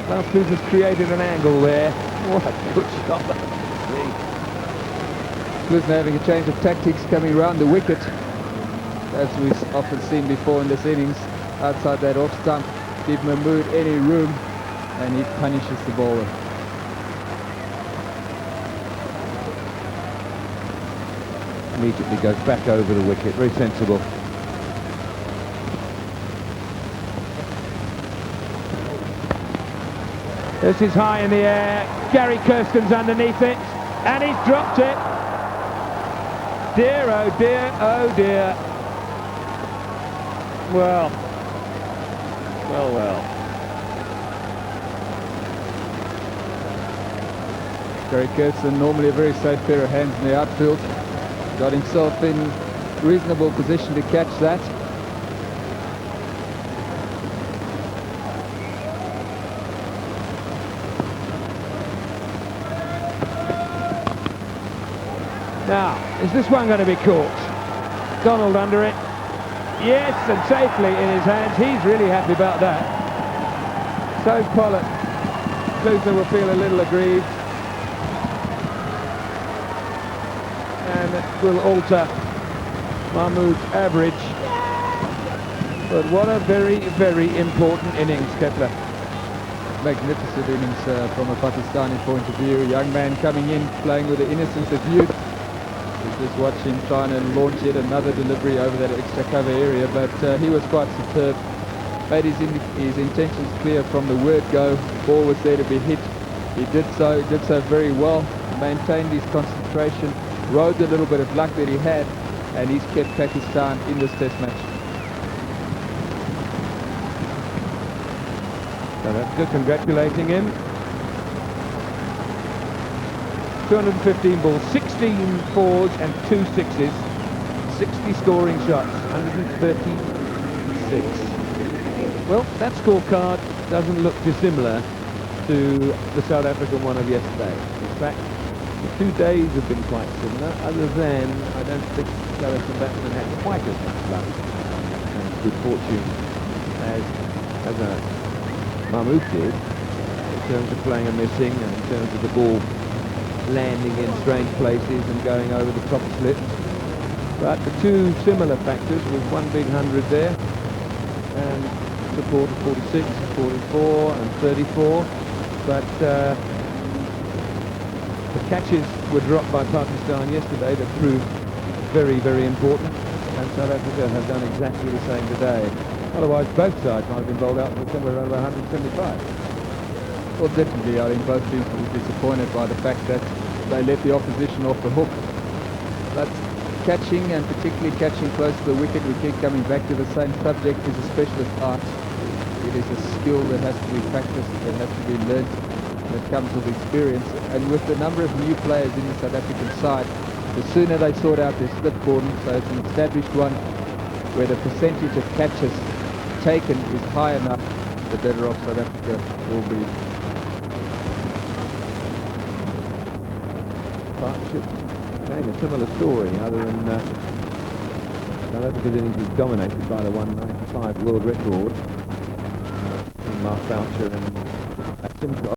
Speaker 3: Last has created an angle there. What a good shot.
Speaker 9: Klusener having a change of tactics, coming around the wicket, as we've often seen before in this innings. Outside that off stump, give Mahmood any room, and he punishes the bowler.
Speaker 3: Immediately goes back over the wicket, very sensible. This is high in the air. Gary Kirsten's underneath it, and he's dropped it. Dear, oh dear, oh dear. Well.
Speaker 9: Gary Kirsten, normally a very safe pair of hands in the outfield, got himself in reasonable position to catch that.
Speaker 3: Now, is this one going to be caught? Donald under it. Yes, and safely in his hands. He's really happy about that. So Pollard. Klusener will feel a little aggrieved. And it will alter Mahmood's average. But what a very, very important innings, Kepler.
Speaker 9: Magnificent innings from a Pakistani point of view. A young man coming in, playing with the innocence of youth. Just watch him trying to launch yet another delivery over that extra cover area, but he was quite superb. Made his intentions clear from the word go. The ball was there to be hit. He did so very well. Maintained his concentration, rode the little bit of luck that he had, and he's kept Pakistan in this test match.
Speaker 3: South Africa congratulating him. 215 balls, 16 fours and 2 sixes, 60 scoring shots, 136. Well, that scorecard doesn't look dissimilar to the South African one of yesterday. In fact, the 2 days have been quite similar, other than I don't think South African batsmen had quite as much luck and good fortune as Mahmood did, in terms of playing a missing and in terms of the ball landing in strange places and going over the top slip. But the two similar factors was one big 100 there and support of 46, 44 and 34. But the catches were dropped by Pakistan yesterday that proved very, very important, and South Africa have done exactly the same today. Otherwise both sides might have been bowled out for somewhere around 175.
Speaker 9: Well, definitely, I think both teams will be disappointed by the fact that they let the opposition off the hook. But catching, and particularly catching close to the wicket, we keep coming back to the same subject, is a specialist art. It is a skill that has to be practiced, that has to be learnt, that comes with experience. And with the number of new players in the South African side, the sooner they sort out their slip cordon, so it's an established one, where the percentage of catches taken is high enough, the better off South Africa will be.
Speaker 3: Partnership, again a similar story, other than South Africa's innings was dominated by the 195 world record from Mark Boucher and Symcox.